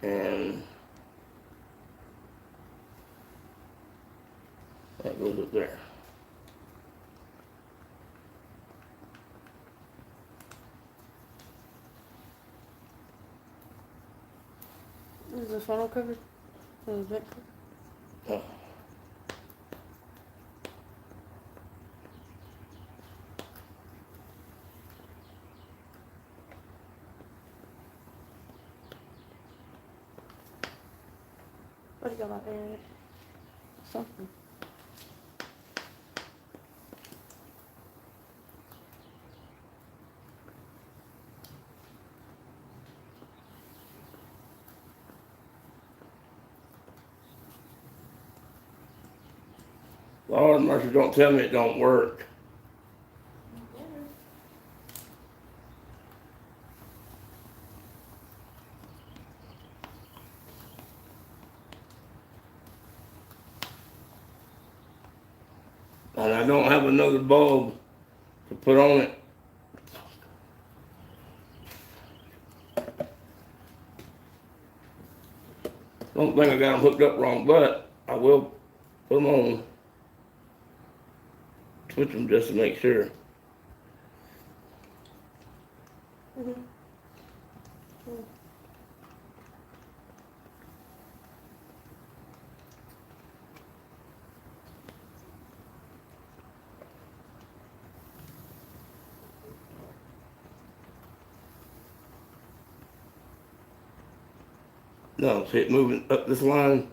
and that goes up there. Is the funnel covered? The vent covered? Oh. What do you got out there? Something. Lord mercy, don't tell me it don't work. And I don't have another bulb to put on it. Don't think I got them hooked up wrong, but I will put them on. Switch them just to make sure. No, see it moving up this line?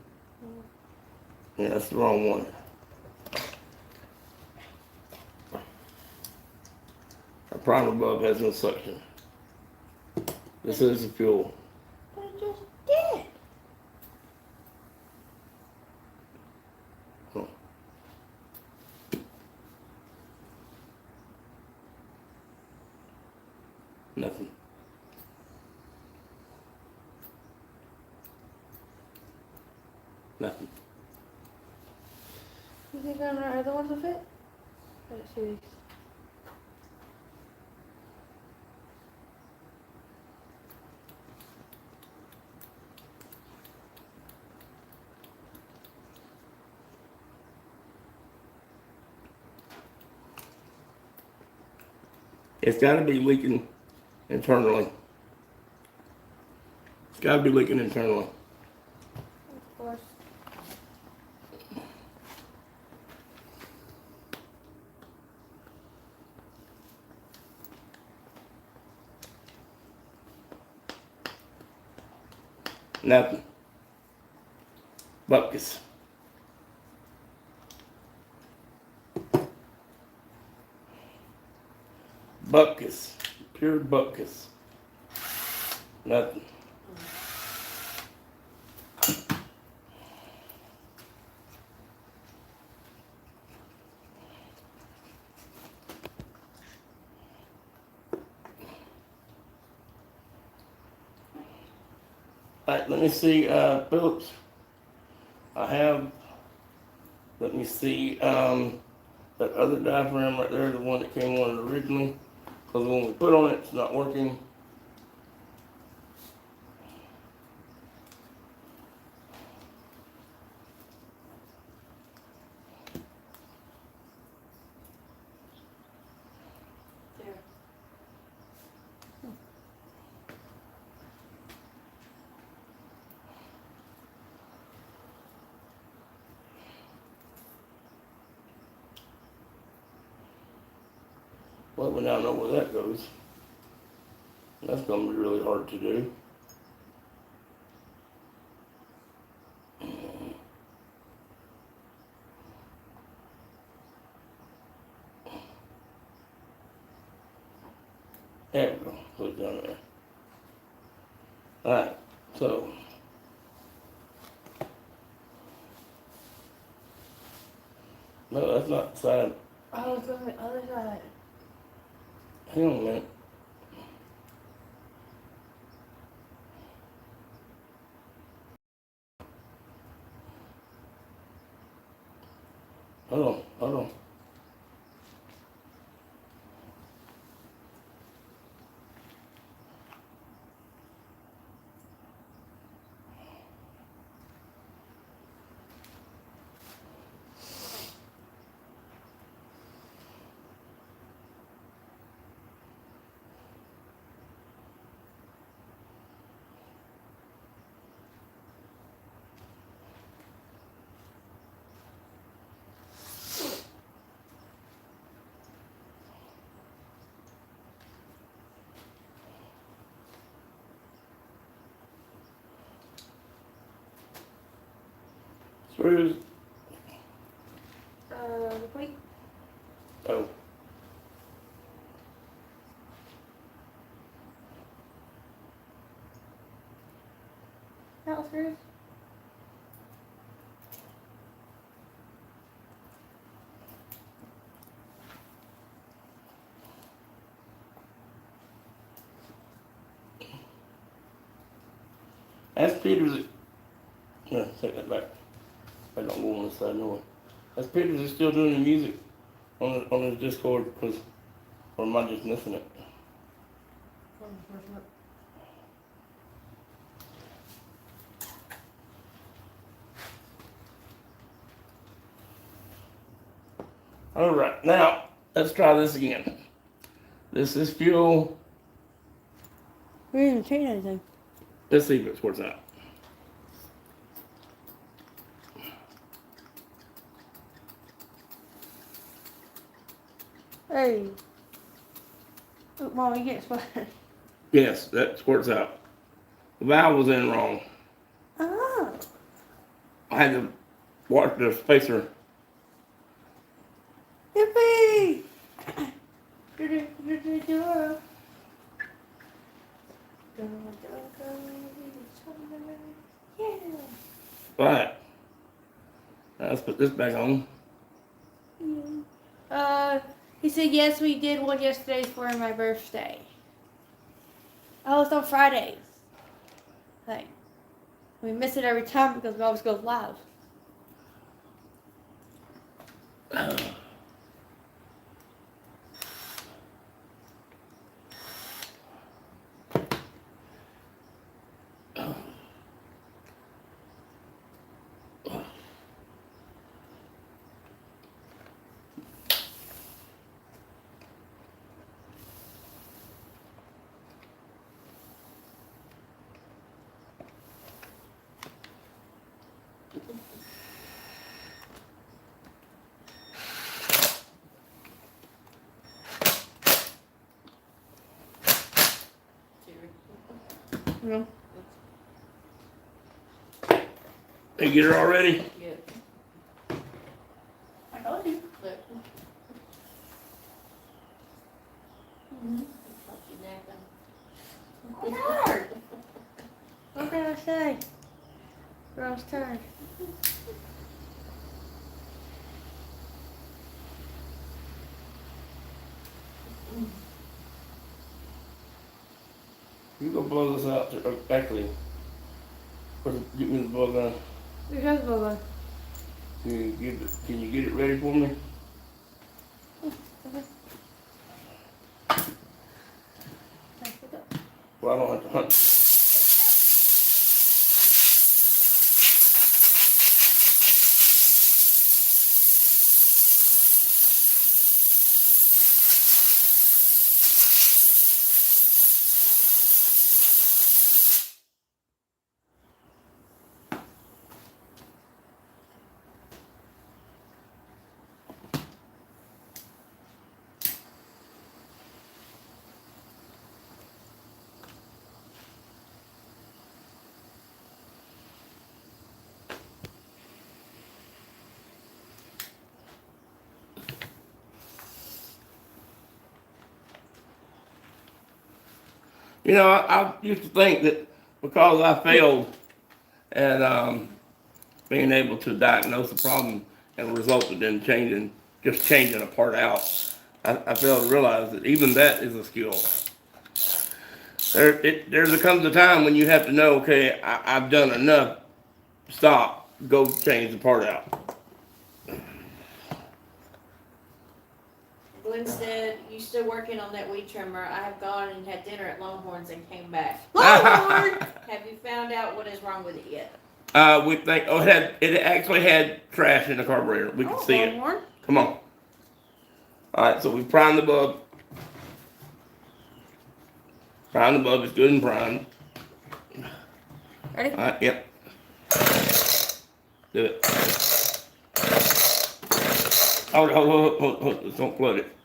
Yeah, that's the wrong one. Our primer bulb has no suction. This is the fuel. But it just did. Oh. Nothing. Nothing. You think our other ones will fit? Let's see these. It's got to be leaking internally. It's got to be leaking internally. Of course. Nothing. Bupkis. Bupkis. Pure bupkis. Nothing. Alright, let me see, Phillips. Let me see, that other diaphragm right there, the one that came on it originally. Because when we put on it, it's not working. There. Well, we now know where that goes. That's going to be really hard to do. There we go. Put it down there. Alright, so. No, that's not the side. Oh, it's on the other side. Hang on a minute. Hold on. Screws. Wait. Oh. That screws. Ask Peters. No, take that back. I don't go on this side no way. Ask Peters is still doing the music on his Discord, because, or am I just missing it? Alright, now, let's try this again. This is fuel. We didn't even change anything. Let's see if it works out. Hey. Look, Mom, you get splattered. Yes, that squirts out. The valve was in wrong. Oh. I had to watch the spacer. Yippee! Yeah. Right. Now let's put this back on. He said yes, we did one yesterday for my birthday. Oh, it's on Fridays. Like, we miss it every time because it always goes live. No. They get her already? I told you. I'm tired. What can I say? Girl's tired. You go blow this out. Actually, get me the blow gun. Your husband was. Can you get it ready for me? Well, I don't have to hunt. You know, I used to think that because I failed at being able to diagnose the problem and resulted in just changing a part out, I failed to realize that even that is a skill. There comes a time when you have to know, okay, I've done enough. Stop. Go change the part out. Glenn said, "You still working on that weed trimmer? I have gone and had dinner at Longhorns and came back. Longhorn. Have you found out what is wrong with it yet?" We think. Oh, it actually had trash in the carburetor. We could see it. Longhorn. Come on. All right, so we primed the bulb. Prime the bulb is good and primed. Ready? All right, yep. Do it. Hold. Don't flood it.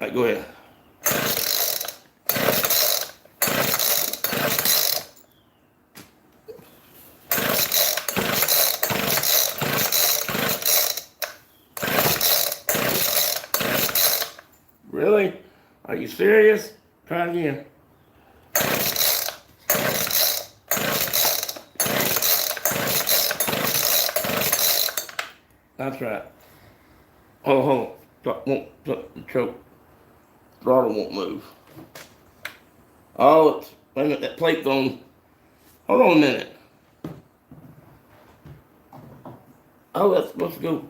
All right, go ahead. Really? Are you serious? Try it again. That's right. Hold on. The choke. Throttle won't move. Oh, wait a minute. That plate's on. Hold on a minute. Oh, that's supposed to go.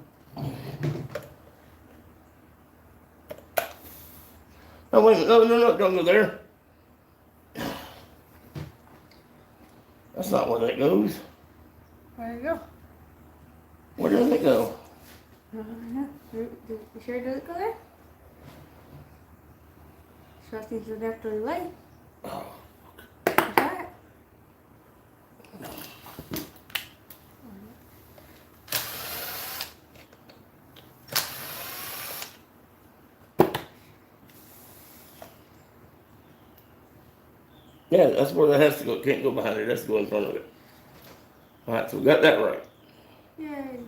Oh, wait a minute. No, don't go there. That's not where that goes. There you go. Where does it go? You sure it doesn't go there? So I think you'll have to lay. Oh. That's right. Yeah, that's where that has to go. It can't go behind it. It has to go in front of it. All right, so we got that right. Yay.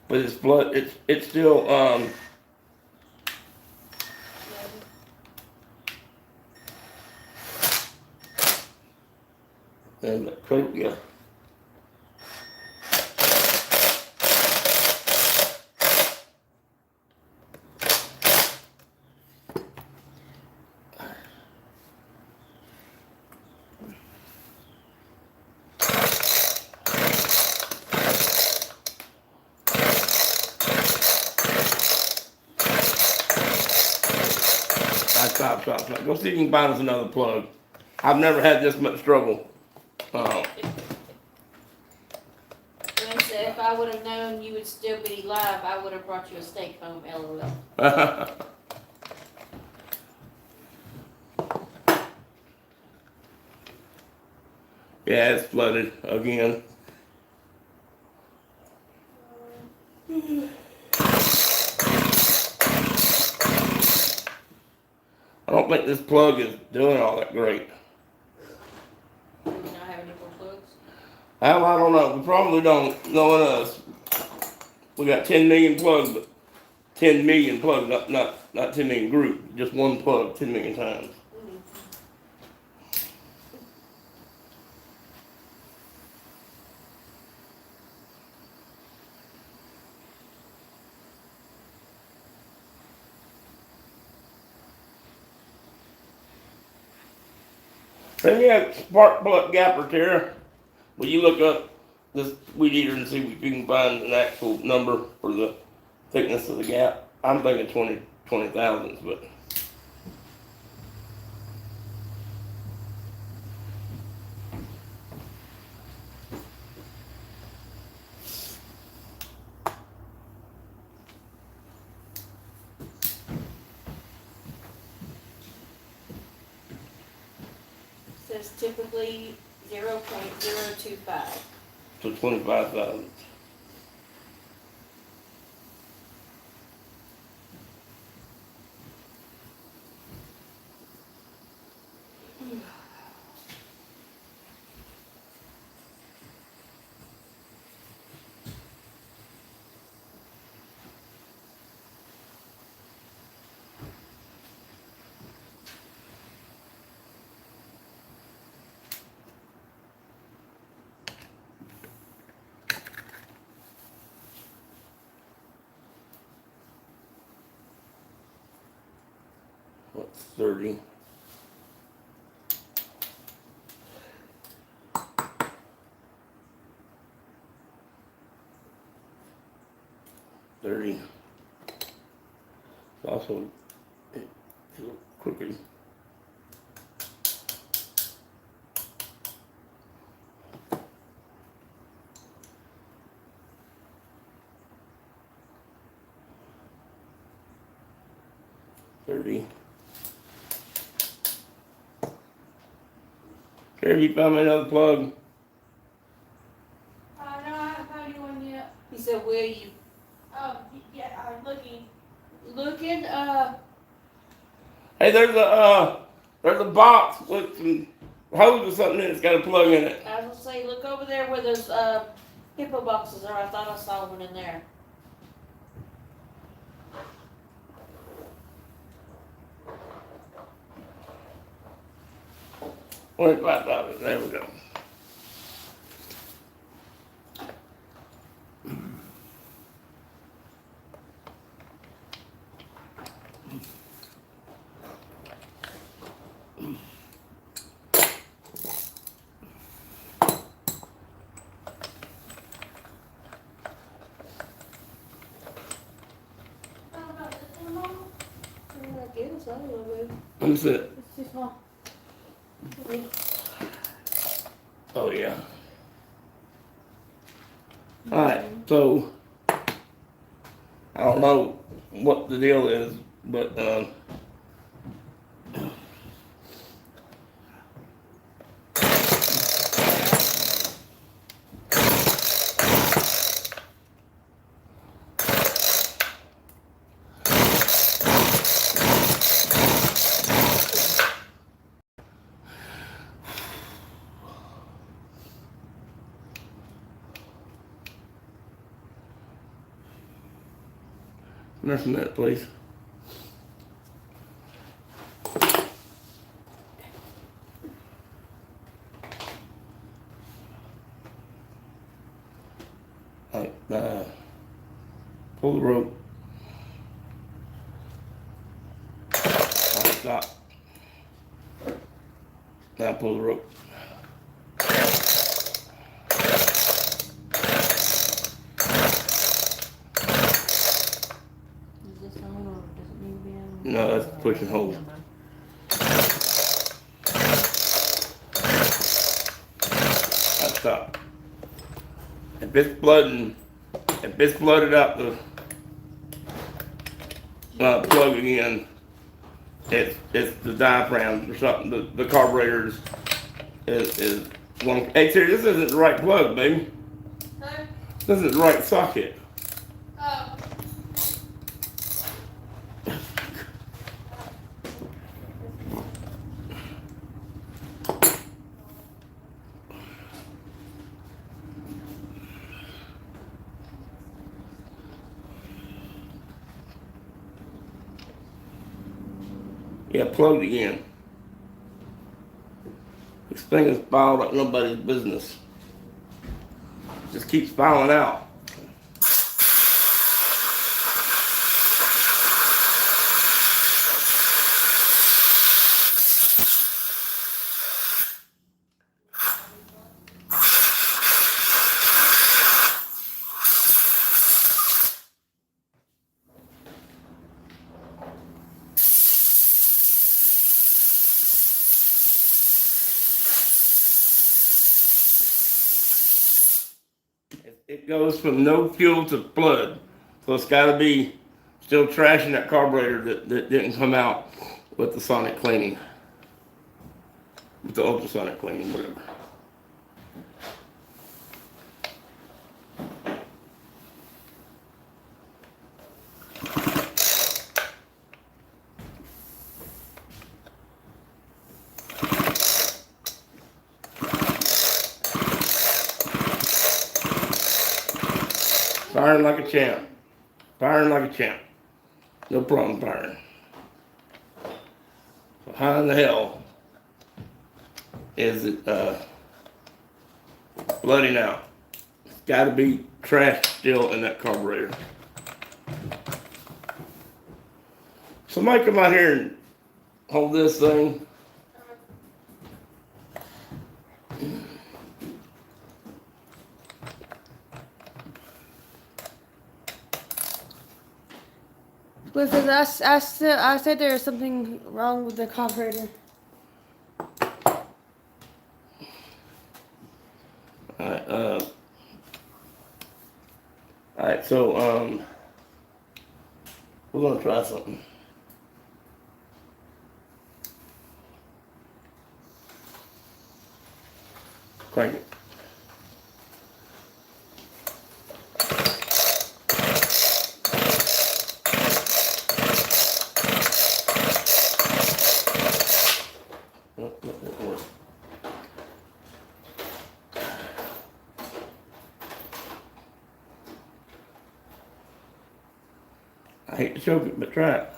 But it's blood. It's still and the coat, yeah. Stop. Go see if you can find us another plug. I've never had this much trouble. Glenn said, "If I would have known you would still be live, I would have brought you a steak home." LOL. Yeah, it's flooded again. I don't think this plug is doing all that great. Do we not have any more plugs? I don't know. We probably don't. Knowing us, we got 10 million plugs, but 10 million plugs, not 10 million group. Just one plug 10 million times. Then you have spark plug gap repair. Will you look up this weed eater and see if you can find an actual number for the thickness of the gap? I'm thinking 20 thousandths, but. Says typically 0.025. So 25 thousandths. 30. It's also it's a little crooked. $30. Here, you found me another plug. No, I haven't found anyone yet. He said, will you? Oh, yeah, I'm looking. Looking, Hey, there's a box with some hose or something in it. It's got a plug in it. I was gonna say, look over there where those, hippo boxes are. I thought I saw one in there. $25. There we go. Let me see it. It's too small. Oh yeah. Alright, so I don't know what the deal is, but nothing that please. Alright, pull the rope. Alright, stop. Now pull the rope. Is this on or does it need to be on? No, that's push and hold. Alright, stop. If it's flooded out the plug again, it's the diaphragm or something. The carburetor is one. Hey, Terry, this isn't the right plug, baby. Huh? This isn't the right socket. Oh. Yeah, plugged again. This thing is filed like nobody's business. Just keeps filing out. It goes from no fuel to flood. So it's got to be still trashing that carburetor that didn't come out with the sonic cleaning. With the ultrasonic cleaning, whatever. Firing like a champ. Firing like a champ. No problem firing. So how in the hell is it flooding out? It's got to be trash still in that carburetor. Somebody come out here and hold this thing. Because I said there was something wrong with the carburetor. Alright, so, we're gonna try something. Crank it. Nope, that won't work. I hate to choke it, but try it.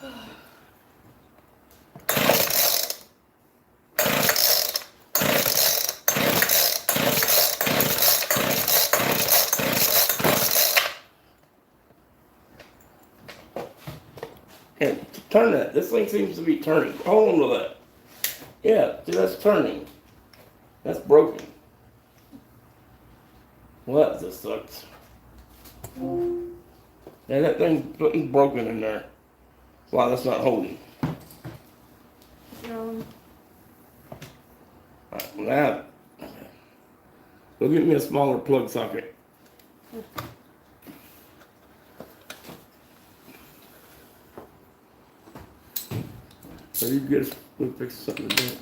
And turn that. This thing seems to be turning. Hold on to that. Yeah, see, that's turning. That's broken. Well, that just sucks. Yeah, that thing's broken in there. Wow, that's not holding. Alright, now, go get me a smaller plug socket. So you get we'll fix something to do.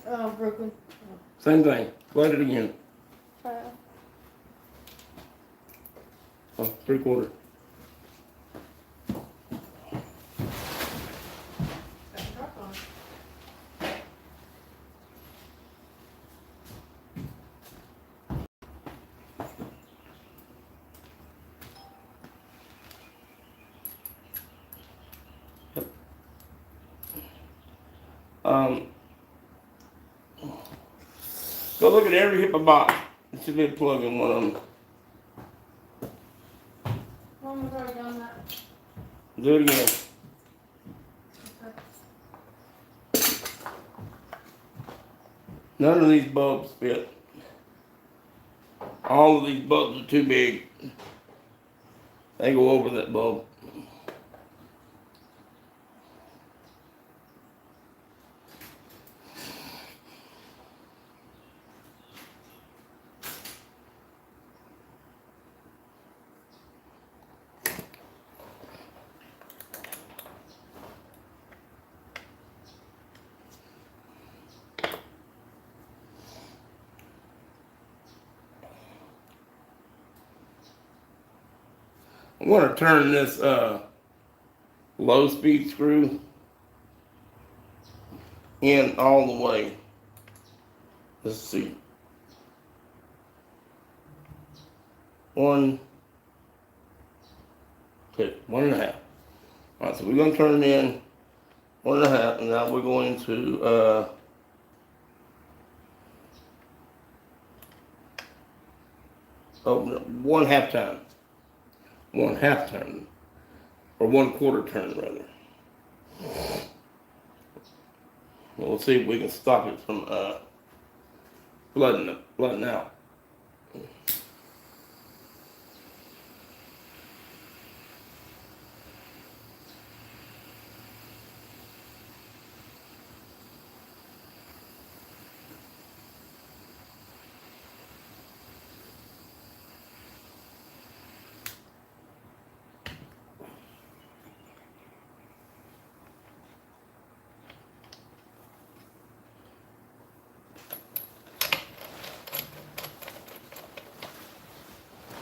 Oh, broken. Same thing. Flood it again. Oh, 3/4. Go look at every hip of box. There should be a plug in one of them. Mom was already done that. Do it again. None of these bulbs fit. All of these bulbs are too big. They go over that bulb. I'm going to turn this low speed screw in all the way. Let's see. 1, 2, 1.5. Alright, so we're going to turn it in 1.5, and now we're going to open it 1/2 time. 1/2 turn, or 1/4 turn rather. We'll see if we can stop it from flooding out.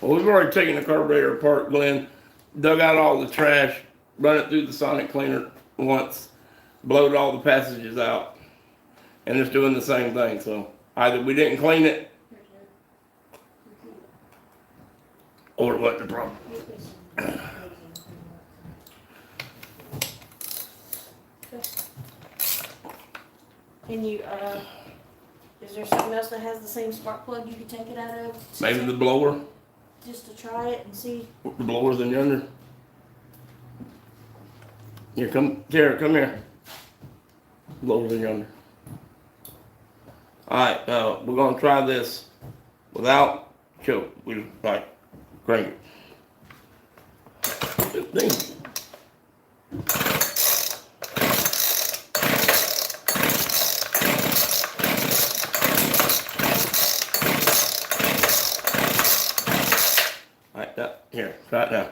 Well, we've already taken the carburetor apart, Glenn, dug out all the trash, run it through the sonic cleaner once, blowed all the passages out, and it's doing the same thing. So either we didn't clean it, or it wasn't the problem. Can you Is there something else that has the same spark plug you could take it out of? Maybe the blower, Just to try it and see. the blower's in yonder. Here, come, Tara, come here. Blower's in yonder. Alright, we're gonna try this without choke. We like crank it. Good thing. Alright, here, try it now.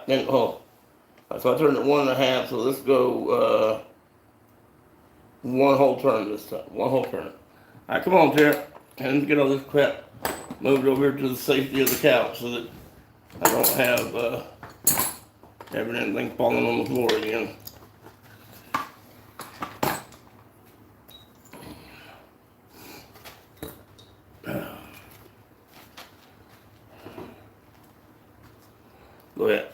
Then, so I turned it 1.5, so let's go, one whole turn this time, one whole turn. Alright, come on, Tara, and let's get all this crap moved over here to the safety of the couch so that I don't have, everything falling on the floor again. Go ahead.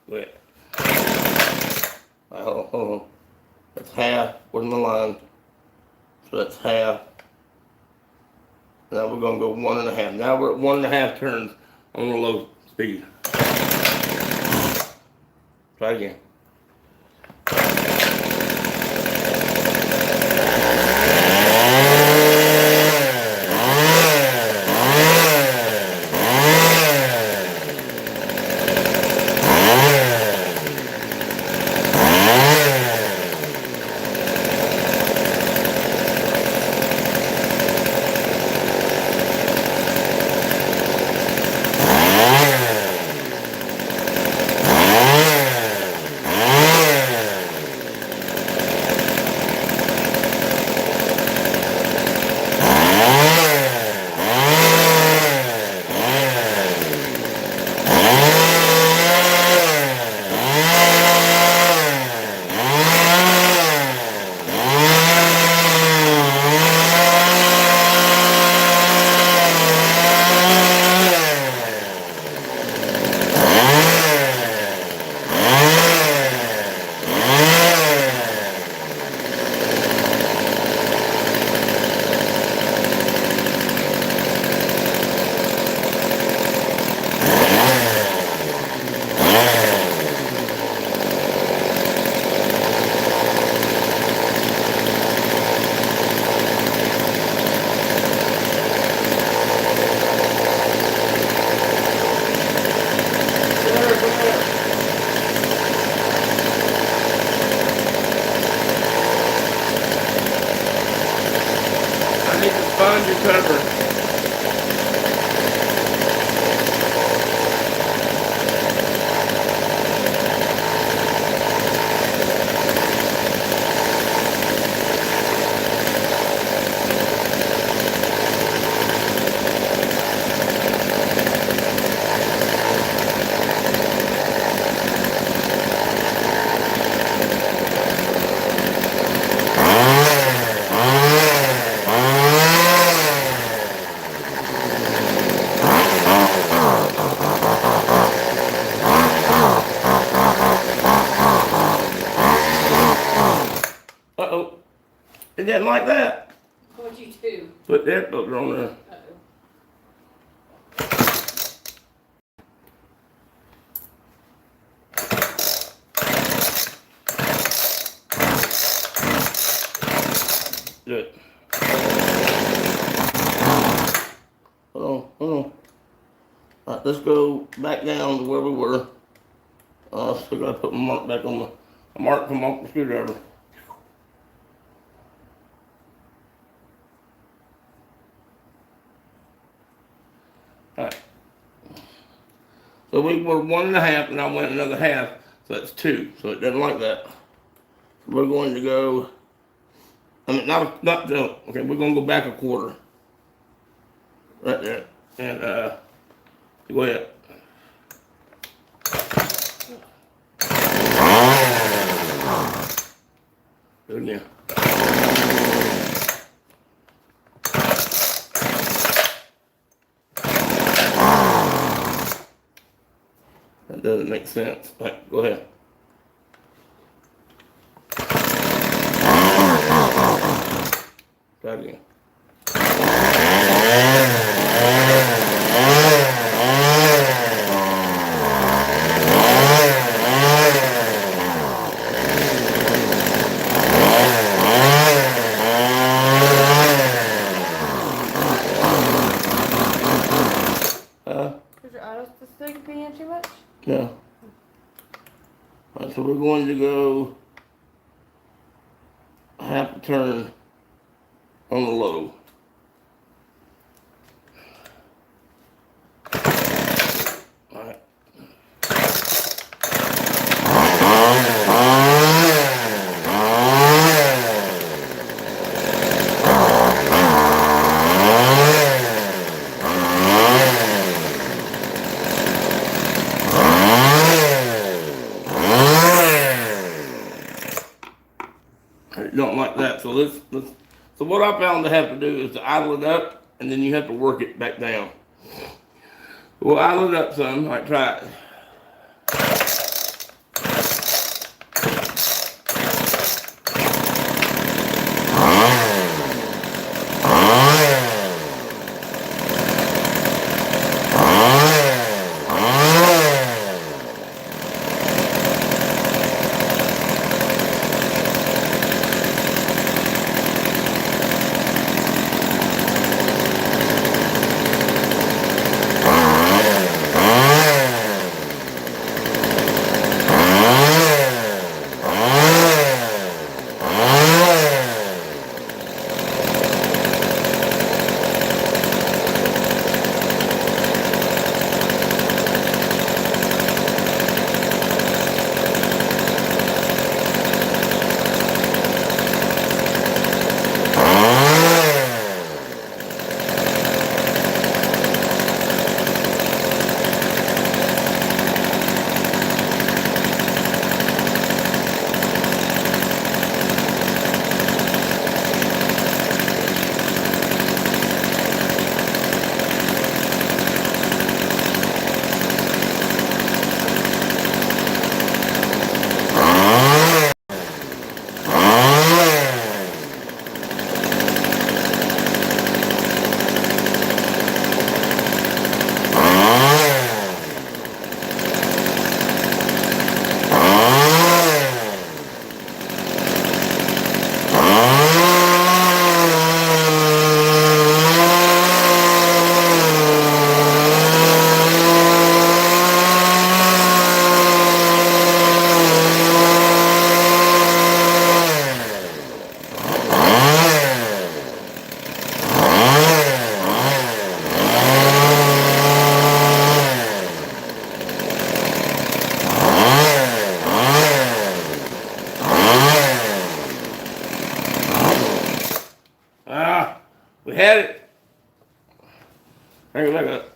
Go ahead. Hold on. That's half. Where's my line? So that's half. Now we're gonna go 1.5. Now we're at 1.5 turns on the low speed. Try again. I need to find your cover. Uh-oh. It didn't like that. What'd you do? Put that filter on there. Good. Hold on. Alright, let's go back down to where we were. Still gotta put my mark back on the mark come off the screwdriver. So we were 1.5 and I went another half, so that's 2. So it doesn't like that. We're going to go, okay, we're going to go back a quarter. Right there. And, go ahead. Do it again. That doesn't make sense. Right, go ahead. Try it again. Is your auto specific being too much? No. Alright, so we're going to go half a turn on the low. Alright. I don't like that, so so what I found to have to do is to idle it up, and then you have to work it back down. We'll idle it up some. Alright, try it. We had it. Bring it back up.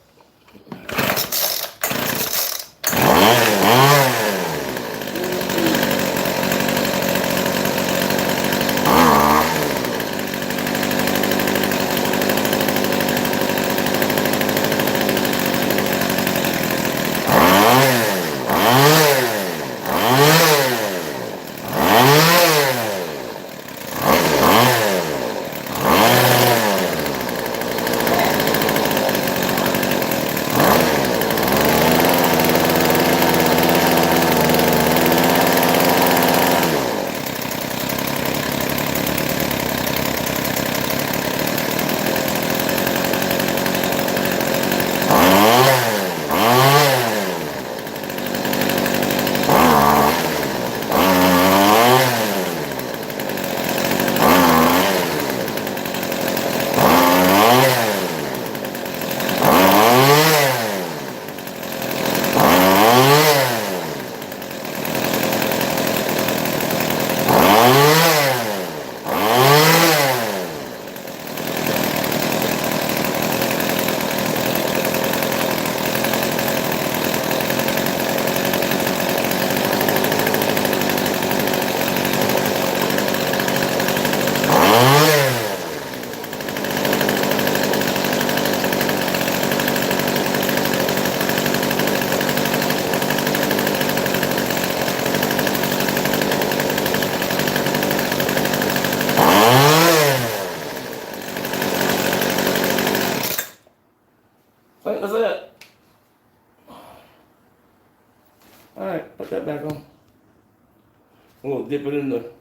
dip it in the.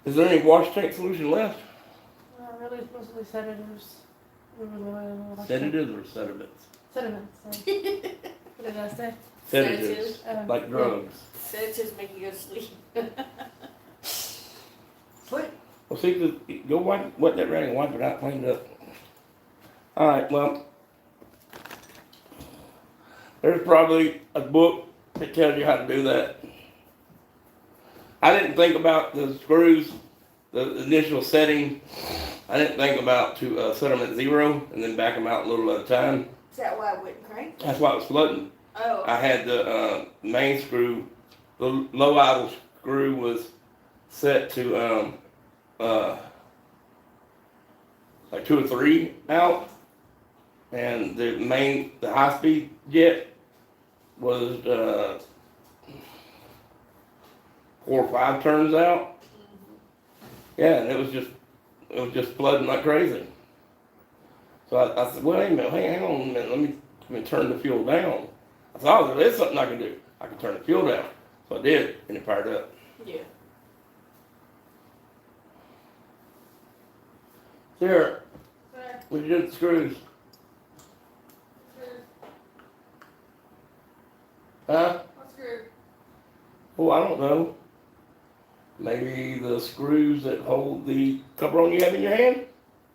Is there any wash tank solution left? Really, mostly sedatives. Sedatives or sediments? Sediments. What did I say? Sedatives, like drugs. Sedatives make you go to sleep. Sleep. Well, see, go wet that rag and wipe it out, clean it up. All right, well, there's probably a book that tells you how to do that. I didn't think about the screws, the initial setting. I didn't think about to set them at 0 and then back them out a little at a time. Is that why it wouldn't crank? That's why it was flooding. Oh. I had the main screw, the low idle screw was set to like 2 or 3 out, and the high speed jet was 4 or 5 turns out. Yeah, and it was just flooding like crazy. So I said, well, wait a minute, hang on a minute, let me turn the fuel down. I said, oh, there's something I can do. I can turn the fuel down. So I did, and it fired up. Yeah. Sarah, what did you do with the screws? Huh? What screw? Oh, I don't know. Maybe the screws that hold the cover on you have in your hand?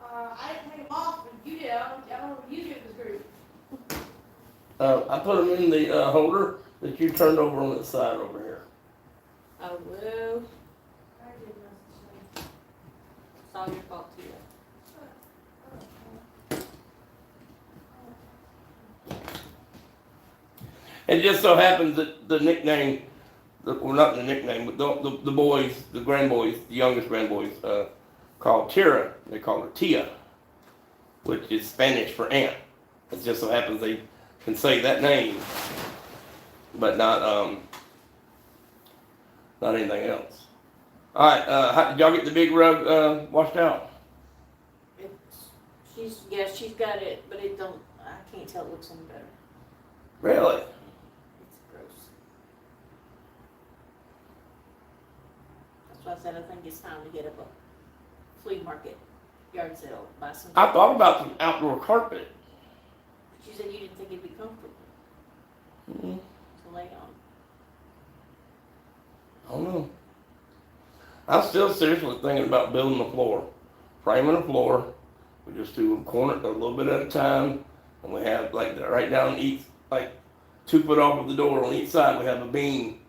I didn't take them off, but you did. I don't know if you did the screw. I put them in the holder that you turned over on the side over here. Oh, well, I did not. it's all your fault too. It just so happens that the nickname, well, not the nickname, but the boys, the grandboys, the youngest grandboys, called Tira, they call her Tia, which is Spanish for aunt. It just so happens they can say that name, but not anything else. All right, did y'all get the big rug washed out? She's got it, but it don't, I can't tell it looks any better. Really? It's gross. That's why I said I think it's time to get up a flea market, yard sale, buy some. I thought about some outdoor carpet. But you said you didn't think it'd be comfortable Mm-hmm. to lay on. I don't know. I'm still seriously thinking about building a floor, framing a floor. We just do a corner a little bit at a time, and we have like right down each, like 2 foot off of the door on each side. We have a beam,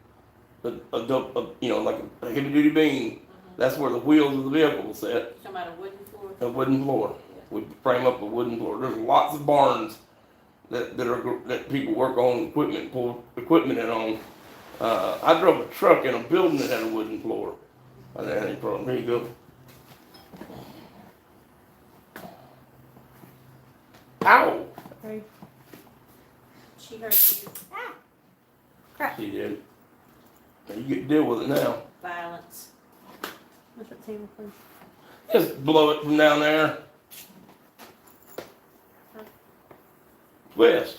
like a heavy duty beam. That's where the wheels of the vehicle will sit. You talking about a wooden floor? A wooden floor. We frame up a wooden floor. There's lots of barns that people work on equipment, pull equipment in on. I drove a truck in a building that had a wooden floor. I didn't have any problem. Here you go. Ow! Sorry. She hurt you. She did. Now you get to deal with it now. Violence. What's that table, please? Just blow it from down there. Twist.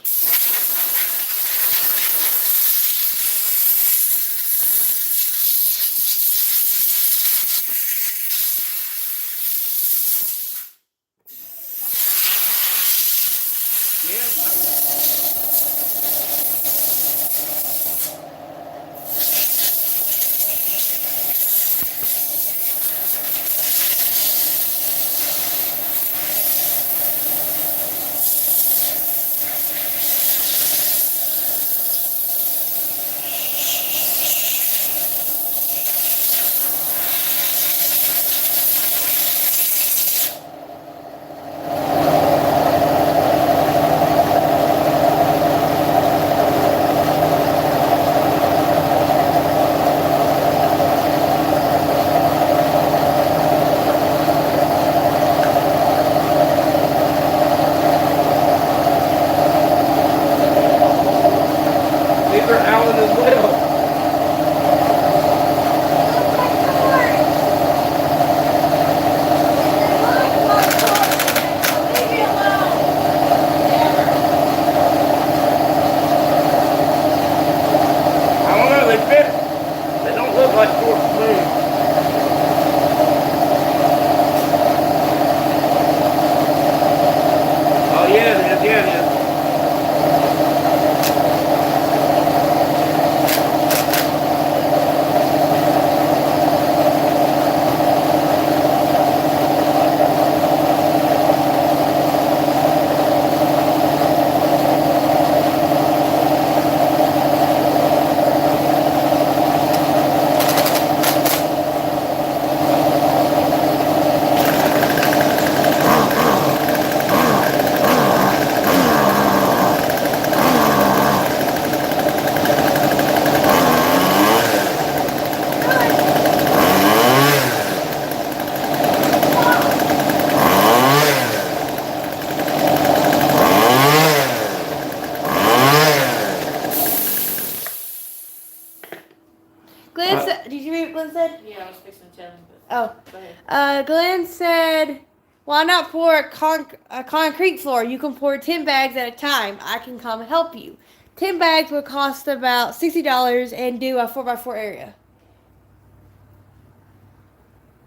Yeah, I was fixing to tell him, Oh. but go ahead. Glenn said, why not pour a concrete floor? You can pour 10 bags at a time. I can come help you. 10 bags would cost about $60 and do a 4x4 area.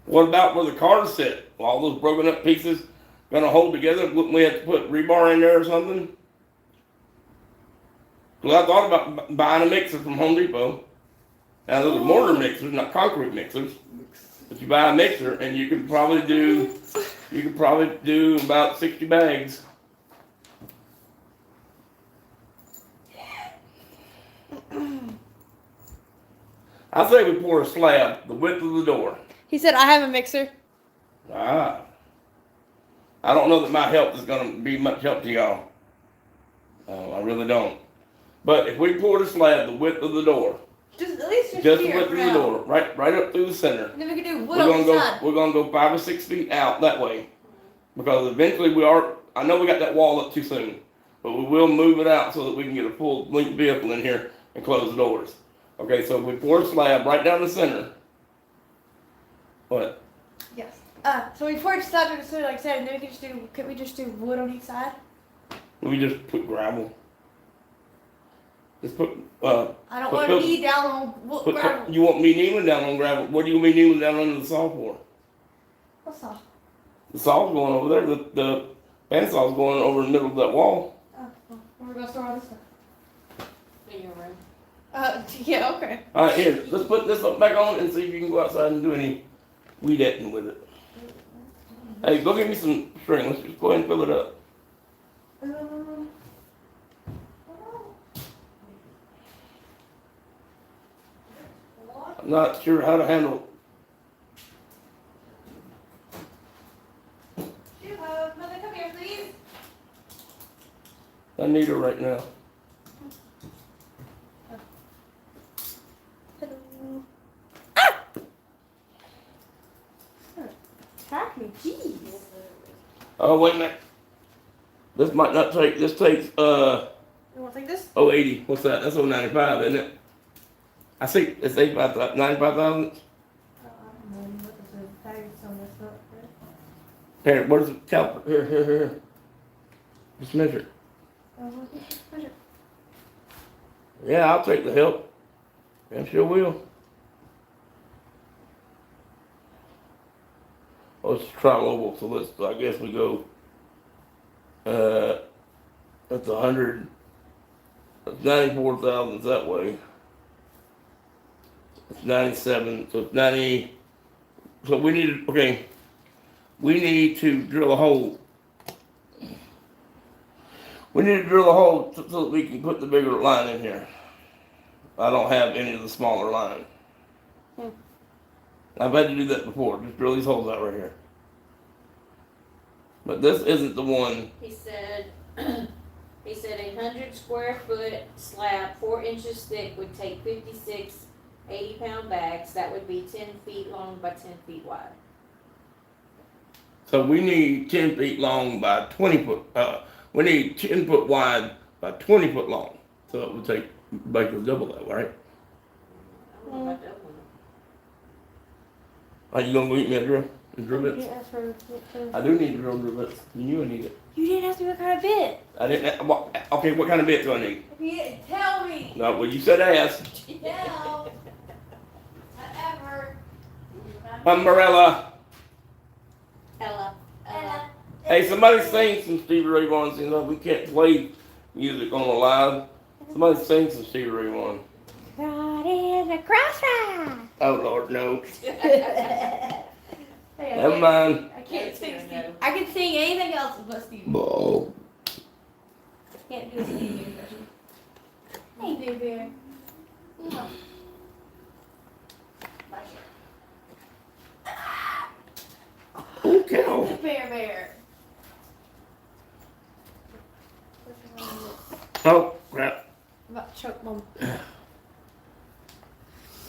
What about where the cars sit? All those broken up pieces gonna hold together? Wouldn't we have to put rebar in there or something? Well, I thought about buying a mixer from Home Depot. Now those are mortar mixers, not concrete mixers. But you buy a mixer and you could probably do about 60 bags. I say we pour a slab the width of the door. He said, I have a mixer. Ah. I don't know that my help is going to be much help to y'all. I really don't. But if we pour the slab the width of the door, Just at least just the width of the door, right up through the center, And then we can do wood we're on gonna the side. go. We're gonna go 5 or 6 feet out that way, because eventually we are. I know we got that wall up too soon, but we will move it out so that we can get a full length vehicle in here and close the doors. Okay, so if we pour a slab right down the center. What? Yes. So we poured slab in the center, like I said, and then can we just do wood on each side? We just put gravel. Just put. I don't want to be down on wood, gravel. You want me kneeling down on gravel? What do you mean kneeling down under the saw for? What's that? The saw's going over there. The bandsaw's going over in the middle of that wall. We're gonna store all this stuff. In your room. Yeah, okay. All right, here. Let's put this up back on and see if you can go outside and do any weed etting with it. Hey, go get me some string. Let's just go ahead and fill it up. I'm not sure how to handle. Mother, come here, please. I need her right now. Hello. Ah! Attack me, jeez. Oh wait a minute. This might not take. This takes You want to take this? 80. What's that? That's 95, isn't it? I see. It's 95,000. 95,000. Here, where's the caliper? Here. Just measure it. Yeah, I'll take the help. I sure will. Oh, it's tri-local, so let's, I guess we go, that's 100, that's 94,000 that way. It's 97, so it's 90, so we need, okay, we need to drill a hole. We need to drill a hole so that we can put the bigger line in here. I don't have any of the smaller line. I've had to do that before, just drill these holes out right here. But this isn't the one. He said, he said 100 square foot slab, 4 inches thick, would take 56 80-pound bags. That would be 10 feet long by 10 feet wide. So we need 10 feet long by 20 foot, we need 10 foot wide by 20 foot long. So it would take basically double that, right? I don't know about that one. Are you gonna go get me a drill? Drill bits? You asked for I do need to drill bits. You knew I need it. You didn't ask me what kind of bit. I didn't, okay, what kind of bit do I need? If you didn't tell me. No, well, you said ask. No. Whatever. Umbrella. Ella. Hey, somebody sing some Stevie Ray Vaughan. You know, we can't play music on the live. Somebody sing some Stevie Ray Vaughan. God is a crossfire. Oh, Lord, no. Hey, Never mind. I can't sing Steve. I can sing anything else but Stevie. Oh. Can't do a Stevie impression. Hey, Big Bear. Yeah. Okay. Big Bear. Oh, crap. I'm about to choke Mom.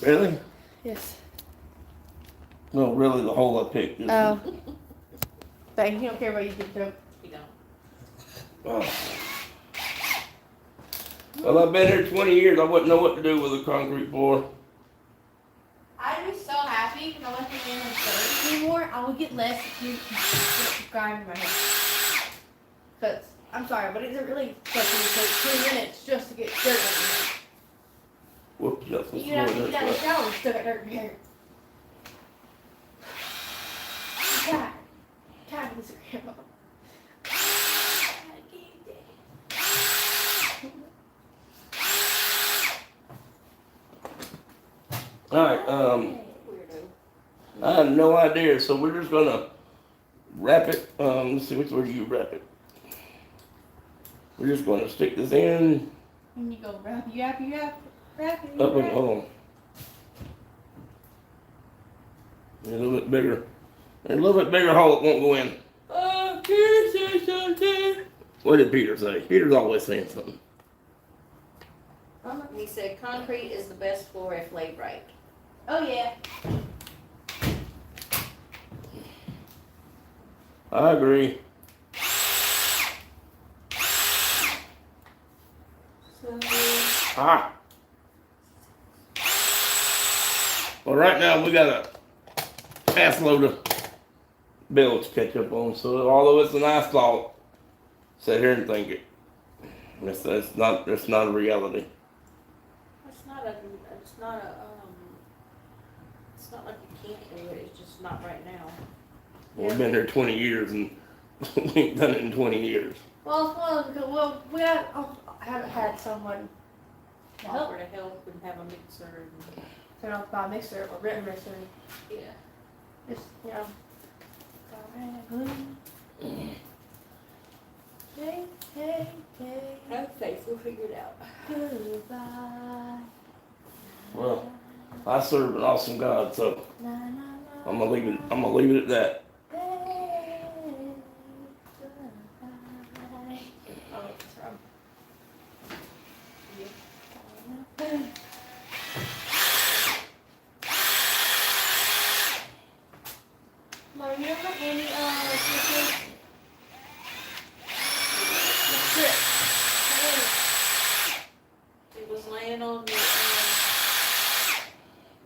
Really? Yes. No, really, the hole I picked. Is, Oh. Dang, he don't care about you, Big Choke. You don't. oh. Well, I've been here 20 years. I wouldn't know what to do with a concrete floor. I'd be so happy if I wasn't in on 30 anymore, I would get less if you subscribe to my head. Cause I'm sorry, but it's really taking me 2 minutes just to get dirt on your head. Whoops, that's You get out of the shower and still got dirt in your hair. I'm tired. Tired of this grandma. Alright, Weirdo. I have no idea, so we're just gonna wrap it, let's see, which way do you wrap it? We're just gonna stick this in, And you go wrap it, wrap it. up and, hold on. A little bit bigger, a little bit bigger hole, it won't go in. Peter said something. What did Peter say? Peter's always saying something. He said concrete is the best floor if laid right. Oh yeah. I agree. So, Ah. Well, right now we got a ass load of bills to catch up on. So although it's a nice thought, sit here and think it. It's not a reality. it's not like you can't do it, it's just not right now. We've been here 20 years and we ain't done it in 20 years. Well, it's one of the, well, I haven't had someone to help Offer to help and have a mixer and, turn off my mixer or rent mixer. yeah. Just, you know. Hey, hey, hey, Have faith, we'll figure it out. goodbye. Well, I serve an awesome God, so Na, na, na, I'm gonna leave it at that. hey, goodbye. Oh, that's right. Mom, you don't have any, chicken? The strip. It was laying on the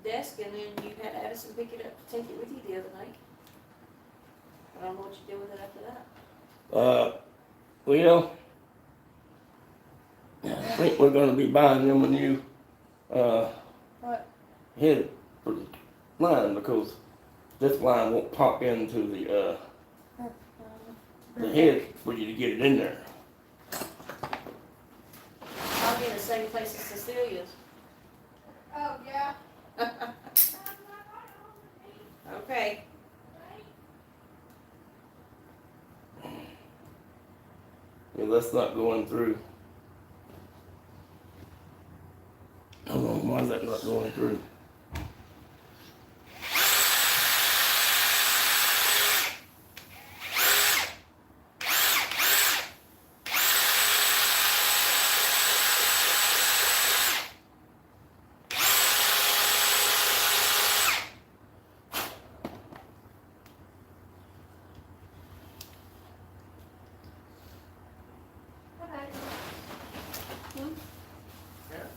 desk, and then you had Addison pick it up to take it with you the other night. I don't know what you did with it after that. Well, I think we're gonna be buying them a new, What? head for the line because this line won't pop into the head for you to get it in there. I'll be in the same place as Cecilia's. Oh, yeah. Okay. Yeah, that's not going through. Hold on, why is that not going through?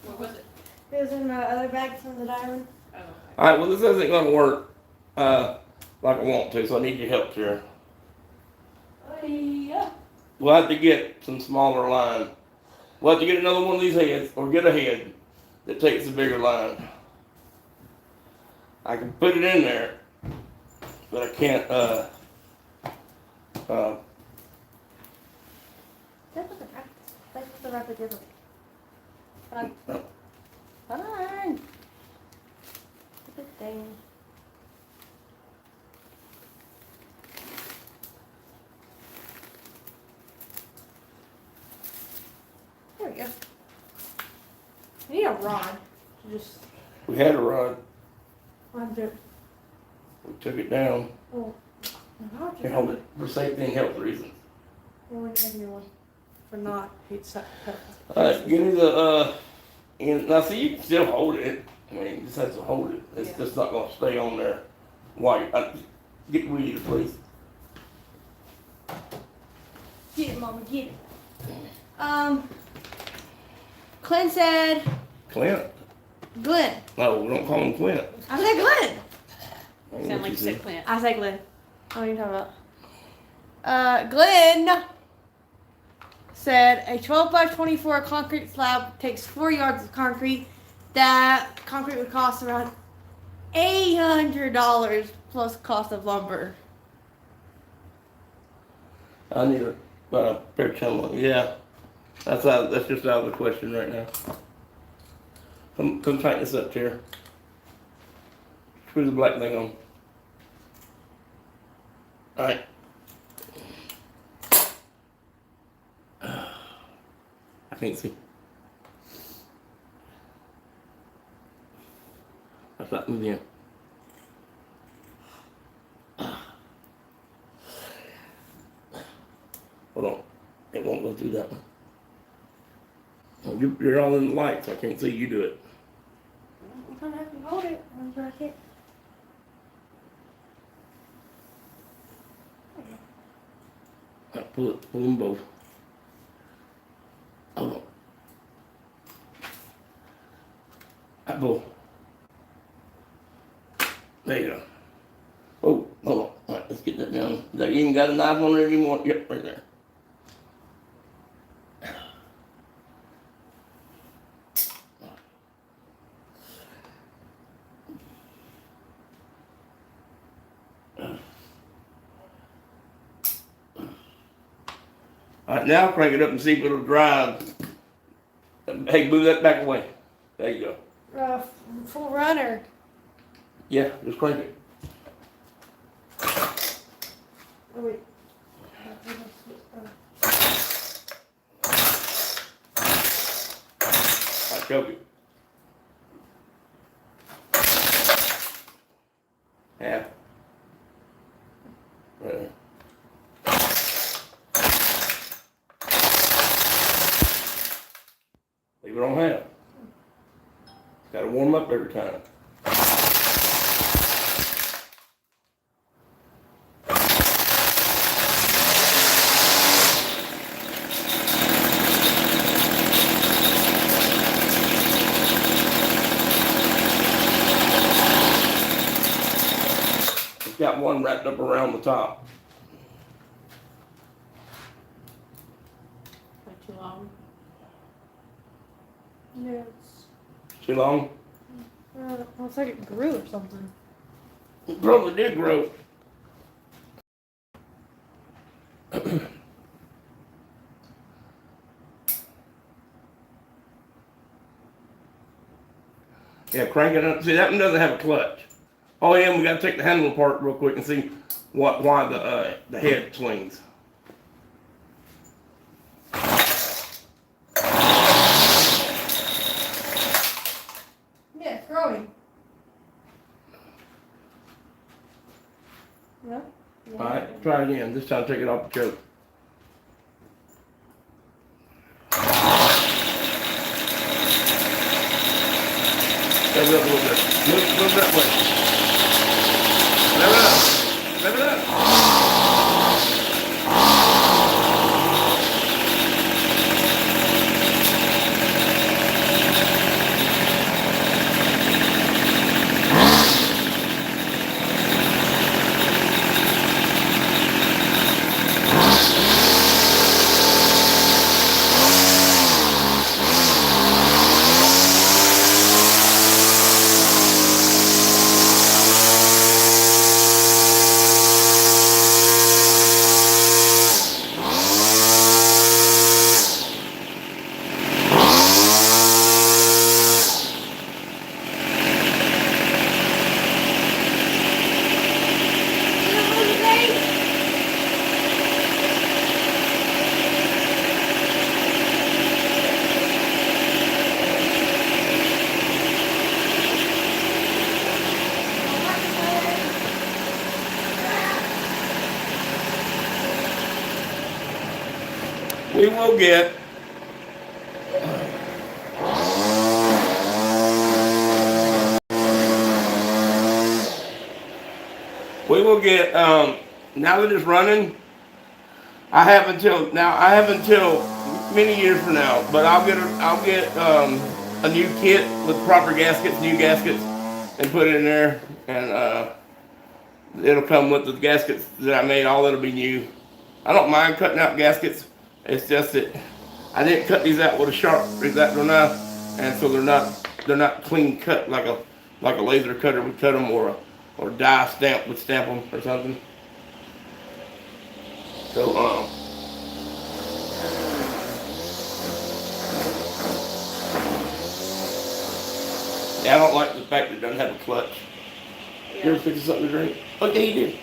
What was it? It was in my other bag from the diamond. Oh, okay. Alright, well this isn't gonna work, like I want to, so I need your help here. Yeah. We'll have to get some smaller line. We'll have to get another one of these heads, or get a head that takes the bigger line. I can put it in there, but I can't, That's what the wrap. That's what the wrap is different. Fine. Fine. Good thing. There we go. I need a rod to just we had a rod, run through. we took it down, Oh, no, and hold it for safety and health reasons. one for not pizza. Alright, give me the, and now see, you can still hold it. I mean, you just have to hold it. It's Yeah. just not gonna stay on there. Why, get weed, please. Get it, Mama, get it. Clint said, Clint? Glenn. No, we don't call him Clint. I said Glenn. Sound like you said Clint. I say Glenn. What are you talking about? Glenn said a 12 by 24 concrete slab takes 4 yards of concrete. That concrete would cost around $800 plus cost of lumber. I need a pair of channel. Yeah, that's just out of the question right now. Come tighten this up, chair. Screw the black thing on. All right. I can't see. That's not moving. Hold on. It won't go through that one. Oh, you're all in the light, so I can't see you do it. You don't have to hold it. I can't. Pull them both. Hold on. Pull. There you go. Oh, hold on. All right, let's get that down. You even got a knife on there anymore? Yep, right there. All right, now crank it up and see if it'll drive. Hey, move that back away. There you go. Full runner. Yeah, just crank it. Oh, wait. All right, choke it. Half. Right there. Leave it on half. Gotta warm up every time. It's got one wrapped up around the top. Not too long. Yeah, Too long? looks like it grew or something. It probably did grow. Yeah, crank it up. See, that one doesn't have a clutch. Oh yeah, we gotta take the handle apart real quick and see why the head swings. Yeah, it's growing. No? All right, try it again. This time take it off the choke. Rev it up a little bit. Move that way. Rev it up. Rev it up. We will get now that it's running, I have until many years from now, but I'll get a new kit with proper gaskets, new gaskets, and put it in there, and it'll come with the gaskets that I made. All it'll be new. I don't mind cutting out gaskets. It's just that I didn't cut these out with a sharp X-Acto knife, and so they're not clean cut like a laser cutter would cut them, or die stamp would stamp them or something. So yeah, I don't like the fact that it doesn't have a clutch. You ever fix something to drink? Oh yeah, you did.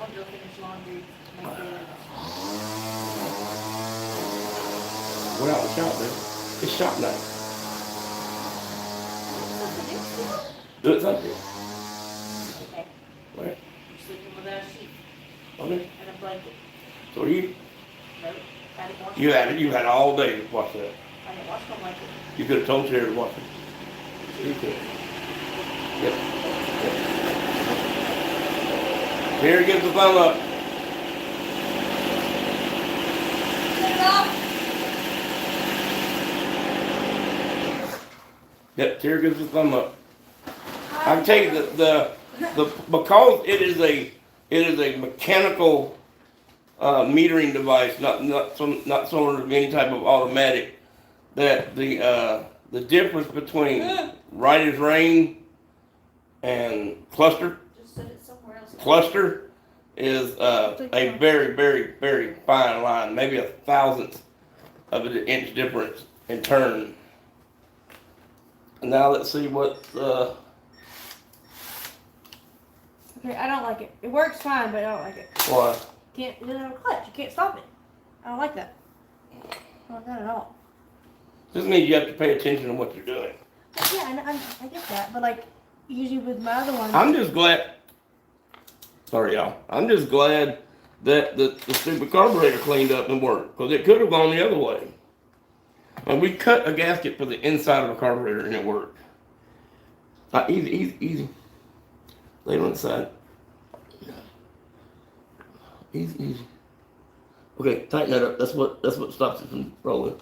I'll go finish laundry. Make dinner. We're out in the shop, man. It's shop night. Do it Sunday. Okay, Right. you're sleeping without a sheet Okay. and a blanket. So you Nope, I didn't wash. you my had blanket. you had all day to watch that. I didn't wash my blanket. You could have told Terry to watch it. You could. Yep. Terry gives the thumb up. Yep, Terry gives the thumb up. I can tell you the because it is a mechanical metering device, not sort of any type of automatic. That the difference between right as rain and cluster Just set it somewhere else. is a very, very, very fine line, maybe a thousandth of an inch difference in turn. And now let's see what Okay, I don't like it. It works fine, but I don't like it. why. Can't, it doesn't have a clutch. You can't stop it. I don't like that. I don't like that at all. This means you have to pay attention to what you're doing. Yeah, I get that, but like usually with my other ones, I'm just glad. Sorry, y'all. I'm just glad that the stupid carburetor cleaned up and worked, because it could have gone the other way. And we cut a gasket for the inside of the carburetor and it worked. Easy. Lay it on the side. Easy. Okay, tighten that up. That's what stops it from rolling.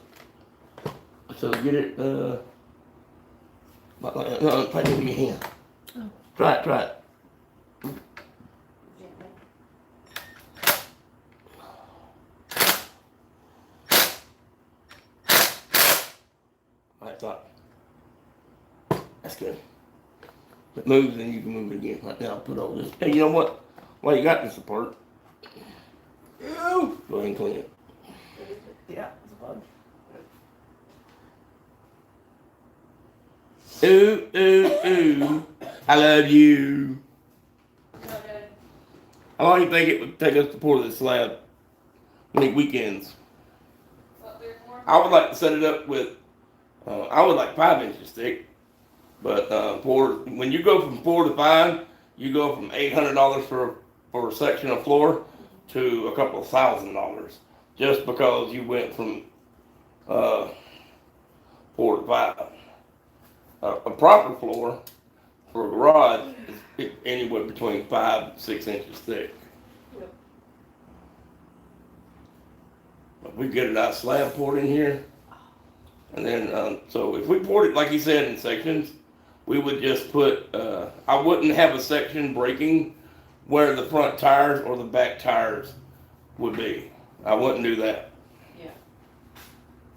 So get it, no, tighten it with your hand. Oh. Try it. Gently. Like that. That's good. If it moves, then you can move it again. Like now, put all this. Hey, you know what? While you got this apart, go ahead and clean it. yeah, it's a bug. Ooh, I love you. Okay. How long do you think it would take us to pour this slab? Many weekends? What, 3 or 4? I would like to set it up with, I would like 5 inches thick, but when you go from 4 to 5, you go from $800 for a section of floor to a couple of $1,000, just because you went from 4 to 5. A proper floor for a garage is anywhere between 5 and 6 inches thick. Yep. But we get a nice slab poured in here. And then, so if we poured it, like you said, in sections, we would just put, I wouldn't have a section breaking where the front tires or the back tires would be. I wouldn't do that. Yeah.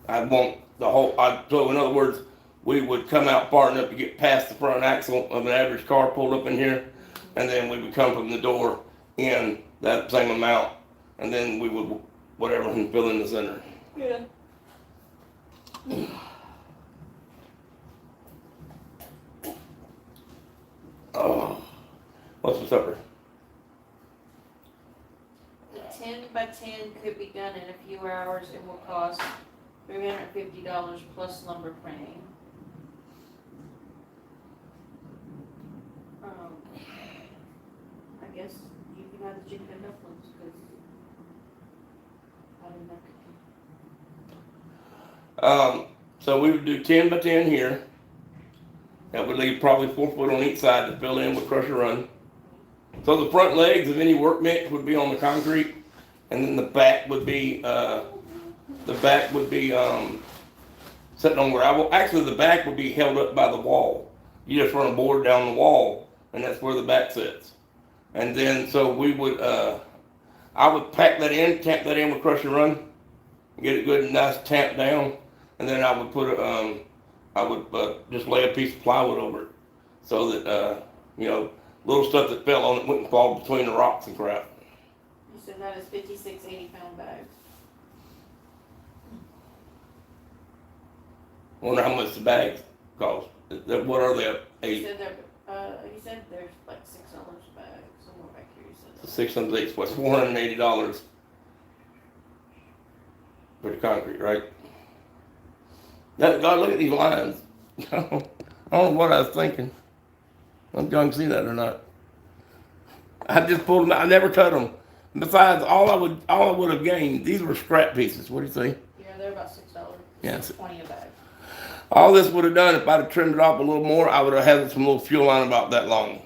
I'd want the whole, so in other words, we would come out far enough to get past the front axle of an average car pulled up in here, and then we would come from the door in that same amount, and then we would, whatever, and fill in the center. Yeah. Oh, what's for supper? The 10 by 10 could be done in a few hours and will cost $350 plus lumber printing. I guess you can have the chicken and dumplings, because I didn't know. So we would do 10 by 10 here. That would leave probably 4 foot on each side to fill in with crusher run. So the front legs of any workbench would be on the concrete, and then the back would be sitting on gravel. Actually, the back would be held up by the wall. You just run a board down the wall, and that's where the back sits. And then, so we would, I would pack that in, tamp that in with crush and run, get it good and nice tamped down, and then I would put just lay a piece of plywood over it, so that, little stuff that fell on it wouldn't fall between the rocks and crap. You said that is 56 80-pound bags. Wonder how much the bags cost. What are they? You Eight, said you said there's like $6 a bag, somewhere back here you said that. 6 what's $480 for the concrete, right? God, look at these lines. I don't know what I was thinking. I'm going to see that or not. I just pulled them out. I never cut them. Besides, all I would have gained. These were scrap pieces. What do you think? Yeah, they're about $6. Yeah. $6.20 a bag. All this would have done, if I'd have trimmed it off a little more, I would have had some little fuel line about that long.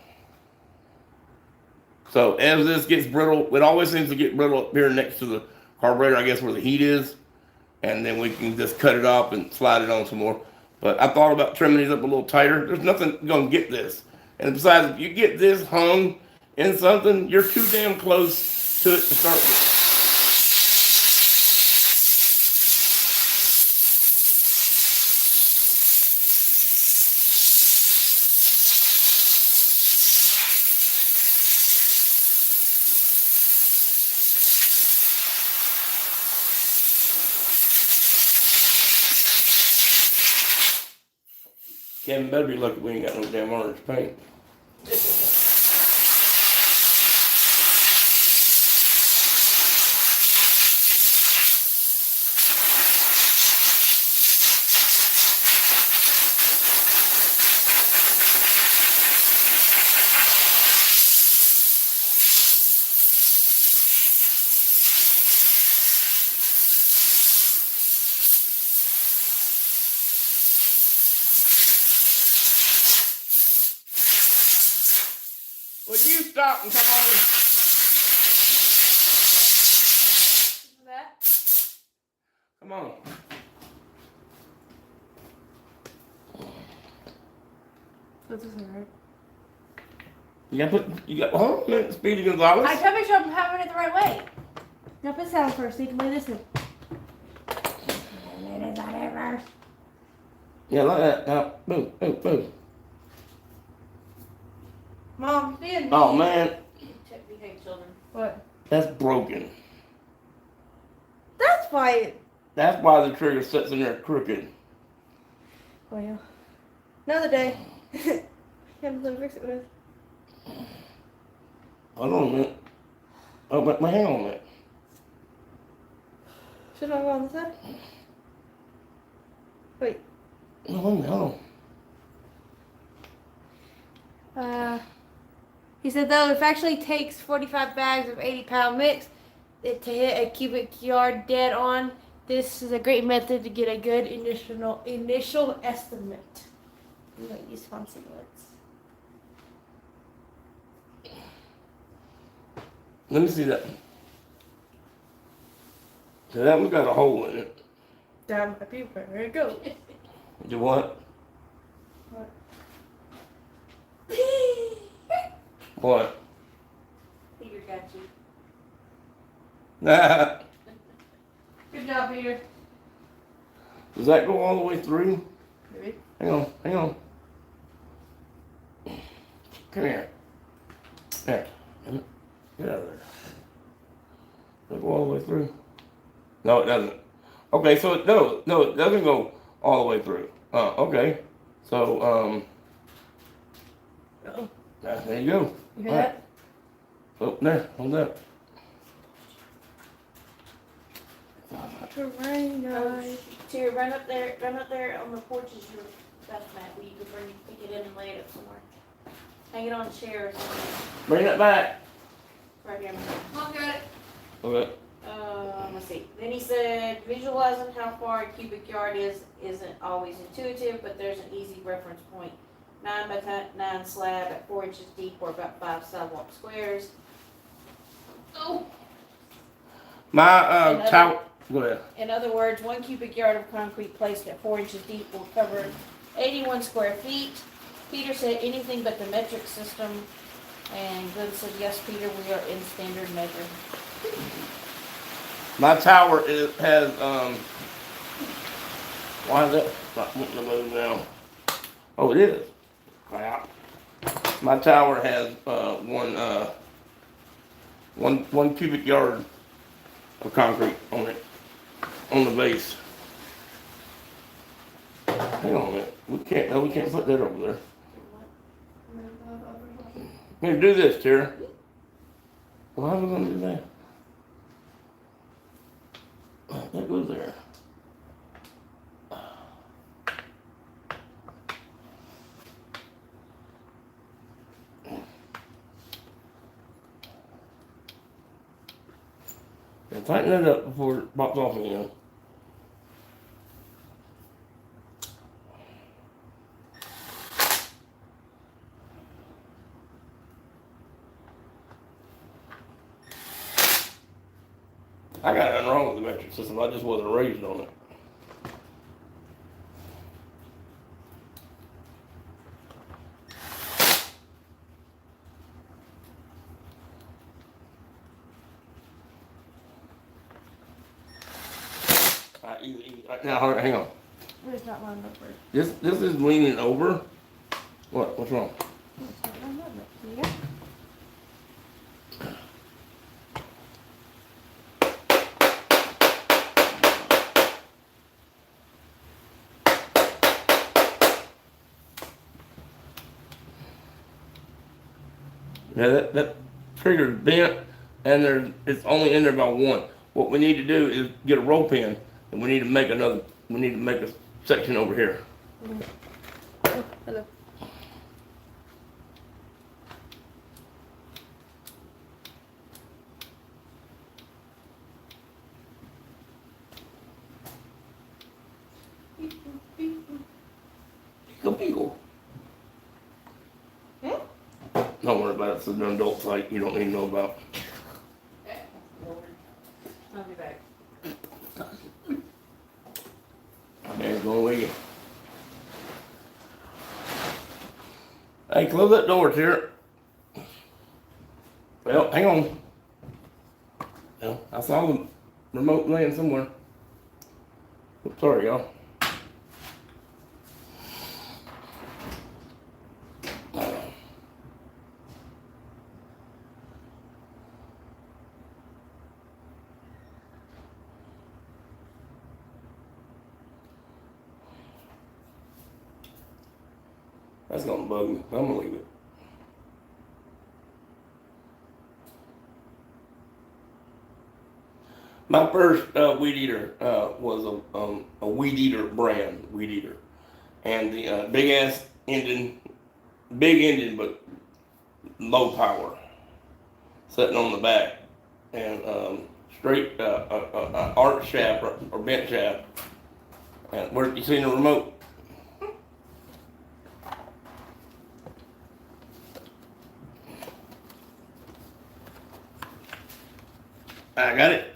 So as this gets brittle, it always seems to get brittle up here next to the carburetor, I guess where the heat is. And then we can just cut it off and slide it on some more. But I thought about trimming these up a little tighter. There's nothing going to get this. And besides, if you get this hung in something, you're too damn close to it to start with. Kevin better be lucky we ain't got no damn orange paint. Would you stop and come over? That? Come on. This isn't right. You got, hold on a minute, Speedy Gonzalez. I try to make sure I'm having it the right way. Now put this down first. So you can play this in. Yeah, like that. Now, boom, boom, boom. Mom, you're being Oh, mean. man, Behave, children. What? that's broken. That's why. That's why the trigger sits in there crooked. Oh yeah. Another day. Can't believe fix it with. Hold on a minute. Oh, but my hand on it. Should I go on this side? Wait. No, wait a minute, hold on. He said though it actually takes 45 bags of 80-pound mix to hit a cubic yard dead on. This is a great method to get a good initial estimate. You might use fancy words. Let me see that. So that one's got a hole in it. Down my paper. There you go. Do what? What? What? Peter got you. Nah. Good job, Peter. Does that go all the way through? Maybe. Hang on, hang on. Come here. There. Get out of there. Does it go all the way through? No, it doesn't. Okay, so it doesn't go all the way through. Okay. So, Uh-oh. there you go. You hear All that? Oh, there, hold that. Terrain. Terry, run up there on the porch is your stuff mat where you can pick it in and lay it up somewhere. Hang it on a chair or something. Bring that back. Right here. Mom got it. Okay. Let's see. Then he said, visualizing how far a cubic yard isn't always intuitive, but there's an easy reference point. 9 by 9 slab at 4 inches deep, or about 5 sidewalk squares. Oh. My Another- towel. Go ahead. In other words, 1 cubic yard of concrete placed at 4 inches deep will cover 81 square feet. Peter said anything but the metric system, and Glenn said, yes, Peter, we are in standard measure. My tower has, why is that not wanting to move now? Oh, it is. Wow. My tower has, one cubic yard of concrete on it, on the base. Hang on a minute, we can't put that over there. Here, do this, Tara. Well, how are we gonna do that? That goes there. Yeah, tighten that up before it pops off again. I got nothing wrong with the metric system, I just wasn't raised on it. Now, hang on. It's not lined up right. This is leaning over. What's wrong? It's not lined up right. Yeah. Yeah, that trigger's bent, and it's only in there by one. What we need to do is get a rope in, and we need to make a section over here. Oh, hello. Go. Don't worry about it, it's an adult site you don't need to know about. I'll be back. Okay, go away. Hey, close that door, Tara. Well, hang on. Well, I saw the remote laying somewhere. Oops, sorry, y'all. That's gonna bug me. I'm gonna leave it. My first weed eater was a weed eater brand, weed eater, and the big ass engine, big engine but low power, sitting on the back, and straight arc shaft or bent shaft. And where you seen the remote? I got it.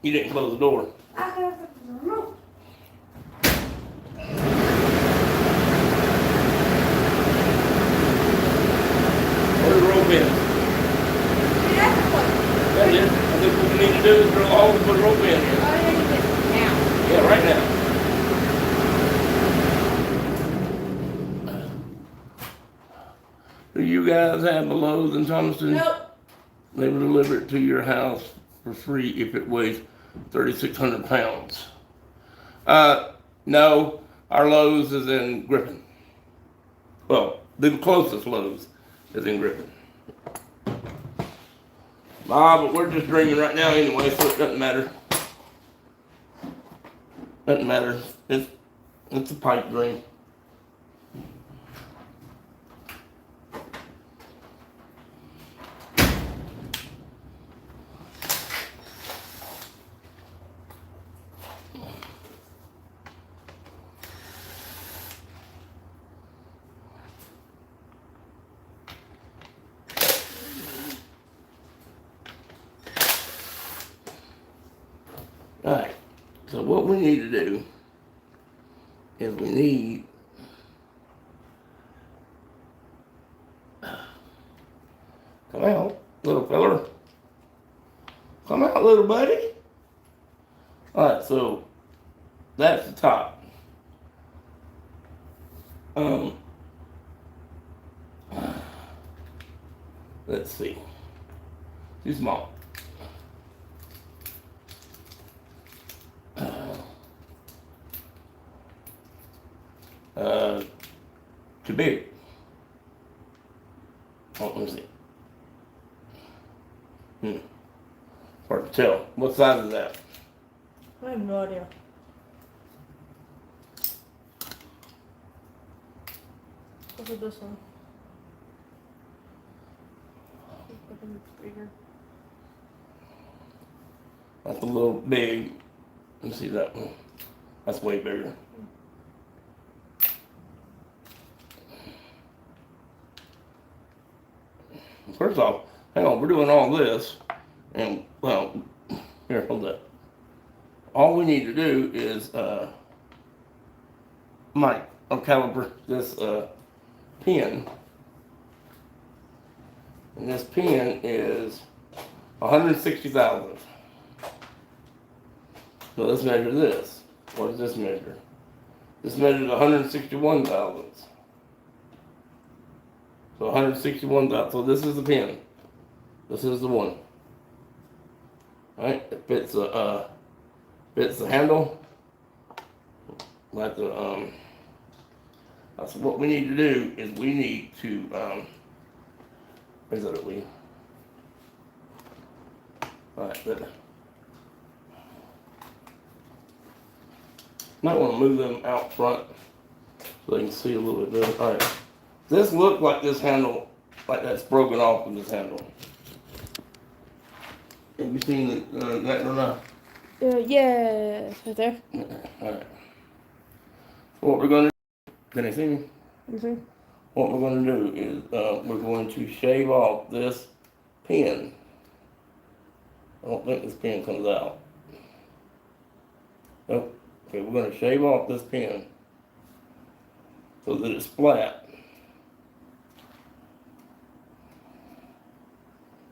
You didn't close the door. I have the remote. Where's the rope in? That's it. I think what we need to do is drill a hole and put a rope in here. Oh, yeah, you did. Now. Yeah, right now. Do you guys have a Lowe's in Thomaston? Nope. They will deliver it to your house for free if it weighs 3,600 pounds. No, our Lowe's is in Griffin. Well, the closest Lowe's is in Griffin. But we're just dreaming right now anyway, so it doesn't matter. Doesn't matter. It's a pipe dream. Alright, so what we need to do is we need Come out, little feller. Come out, little buddy. Alright, so that's the top. Let's see. Too small. Too big. Oh, let me see. Hard to tell. What size is that? I have no idea. Look at this one. It's bigger. That's a little big. Let me see that one. That's way bigger. First off, hang on, we're doing all this, and, well, here, hold that. All we need to do is, Mike, caliper this, pin. And this pin is 160 thousandths. So let's measure this. What does this measure? This measures 161 thousandths. So 161 thousandths. So this is the pin. This is the one. Alright, it fits the handle. Like the that's what we need to do is we need to where's that we? Alright, but might want to move them out front so they can see a little bit better. Alright. This looks like this handle, like that's broken off of this handle. Have you seen that or not? Yeah, right there. Alright. What we're going to do, can I see me? Mm-hmm. What we're going to do is we're going to shave off this pin. I don't think this pin comes out. Nope. Okay, we're going to shave off this pin so that it's flat.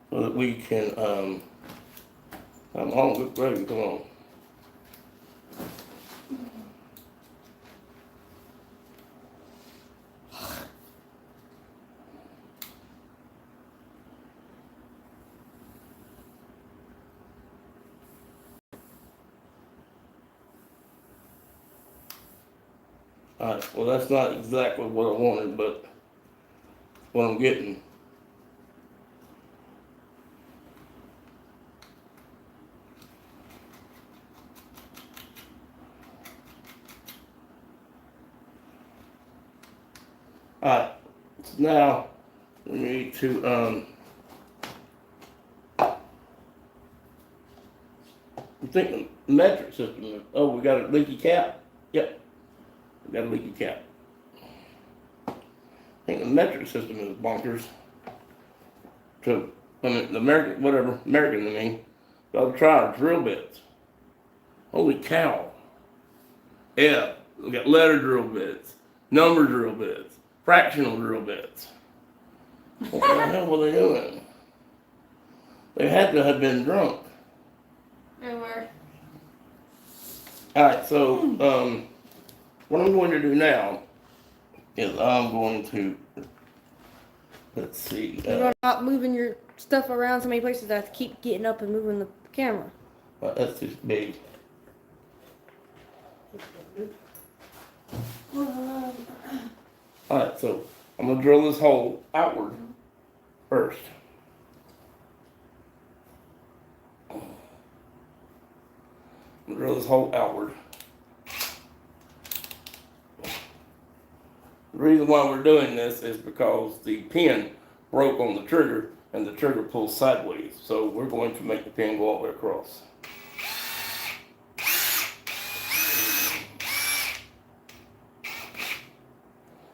So that we can, come on, good ready, come on. Alright, well that's not exactly what I wanted, but what I'm getting. Alright, so now we need to I think the metric system is, oh, we got a leaky cap? Yep. We got a leaky cap. I think the metric system is bonkers. So, I mean, the American, I mean, so I'll try our drill bits. Holy cow. Yeah, we got letter drill bits, number drill bits, fractional drill bits. What the hell were they doing? They had to have been drunk. Anywhere. Alright, so, what I'm going to do now is I'm going to, let's see, You're not moving your stuff around so many places. I have to keep getting up and moving the camera. that's too big. Alright, so I'm gonna drill this hole outward first. I'm gonna drill this hole outward. The reason why we're doing this is because the pin broke on the trigger and the trigger pulls sideways. So we're going to make the pin go all the way across.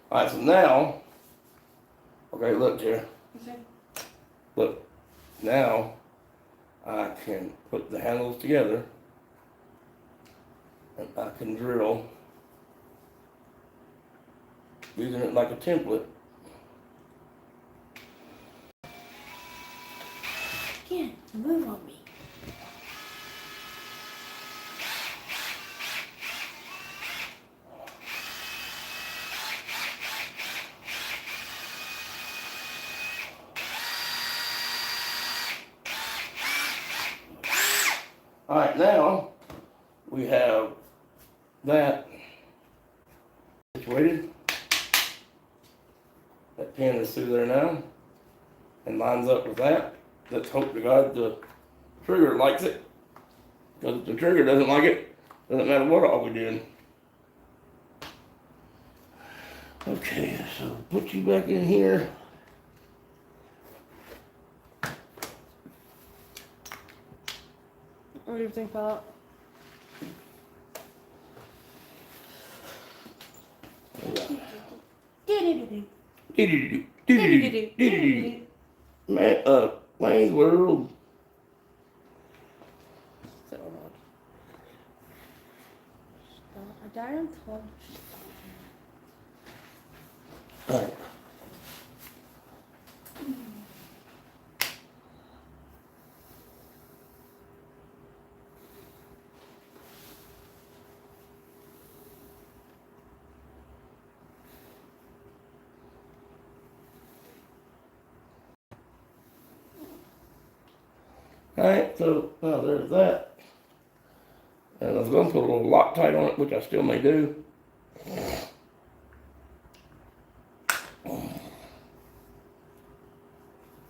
Alright, so now, okay, look here. Look, now I can put the handles together and I can drill using it like a template. Move on me. Alright, now we have that situated. That pin is through there now and lines up with that. Let's hope to God the trigger likes it. Because if the trigger doesn't like it, doesn't matter what all we did. Okay, so put you back in here. What do you think about? Man, Wayne's World. A diamond club. Alright. Alright, so now there's that. And I was going to put a little Loctite on it, which I still may do.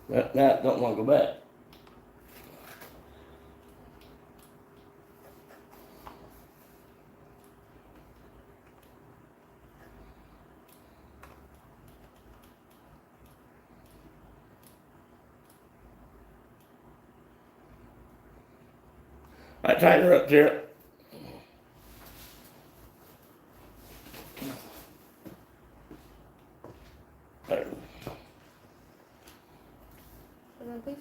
That don't want to go back. I tighten her up there. There. And then please.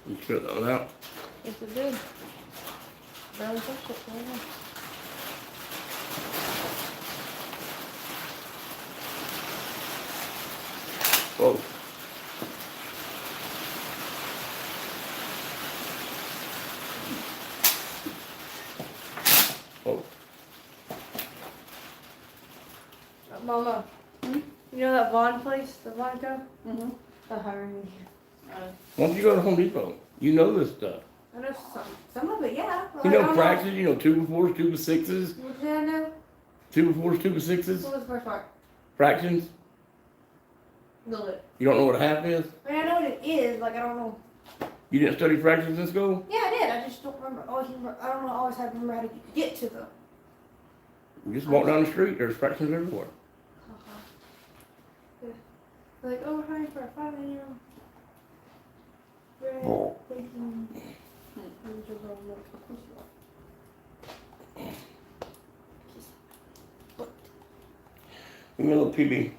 You screw that one out. Yes, it did. Barely touched it. There you go. Whoa. Whoa. Mama, you know that Vaughn place, the Vaughn Co? Mm-hmm. They're hiring me. Why don't you go to Home Depot? You know this stuff. I know some of it, yeah. You know fractions, you know 2 by 4s, 2 by 6s, What did I know? 2 by 4s, 2 by 6s, What was the first part? fractions. A little bit. You don't know what a half is? I mean, I know what it is, like, I don't know. You didn't study fractions in school? Yeah, I did. I just don't remember. I don't know. I always have to remember how to get to them. You just walk down the street, there's fractions everywhere. Yeah. They're like, oh, we're hiring for a 5-year-old. Oh. Give me a little PB.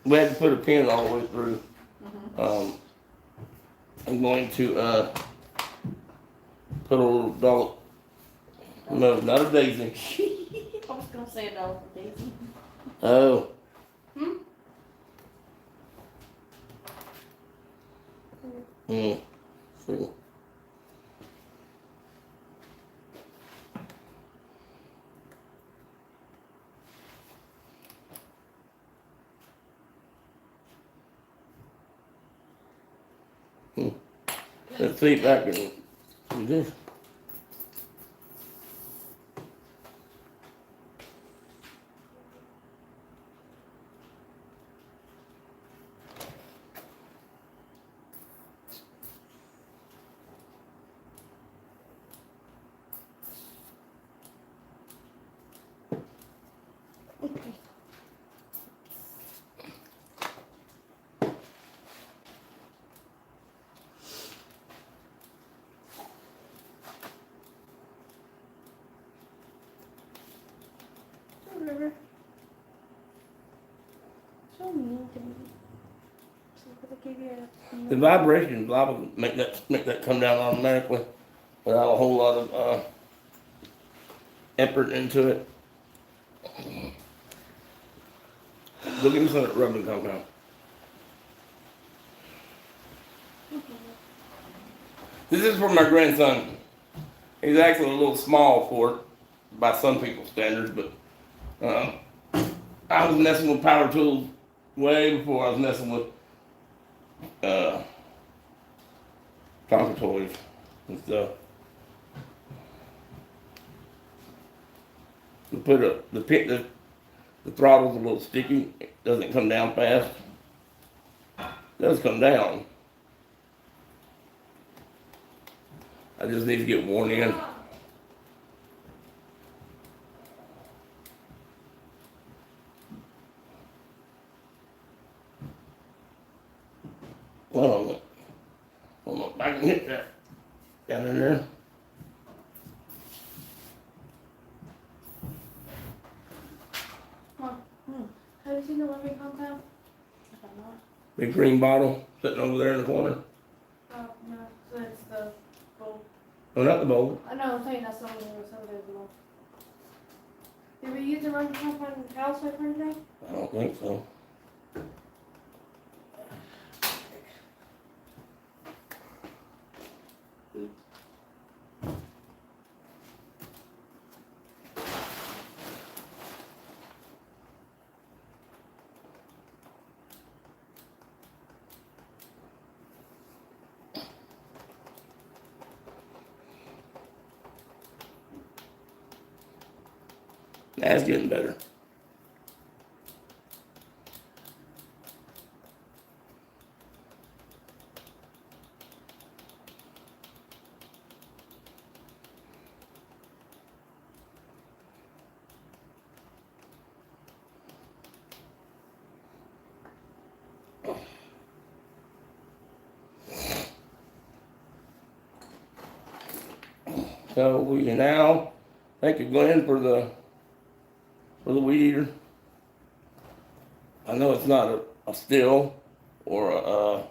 We had to put a pin all the way through. I'm going to put a little dollop. No, not a daisy. I was gonna say a dollar for Daisy. Oh. See. Let's see if I can do this. server? So mean to me. So, 'cause I gave you a. The vibrations, I would make that come down automatically without a whole lot of effort into it. Go give me some of that rubbing compound. This is for my grandson. He's actually a little small for it by some people's standards, but I was messing with power tools way before I was messing with Tonka toys and stuff. We put the throttle's a little sticky. It doesn't come down fast. It does come down. I just need to get worn in. Well, if I can hit that down in there. Have you seen the living compound? I don't know. Big green bottle sitting over there in the corner. Oh, no. So it's the bowl. Oh, not the bowl. I know, I'm saying that's the one that was over there as well. Did we use the living compound in the house like for today? I don't think so. That's getting better. So we now thank you, Glenn, for the weed eater. I know it's not a still or a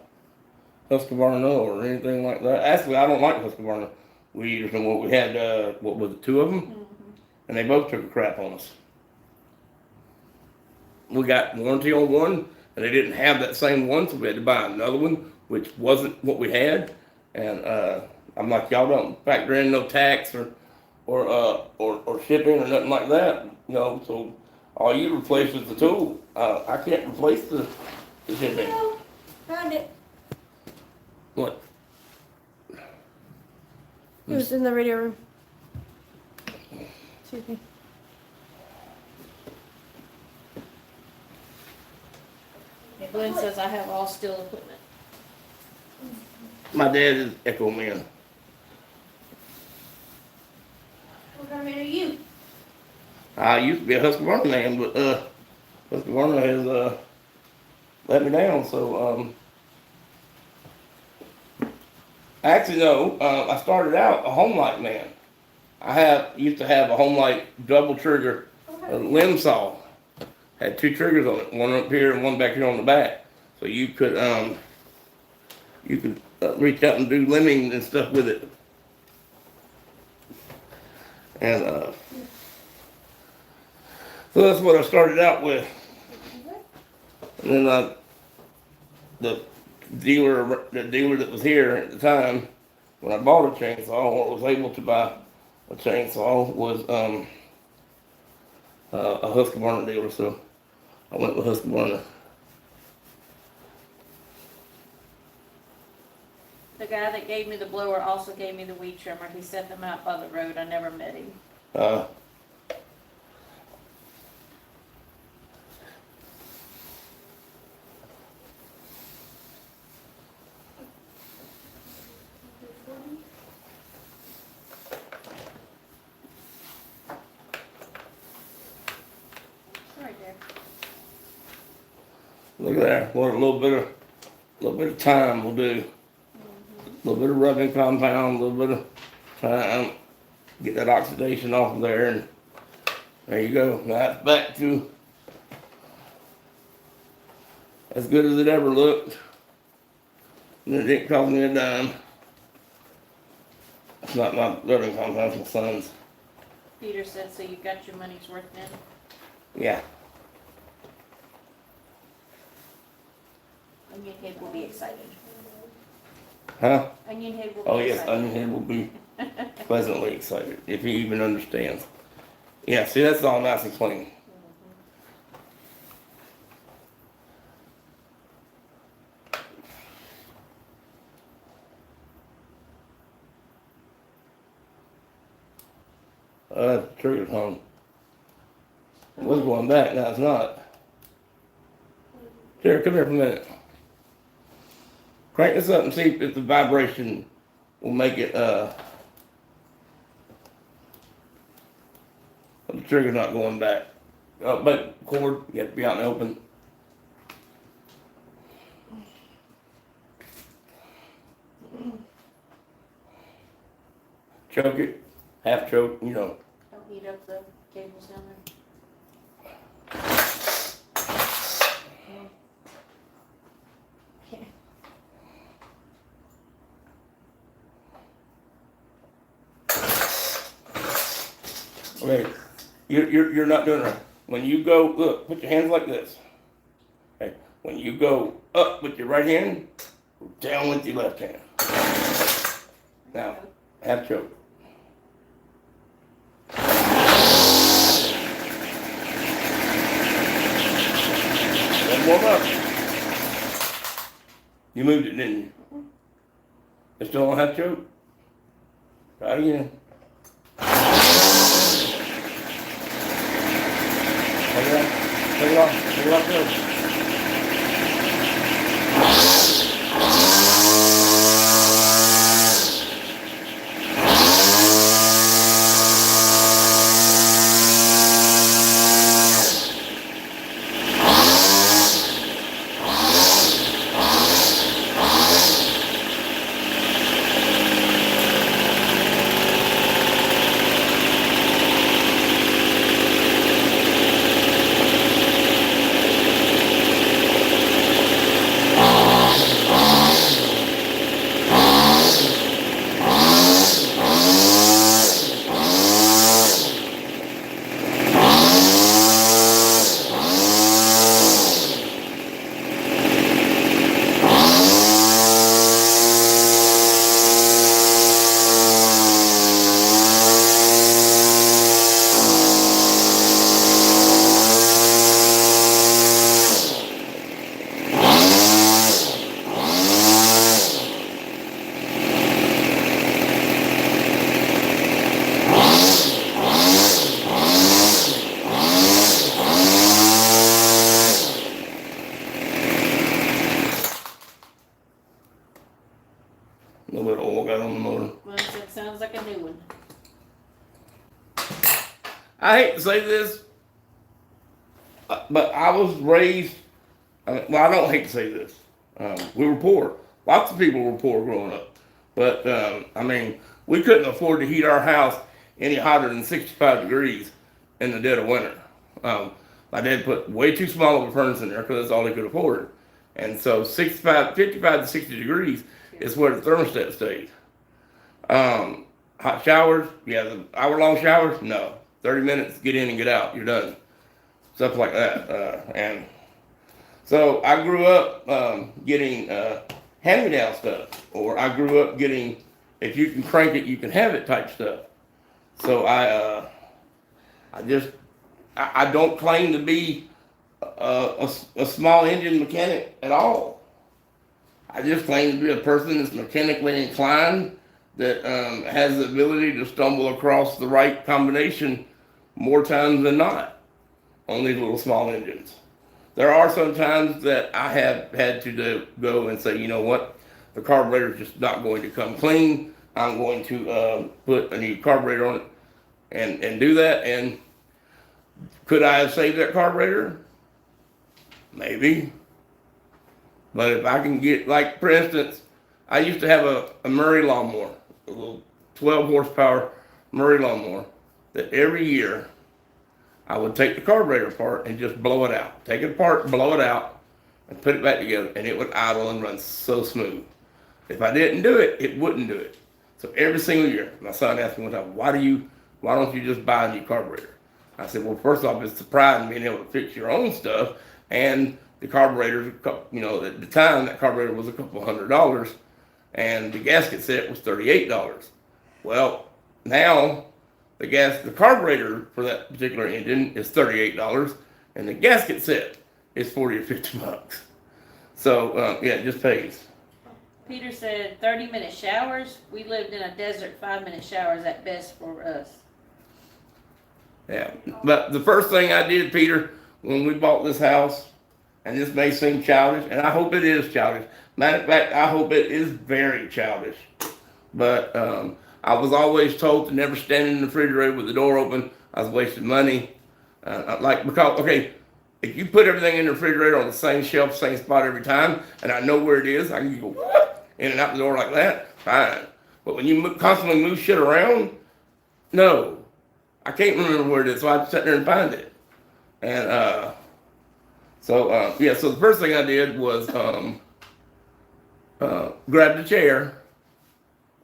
Husqvarna or anything like that. Actually, I don't like Husqvarna weed eaters no more. We had what was it, 2 of them, and they both took a crap on us. We got warranty on one, and they didn't have that same one, so we had to buy another one, which wasn't what we had. And I'm like, y'all don't factor in no tax or shipping or nothing like that, you know. So all you replace is the tool. I can't replace the shipping. No, found it. What? It was in the radio room. Excuse me. And Glenn says I have all steel equipment. My dad is Echo Man. What kind of man are you? I used to be a Husqvarna man, but Husqvarna has let me down. So actually no, I started out a Homelight man. I used to have a Homelight double trigger limb saw. Had 2 triggers on it, one up here and one back here on the back. So you could reach out and do limbing and stuff with it. And so that's what I started out with. And then the dealer that was here at the time, when I bought a chainsaw, or was able to buy a chainsaw, was a Husqvarna dealer. So I went with Husqvarna. The guy that gave me the blower also gave me the weed trimmer. He set them out by the road. I never met him. Right there. Look at that. What a little bit of time will do. A little bit of rubbing compound, a little bit of time, get that oxidation off of there, and There you go. Now it's back to as good as it ever looked. And it didn't cost me a dime. It's not my living compound, it's my son's. Peter said, so you got your money's worth then? Yeah. Onion Head will be excited. Huh? Onion Head will be Oh yes, excited. Onion Head will be pleasantly excited if he even understands. Yeah, see that's all nice and clean. The trigger's home. It was going back, now it's not. Here, come here for a minute. Crank this up and see if the vibration will make it, the trigger's not going back. But cord, you have to be out in the open. Choke it, half choke, you know. Don't heat up the cables down there. Okay, you're not doing it right. When you go, look, put your hands like this. Okay, when you go up with your right hand, go down with your left hand. Now, half choke. Then warm up. You moved it, didn't you? It's still on half choke? Try it again. Take it off. Take it off. Take it off, go. A little bit of oil got on the motor. Well, that sounds like a new one. I hate to say this, but I was raised, well, I don't hate to say this. We were poor. Lots of people were poor growing up. But, I mean, we couldn't afford to heat our house any hotter than 65 degrees in the dead of winter. My dad put way too small of a furnace in there because that's all he could afford. And so 55 to 60 degrees is where the thermostat stays. Hot showers, yeah, the hour-long showers, no. 30 minutes, get in and get out, you're done. Stuff like that. And so I grew up getting hand-me-down stuff, or I grew up getting, if you can crank it, you can have it type stuff. So I don't claim to be a small engine mechanic at all. I just claim to be a person that's mechanically inclined, that has the ability to stumble across the right combination more times than not on these little small engines. There are some times that I have had to go and say, you know what, the carburetor's just not going to come clean. I'm going to put a new carburetor on it and do that. And could I have saved that carburetor? Maybe. But if I can get, like, for instance, I used to have a Murray lawnmower, a little 12 horsepower Murray lawnmower, that every year I would take the carburetor apart and just blow it out. Take it apart, blow it out, and put it back together, and it would idle and run so smooth. If I didn't do it, it wouldn't do it. So every single year, my son asked me one time, why don't you just buy a new carburetor? I said, well, first off, it's the pride in being able to fix your own stuff, and the carburetor, you know, at the time, that carburetor was a couple $100, and the gasket set was $38. Well, now, the carburetor for that particular engine is $38, and the gasket set is 40 or 50 bucks. So, yeah, it just pays. Peter said 30-minute showers. We lived in a desert, 5-minute showers at best for us. Yeah, but the first thing I did, Peter, when we bought this house, and this may seem childish, and I hope it is childish. Matter of fact, I hope it is very childish. But I was always told to never stand in the refrigerator with the door open. I was wasting money. Because, okay, if you put everything in the refrigerator on the same shelf, same spot every time, and I know where it is, I can go whoop, in and out the door like that, fine. But when you constantly move shit around, no. I can't remember where it is, so I sat there and find it. And so the first thing I did was grab the chair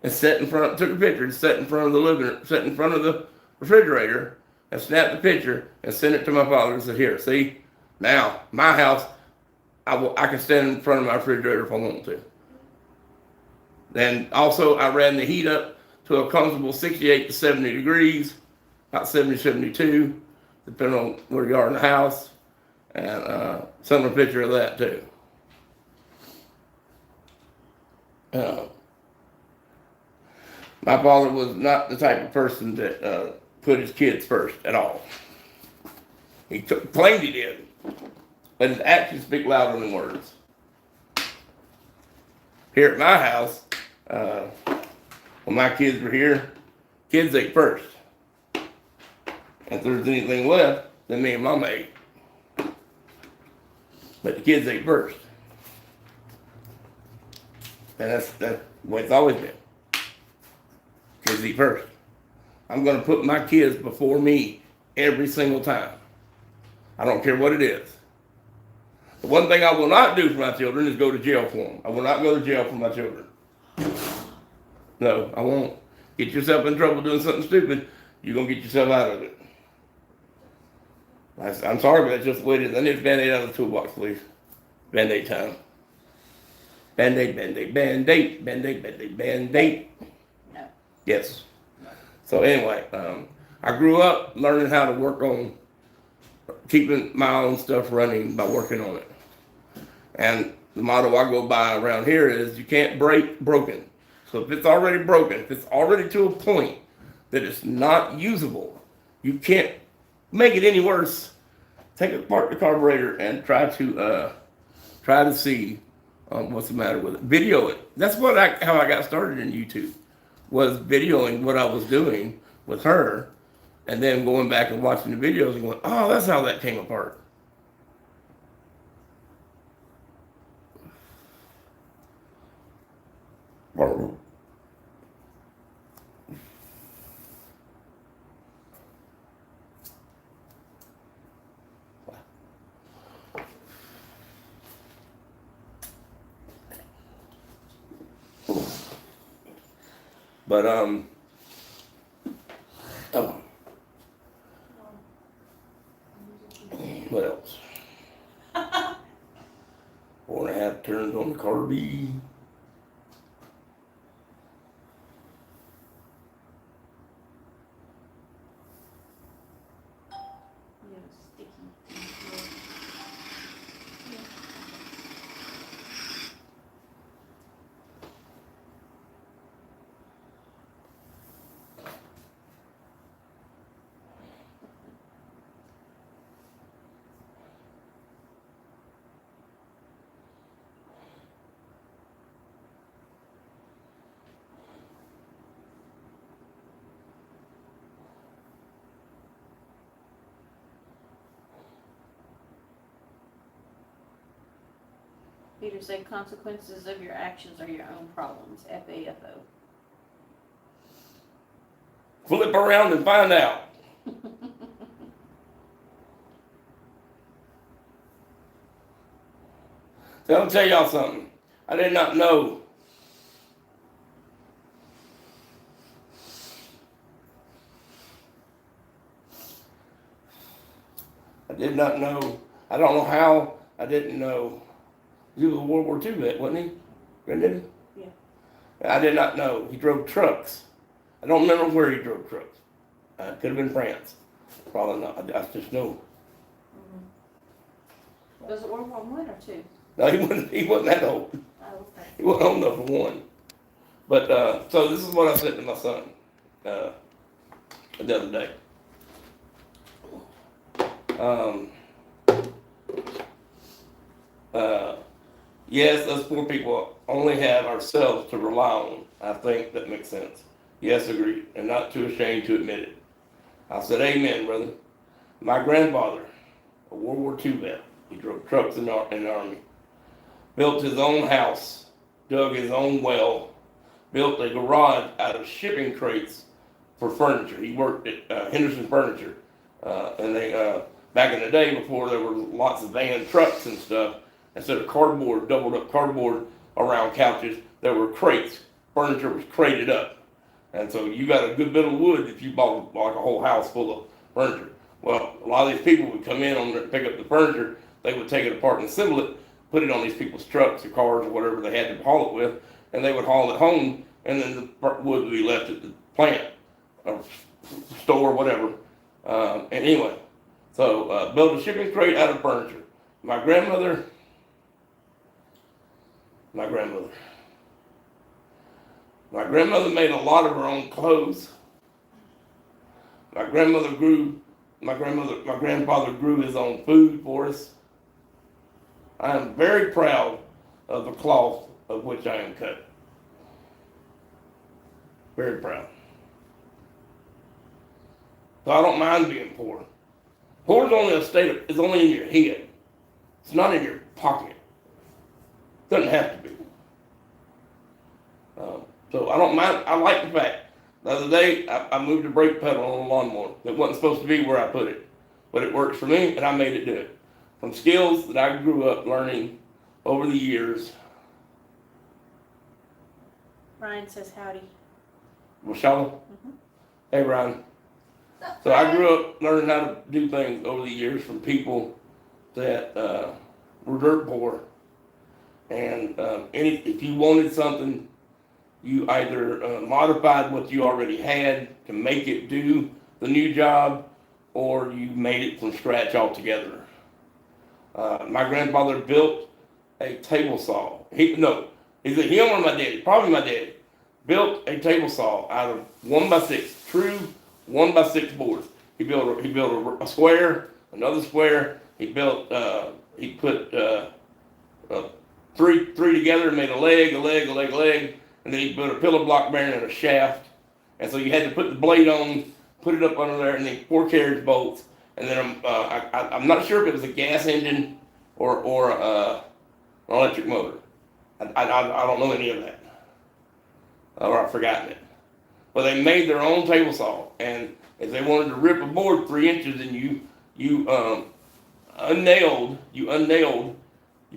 and took a picture and sat in front of the refrigerator and snapped the picture and sent it to my father and said, here, see, now my house, I can stand in front of my refrigerator if I want to. Then also I ran the heat up to a comfortable 68 to 70 degrees, about 70, 72, depending on where you are in the house, and sent him a picture of that too. My father was not the type of person that put his kids first at all. He claimed he did, but his actions speak louder than words. Here at my house, when my kids were here, kids ate first. If there's anything left, then me and Mama ate. But the kids ate first. And that's the way it's always been. Kids eat first. I'm going to put my kids before me every single time. I don't care what it is. The one thing I will not do for my children is go to jail for them. I will not go to jail for my children. No, I won't. Get yourself in trouble doing something stupid, you're going to get yourself out of it. I'm sorry, but that's just the way it is. I need a Band-Aid out of the toolbox, please. Band-Aid time. Band-Aid, Band-Aid, Band-Aid, Band-Aid, Band-Aid, Band-Aid. No. Yes. So anyway, I grew up learning how to work on keeping my own stuff running by working on it. And the motto I go by around here is you can't break broken. So if it's already broken, if it's already to a point that it's not usable, you can't make it any worse. Take apart the carburetor and try to see what's the matter with it. Video it. That's how I got started in YouTube, was videoing what I was doing with her, and then going back and watching the videos and going, oh, that's how that came apart. But what else? 4.5 turns on the carby. Peter said consequences of your actions are your own problems. FAFO. Flip around and find out. So I'll tell y'all something. I did not know. I did not know. I don't know how. I didn't know. He was a World War II vet, wasn't he? Granddaddy? Yeah. I did not know. He drove trucks. I don't remember where he drove trucks. Could have been France. Probably not. I just know. Was it World War I or II? No, he wasn't that old. Oh, okay. He wasn't old enough for one. But, so this is what I said to my son, the other day. Yes, us poor people only have ourselves to rely on. I think that makes sense. Yes, agreed, and not too ashamed to admit it. I said, amen, brother. My grandfather, a World War II vet, he drove trucks in the Army, built his own house, dug his own well, built a garage out of shipping crates for furniture. He worked at Henderson Furniture, and they back in the day before there were lots of van trucks and stuff. Instead of cardboard, doubled up cardboard around couches, there were crates. Furniture was crated up. And so you got a good bit of wood if you bought like a whole house full of furniture. Well, a lot of these people would come in on there to pick up the furniture. They would take it apart and assemble it, put it on these people's trucks or cars or whatever they had to haul it with, and they would haul it home, and then the wood would be left at the plant or store, whatever. And anyway, so built a shipping crate out of furniture. My grandmother made a lot of her own clothes. My grandfather grew his own food for us. I am very proud of the cloth of which I am cut. Very proud. So I don't mind being poor. Poor is only it's only in your head. It's not in your pocket. Doesn't have to be. So I don't mind. I like the fact. The other day, I moved a brake pedal on a lawnmower that wasn't supposed to be where I put it. But it works for me, and I made it do it. From skills that I grew up learning over the years. Ryan says howdy. Rashella? Mhm. Hey, Ryan. So I grew up learning how to do things over the years from people that were dirt poor. And if you wanted something, you either modified what you already had to make it do the new job, or you made it from scratch altogether. My grandfather built a table saw. Him or my daddy, probably my daddy, built a table saw out of 1x6, true 1x6 boards. He built a square, another square. He put three together and made a leg, and then he put a pillar block bearing and a shaft. And so you had to put the blade on, put it up under there, and then 4 carriage bolts. And then I'm not sure if it was a gas engine or an electric motor. I don't know any of that, or I've forgotten it. But they made their own table saw, and if they wanted to rip a board 3 inches, and you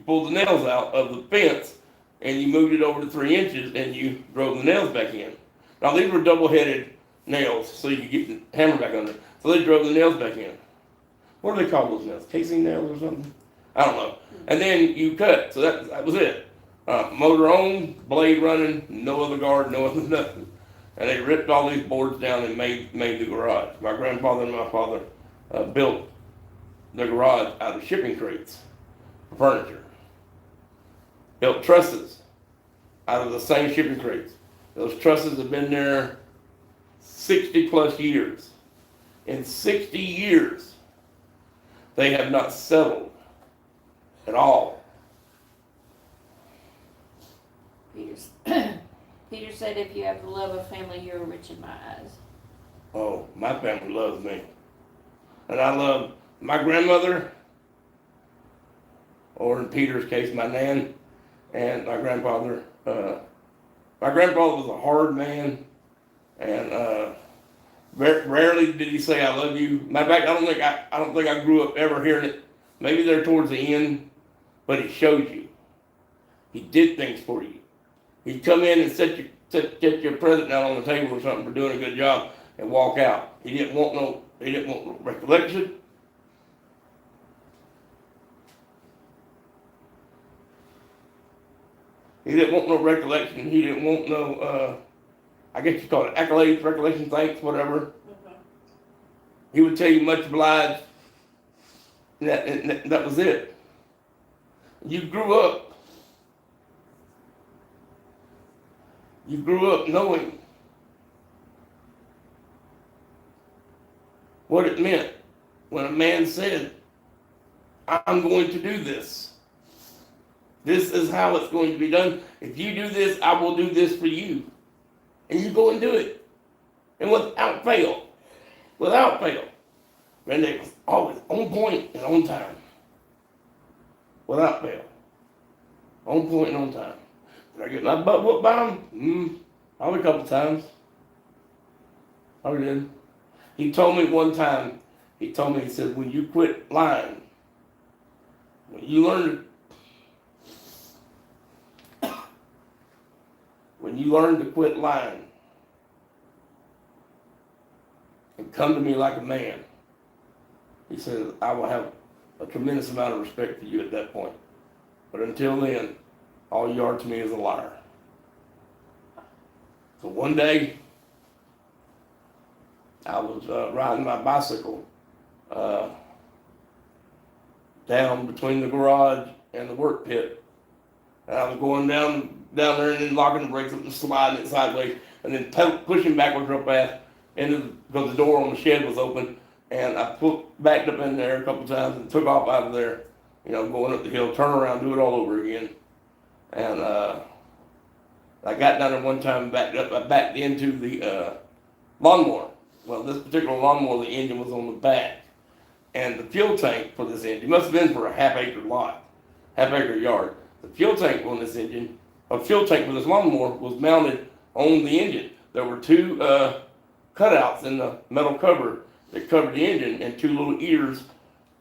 pulled the nails out of the fence, and you moved it over to 3 inches, and you drove the nails back in. Now these were double-headed nails, so you could get the hammer back under. So they drove the nails back in. What do they call those nails? Casing nails or something? I don't know. And then you cut. So that was it. Motor on, blade running, no other guard, no other nothing. And they ripped all these boards down and made the garage. My grandfather and my father built the garage out of shipping crates for furniture. Built trusses out of the same shipping crates. Those trusses have been there 60 plus years. In 60 years, they have not settled at all. Peter said, if you have the love of family, you're rich in my eyes. Oh, my family loves me. And I love my grandmother, or in Peter's case, my nan, and my grandfather. My grandfather was a hard man, and rarely did he say "I love you." Matter of fact, I don't think I grew up ever hearing it. Maybe there towards the end, but he showed you. He did things for you. He'd come in and set your present down on the table or something for doing a good job and walk out. He didn't want no recollection. He didn't want no recollection. He didn't want no, I guess you call it accolades, recollection, thanks, whatever. He would tell you much obliged. And that was it. You grew up. You grew up knowing what it meant when a man said, I'm going to do this. This is how it's going to be done. If you do this, I will do this for you. And you go and do it. And without fail, Granddad was always on point and on time. Without fail. On point and on time. Did I get my butt whooped by him? Probably a couple times. Probably did. He told me one time, he said, when you quit lying, when you learn to quit lying and come to me like a man, he said, I will have a tremendous amount of respect for you at that point. But until then, all you are to me is a liar. So one day, I was riding my bicycle down between the garage and the work pit. And I was going down there and then locking the brakes up and sliding it sideways and then pushing backwards real fast because the door on the shed was open. And I backed up in there a couple times and took off out of there, going up the hill, turn around, do it all over again. And I got down there one time and backed up. I backed into the lawnmower. Well, this particular lawnmower, the engine was on the back. And the fuel tank for this engine, must have been for a half-acre yard. The fuel tank on this engine, a fuel tank for this lawnmower was mounted on the engine. There were two cutouts in the metal cover that covered the engine and two little ears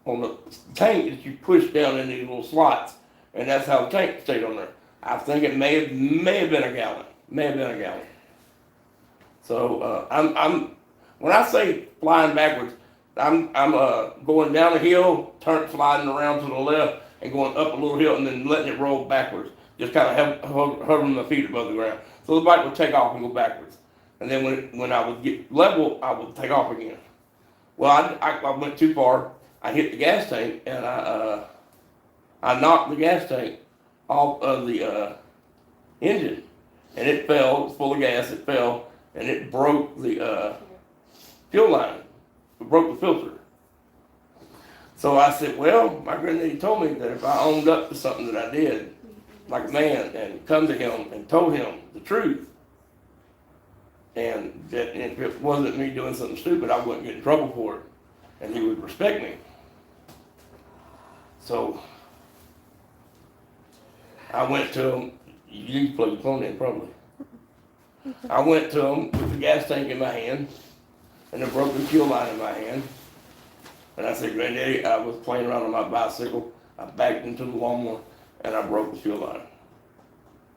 on the tank that you push down in these little slots. And that's how the tank stayed on there. I think it may have been a gallon. So I'm when I say flying backwards, I'm going down a hill, sliding around to the left, and going up a little hill, and then letting it roll backwards. Just kind of hovering my feet above the ground. So the bike would take off and go backwards. And then when I would get level, I would take off again. Well, I went too far. I hit the gas tank, and I knocked the gas tank off of the engine, and it fell. It was full of gas. It fell, and it broke the fuel line. It broke the filter. So I said, well, my granddaddy told me that if I owned up to something that I did, like a man, and come to him and told him the truth, and that if it wasn't me doing something stupid, I wouldn't get in trouble for it, and he would respect me. So I went to him. You need to plug your phone in, probably. I went to him with the gas tank in my hand and a broken fuel line in my hand. And I said, Granddaddy, I was playing around on my bicycle. I backed into the lawnmower and I broke the fuel line.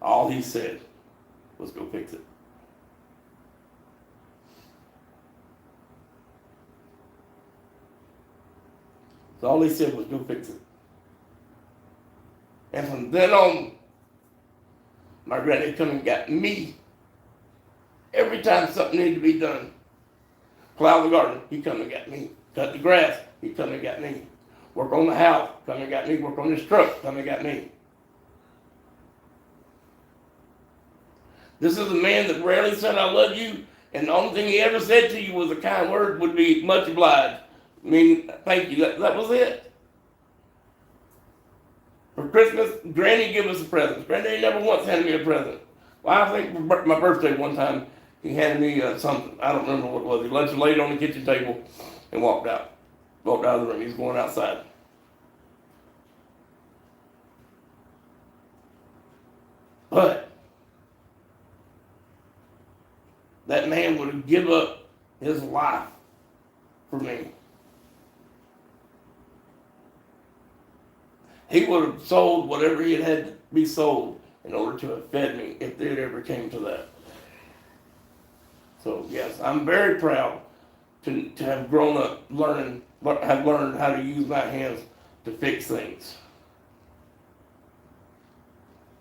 All he said was go fix it. So all he said was go fix it. And from then on, my granddaddy come and got me. Every time something needed to be done, plow the garden, he come and got me. Cut the grass, he come and got me. Work on the house, come and got me. Work on this truck, come and got me. This is a man that rarely said I love you, and the only thing he ever said to you was a kind word would be much obliged. I mean, thank you, that was it. For Christmas, Granny gave us a present. Granddaddy never once handed me a present. Well, I think for my birthday one time, he handed me something. I don't remember what it was. He left it laid on the kitchen table and walked out. Walked out of the room. He's going outside. But that man would have given up his life for me. He would have sold whatever he had to be sold. in order to have fed me if it ever came to that. So yes, I'm very proud to have grown up have learned how to use my hands to fix things.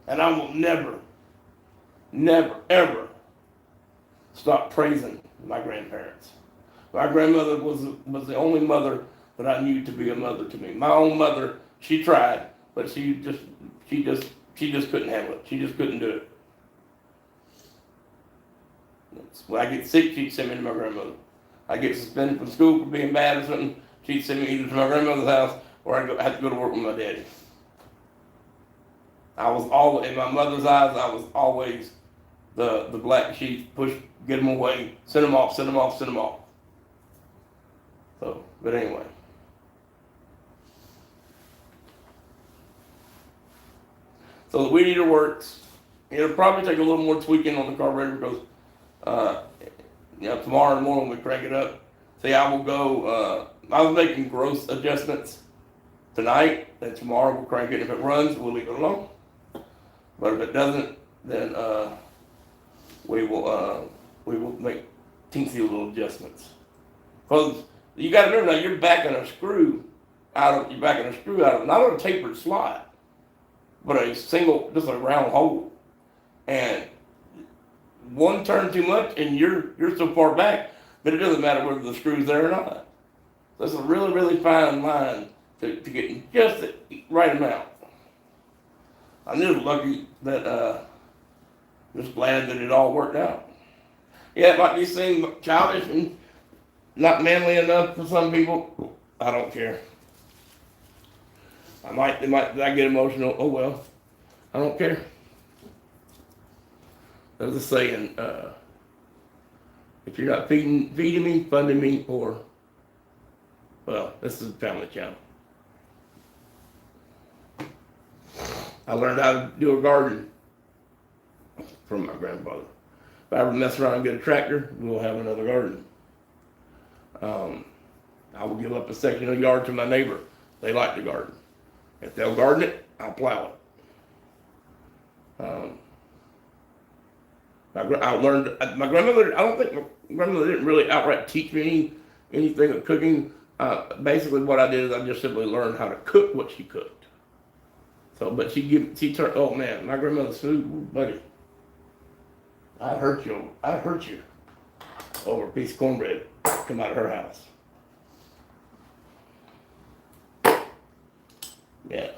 And I will never, ever stop praising my grandparents. My grandmother was the only mother that I knew to be a mother to me. My own mother, she tried, but she just couldn't handle it. She just couldn't do it. When I get sick, she'd send me to my grandmother. I get suspended from school for being bad or something, she'd send me either to my grandmother's house or I'd have to go to work with my daddy. I was in my mother's eyes, I was always the black sheep, get them away, send them off. So, but anyway. So the weed eater works. It'll probably take a little more tweaking on the carburetor because, tomorrow morning when we crank it up. See, I will go, I was making gross adjustments tonight, and tomorrow we'll crank it. If it runs, we'll leave it alone. But if it doesn't, then we will make teensy little adjustments. Because you got to remember now, you're backing a screw out of not a tapered slot, but just a round hole. And one turn too much, and you're so far back that it doesn't matter whether the screw's there or not. So it's a really, really fine line to get just the right amount. I'm just lucky that, just glad that it all worked out. Yeah, it might be seen childish and not manly enough for some people. I don't care. I get emotional. Oh well, I don't care. There's a saying, if you're not feeding me, funding me, or, well, this is a family channel. I learned how to do a garden from my grandfather. If I ever mess around and get a tractor, we'll have another garden. I will give up a section of yard to my neighbor. They like to garden. If they'll garden it, I'll plow it. I learned, my grandmother, I don't think my grandmother didn't really outright teach me anything of cooking. Basically what I did is I just simply learned how to cook what she cooked. So, but she turned, oh man, my grandmother's food, buddy. I'd hurt you over a piece of cornbread come out of her house. Yeah.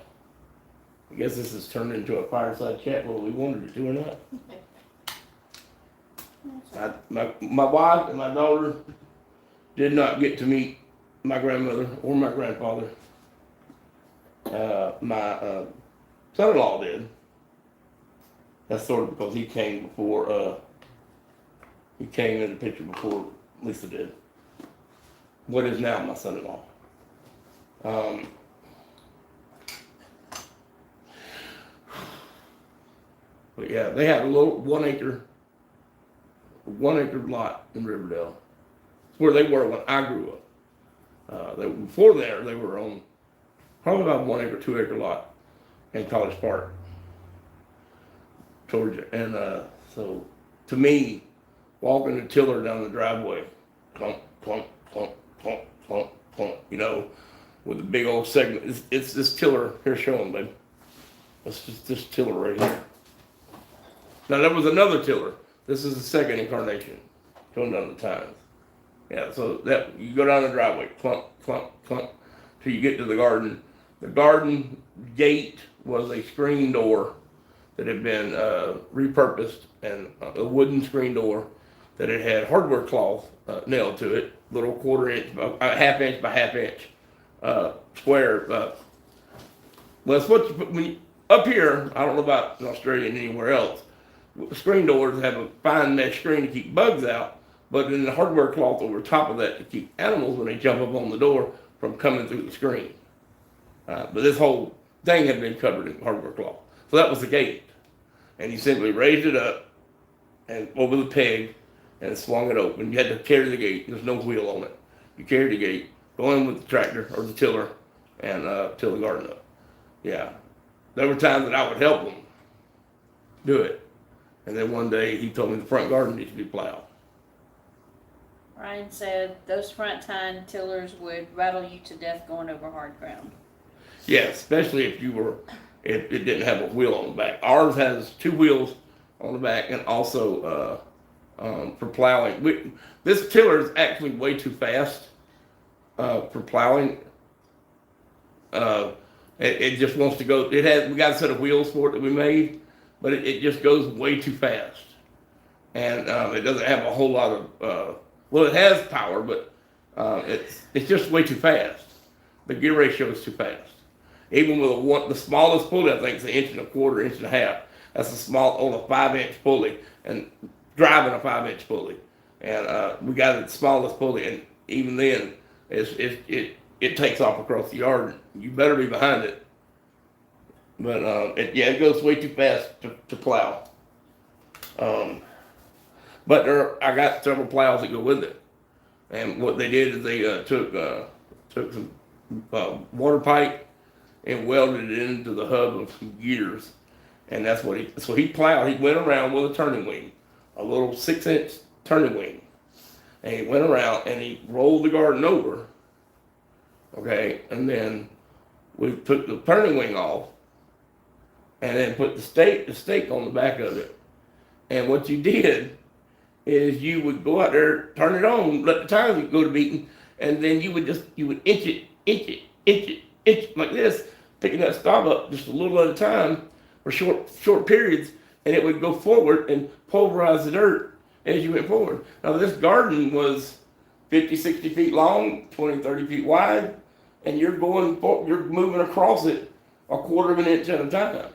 I guess this has turned into a fireside chat, whether we wanted it to or not. My wife and my daughter did not get to meet my grandmother or my grandfather. My son-in-law did. That's sort of because he came in the picture before Lisa did. What is now my son-in-law. But yeah, they had a little 1 acre lot in Riverdale. It's where they were when I grew up. Before they were on probably about 1 acre, 2 acre lot in College Park, Georgia. And so to me, walking the tiller down the driveway, clunk, clunk, clunk, clunk, clunk, clunk, with a big old segment. It's this tiller here showing, babe. It's just this tiller right here. Now there was another tiller. This is the second incarnation, going down the tines. Yeah, so that you go down the driveway, clunk, clunk, clunk, till you get to the garden. The garden gate was a screen door that had been repurposed, and a wooden screen door that it had hardware cloth nailed to it, little 1/4 inch, half inch by half inch square. Well, it's what you put up here. I don't know about in Australia and anywhere else. Screen doors have a fine mesh screen to keep bugs out, but then the hardware cloth over top of that to keep animals when they jump up on the door from coming through the screen. But this whole thing had been covered in hardware cloth. So that was the gate. And you simply raised it up and over the peg and swung it open. You had to carry the gate. There's no wheel on it. You carried the gate, go in with the tractor or the tiller and till the garden up. Yeah. There were times that I would help them. do it. And then one day he told me the front garden needs to be plowed. Ryan said those front tine tillers would rattle you to death going over hard ground. Yeah, especially if it didn't have a wheel on the back. Ours has 2 wheels on the back, and also for plowing. This tiller is actually way too fast for plowing. It just wants to go. We got a set of wheels for it that we made, but it just goes way too fast, and it doesn't have a whole lot of. Well, it has power, but it's just way too fast. The gear ratio is too fast. Even with the smallest pulley, I think it's 1.25 inches, 1.5 inches. That's a small, on a 5-inch pulley, and driving a 5-inch pulley. And we got the smallest pulley, and even then, it takes off across the yard. You better be behind it. But it goes way too fast to plow. But I got several plows that go with it. And what they did is they took some water pipe and welded it into the hub of some gears. And that's what he plowed. He went around with a turning wing, a little 6-inch turning wing. And he went around and he rolled the garden over. Okay, and then we took the turning wing off and then put the stake on the back of it. And what you did is you would go out there, turn it on, let the tires go to beating, and then you would inch it like this, picking that stop up just a little at a time for short periods, and it would go forward and pulverize the dirt as you went forward. Now this garden was 50, 60 feet long, 20, 30 feet wide, and you're moving across it 1/4 inch at a time.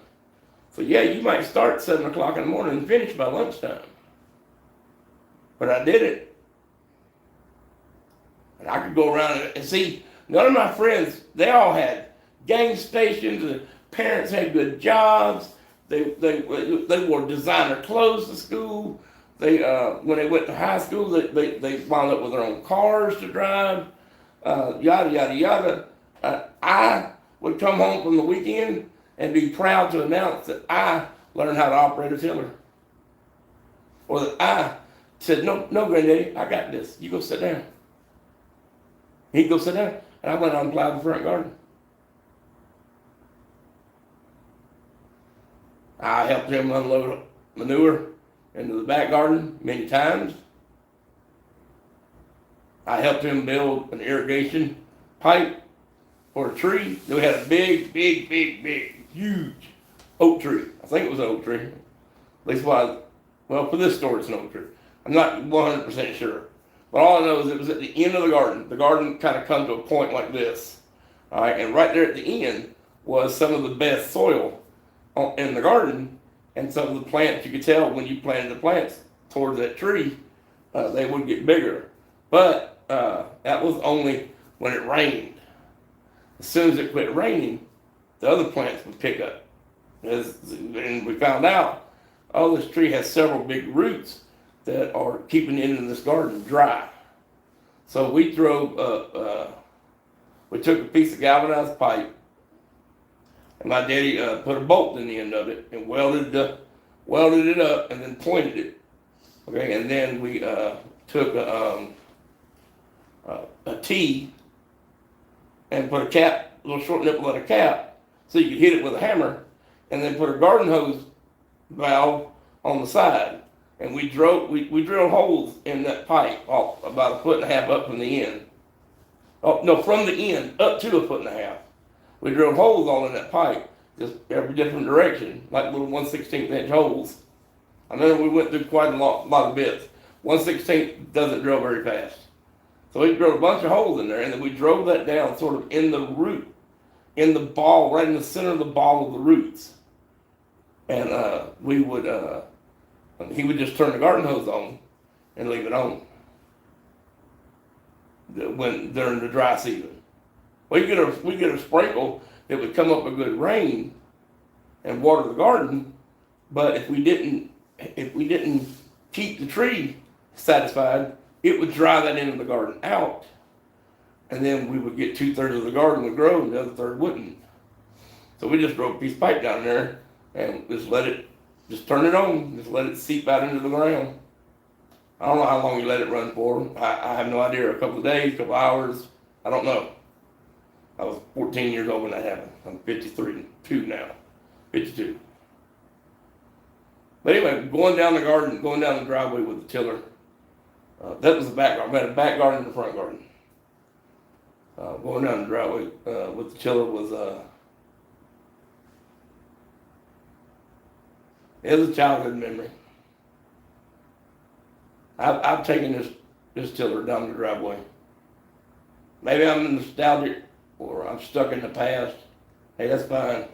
So yeah, you might start at 7 o'clock in the morning and finish by lunchtime. But I did it. And I could go around and see, none of my friends, they all had gang stations, and parents had good jobs. They wore designer clothes to school. When they went to high school, they wound up with their own cars to drive, yada, yada, yada. I would come home from the weekend and be proud to announce that I learned how to operate a tiller. Or that I said, no, Granddaddy, I got this. You go sit down. He'd go sit down, and I went out and plowed the front garden. I helped him unload manure into the back garden many times. I helped him build an irrigation pipe for a tree. We had a big, huge oak tree. I think it was an oak tree. At least for this story, it's an oak tree. I'm not 100% sure. But all I know is it was at the end of the garden. The garden kind of come to a point like this. All right, and right there at the end was some of the best soil in the garden, and some of the plants, you could tell when you planted the plants towards that tree, they would get bigger. But that was only when it rained. As soon as it quit raining, the other plants would pick up. And we found out, this tree has several big roots that are keeping it in this garden dry. So we took a piece of galvanized pipe, and my daddy put a bolt in the end of it and welded it up and then pointed it. Okay, and then we took a T and put a cap, a little short nipple on a cap, so you could hit it with a hammer, and then put a garden hose valve on the side. And we drilled holes in that pipe about 1.5 feet up from the end. From the end up to 1.5 feet. We drilled holes all in that pipe, just every different direction, like little 1/16 inch holes. I remember we went through quite a lot of bits. 1/16 doesn't drill very fast. So we drilled a bunch of holes in there, and then we drove that down sort of in the root, in the ball, right in the center of the ball of the roots. And he would just turn the garden hose on and leave it on during the dry season. We get a sprinkle that would come up a good rain and water the garden, but if we didn't keep the tree satisfied, it would dry that end of the garden out, and then we would get 2/3 of the garden would grow and the other third wouldn't. So we just drove a piece of pipe down there and just let it Just turn it on, just let it seep out into the ground. I don't know how long you let it run for. I have no idea, a couple of days, a couple of hours, I don't know. I was 14 years old when that happened. I'm 52 now, 52. But anyway, going down the garden, going down the driveway with the tiller, that was the back garden. I had a back garden and a front garden. Going down the driveway with the tiller was, it was a childhood memory. I've taken this tiller down the driveway. Maybe I'm nostalgic or I'm stuck in the past. Hey, that's fine.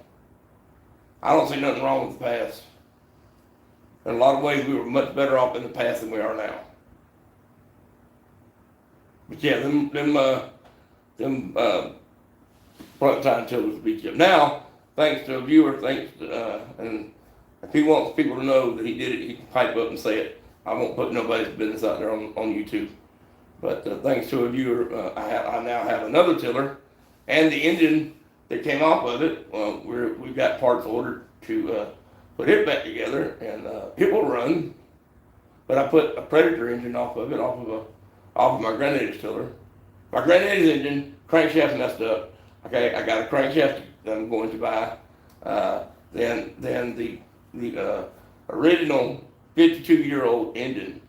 I don't see nothing wrong with the past. In a lot of ways, we were much better off in the past than we are now. But yeah, them front time tillers beat you. Now, thanks to a viewer, and if he wants people to know that he did it, he can pipe up and say it. I won't put nobody's business out there on YouTube. But thanks to a viewer, I now have another tiller, and the engine that came off of it. Well, we've got parts ordered to put it back together, and it will run. But I put a Predator engine off of my granddaddy's tiller. My granddaddy's engine crankshaft messed up. Okay, I got a crankshaft that I'm going to buy. Then the original 52-year-old engine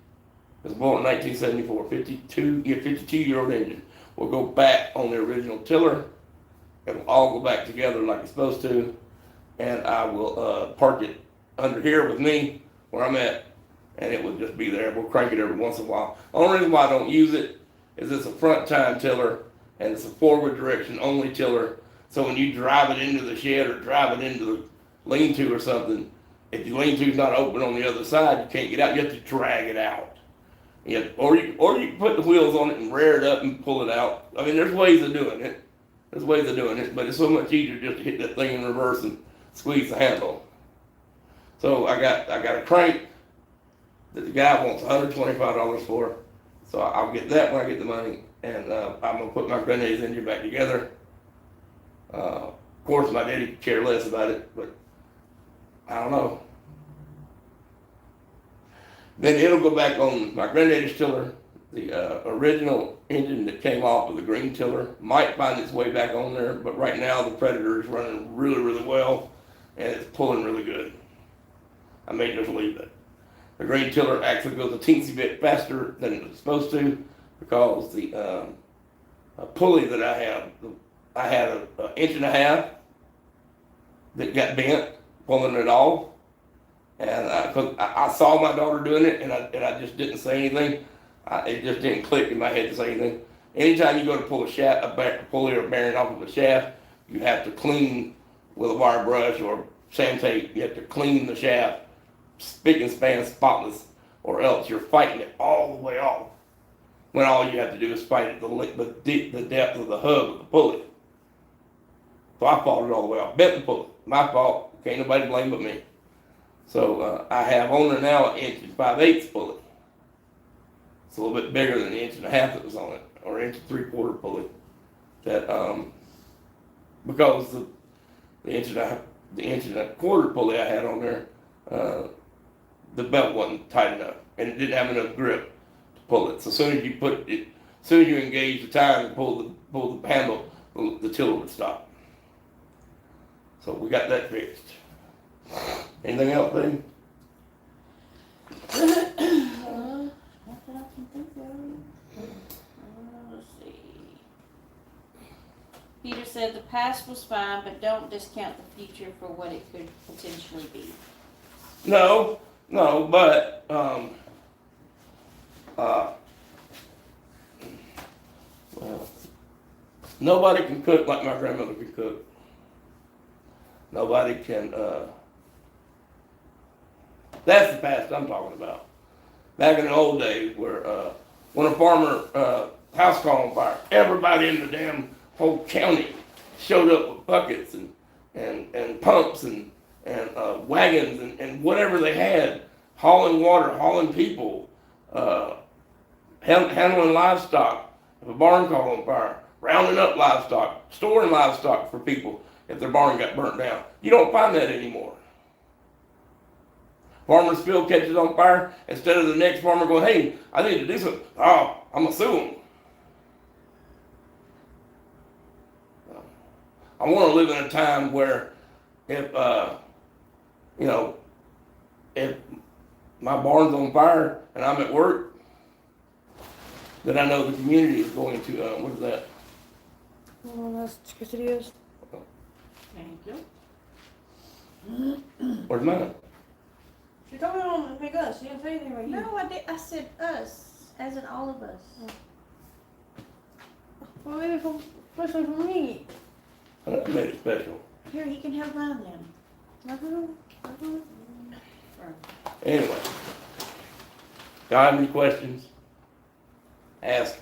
was born in 1974. 52-year-old engine will go back on the original tiller. It'll all go back together like it's supposed to, and I will park it under here with me where I'm at, and it will just be there. We'll crank it every once in a while. The only reason why I don't use it is it's a front time tiller and it's a forward direction only tiller. So when you drive it into the shed or drive it into the lean-to or something, if your lean-to's not open on the other side, you can't get out. You have to drag it out. Or you can put the wheels on it and rear it up and pull it out. I mean, there's ways of doing it. But it's so much easier just to hit that thing in reverse and squeeze the handle. So I got a crank that the guy wants $125 for. So I'll get that when I get the money, and I'm gonna put my granddaddy's engine back together. Of course, my daddy could care less about it, but I don't know. Then it'll go back on my granddaddy's tiller. The original engine that came off of the green tiller might find its way back on there, but right now the Predator is running really, really well, and it's pulling really good. I may just leave it. The green tiller actually goes a teensy bit faster than it's supposed to because the pulley that I had an inch and a half that got bent pulling it off, and cause I saw my daughter doing it, and I just didn't say anything. It just didn't click in my head to say anything. Anytime you go to pull a pulley or bearing off of a shaft, you have to clean with a wire brush or sand tape. You have to clean the shaft spick and span spotless, or else you're fighting it all the way off. When all you have to do is fight it the depth of the hub of the pulley. So I fought it all the way off. Bent the pulley. My fault. Can't nobody blame but me. So I have on there now an 1 5/8 pulley. It's a little bit bigger than the 1 1/2 that was on it, or 1 3/4 pulley. That because the 1 1/4 pulley I had on there, the belt wasn't tight enough, and it didn't have enough grip to pull it. So as soon as you engage the tire and pull the handle, the tiller would stop. So we got that fixed. Anything else, baby? Not that I can think of. Let's see. Peter said the past was fine, but don't discount the future for what it could potentially be. No, but well, nobody can cook like my grandmother could cook. Nobody can. That's the past I'm talking about. Back in the old days, where when a farmer house caught on fire, everybody in the damn whole county showed up with buckets and pumps and wagons and whatever they had, hauling water, hauling people, handling livestock. If a barn caught on fire, rounding up livestock, storing livestock for people if their barn got burnt down. You don't find that anymore. farmer's field catches on fire, instead of the next farmer going, hey, I need to do something. Oh, I'm gonna sue him. I want to live in a time where if, you know, if my barn's on fire and I'm at work, then I know the community is going to, what is that? Well, that's Chicken Studios. Thank you. Where's mine? She told me to pick us. She didn't say anything about you. No, I did, I said us, as in all of us. Well, maybe especially for me. I made it special. Here, he can have mine then. Anyway. Y'all have any questions? Ask.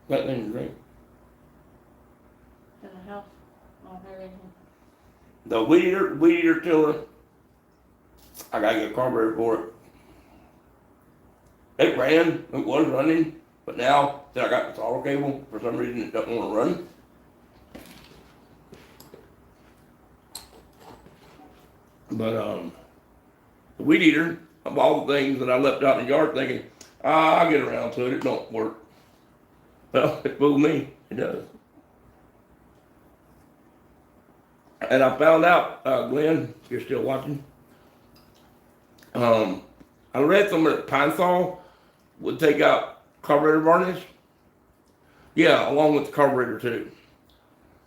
Got anything to drink? In the house, oh, there it is. The weed eater tiller, I gotta get a carburetor for it. It was running, but now that I got the throttle cable, for some reason it doesn't wanna run. But, the weed eater, of all the things that I left out in the yard thinking, I'll get around to it, it don't work. Well, it fooled me, it does. And I found out, Glenn, if you're still watching, I read somewhere that Pine Sol would take out carburetor varnish. Yeah, along with the carburetor too.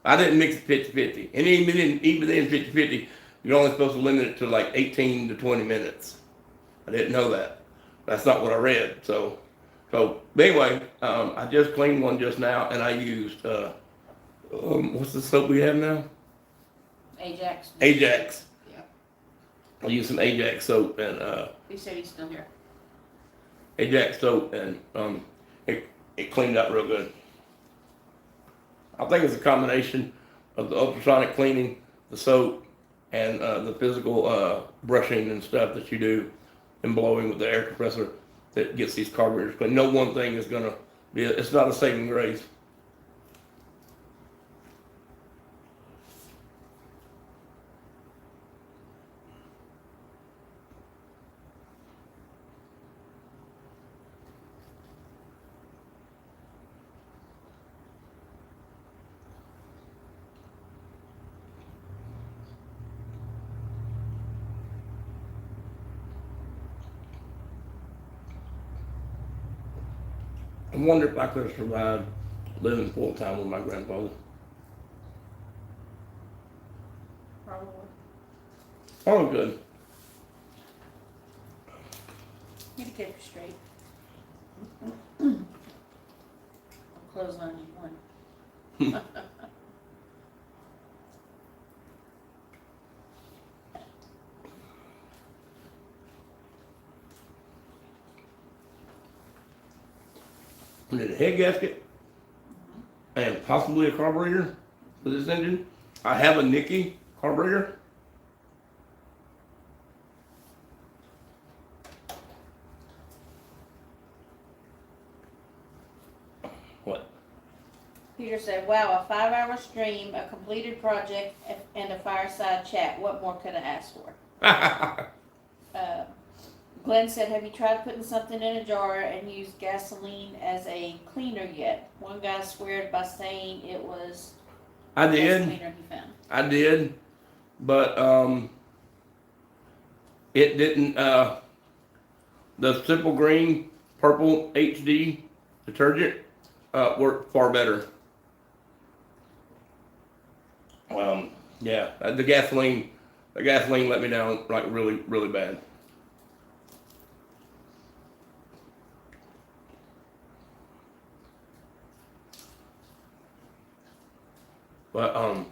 I didn't mix it 50-50. And even then 50-50, you're only supposed to limit it to like 18 to 20 minutes. I didn't know that. That's not what I read. So anyway, I just cleaned one just now and I used, what's the soap we have now? Ajax. Ajax. Yeah. I used some Ajax soap and He said he's still here. Ajax soap and it cleaned out real good. I think it's a combination of the ultrasonic cleaning, the soap, and the physical brushing and stuff that you do and blowing with the air compressor that gets these carburetors clean. No one thing is gonna be. It's not a saving grace. I wonder if I could have survived living full time with my grandfather. Probably. Oh, good. Need to keep you straight. I'll close on you one. Did a head gasket and possibly a carburetor for this engine. I have a Nicky carburetor. What? Peter said, wow, a 5-hour stream, a completed project, and a fireside chat. What more could I ask for? Glenn said, have you tried putting something in a jar and used gasoline as a cleaner yet? One guy sweared by saying it was I the best did. cleaner he found. I did. But it didn't the Simple Green Purple HD detergent worked far better. Yeah, the gasoline let me down like really, really bad. But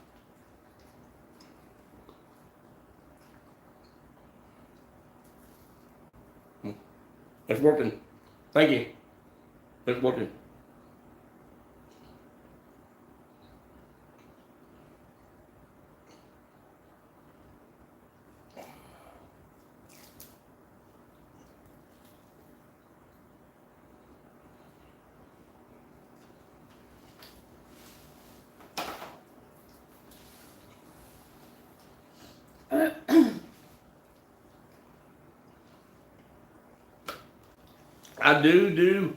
it's working. Thank you. It's working. I do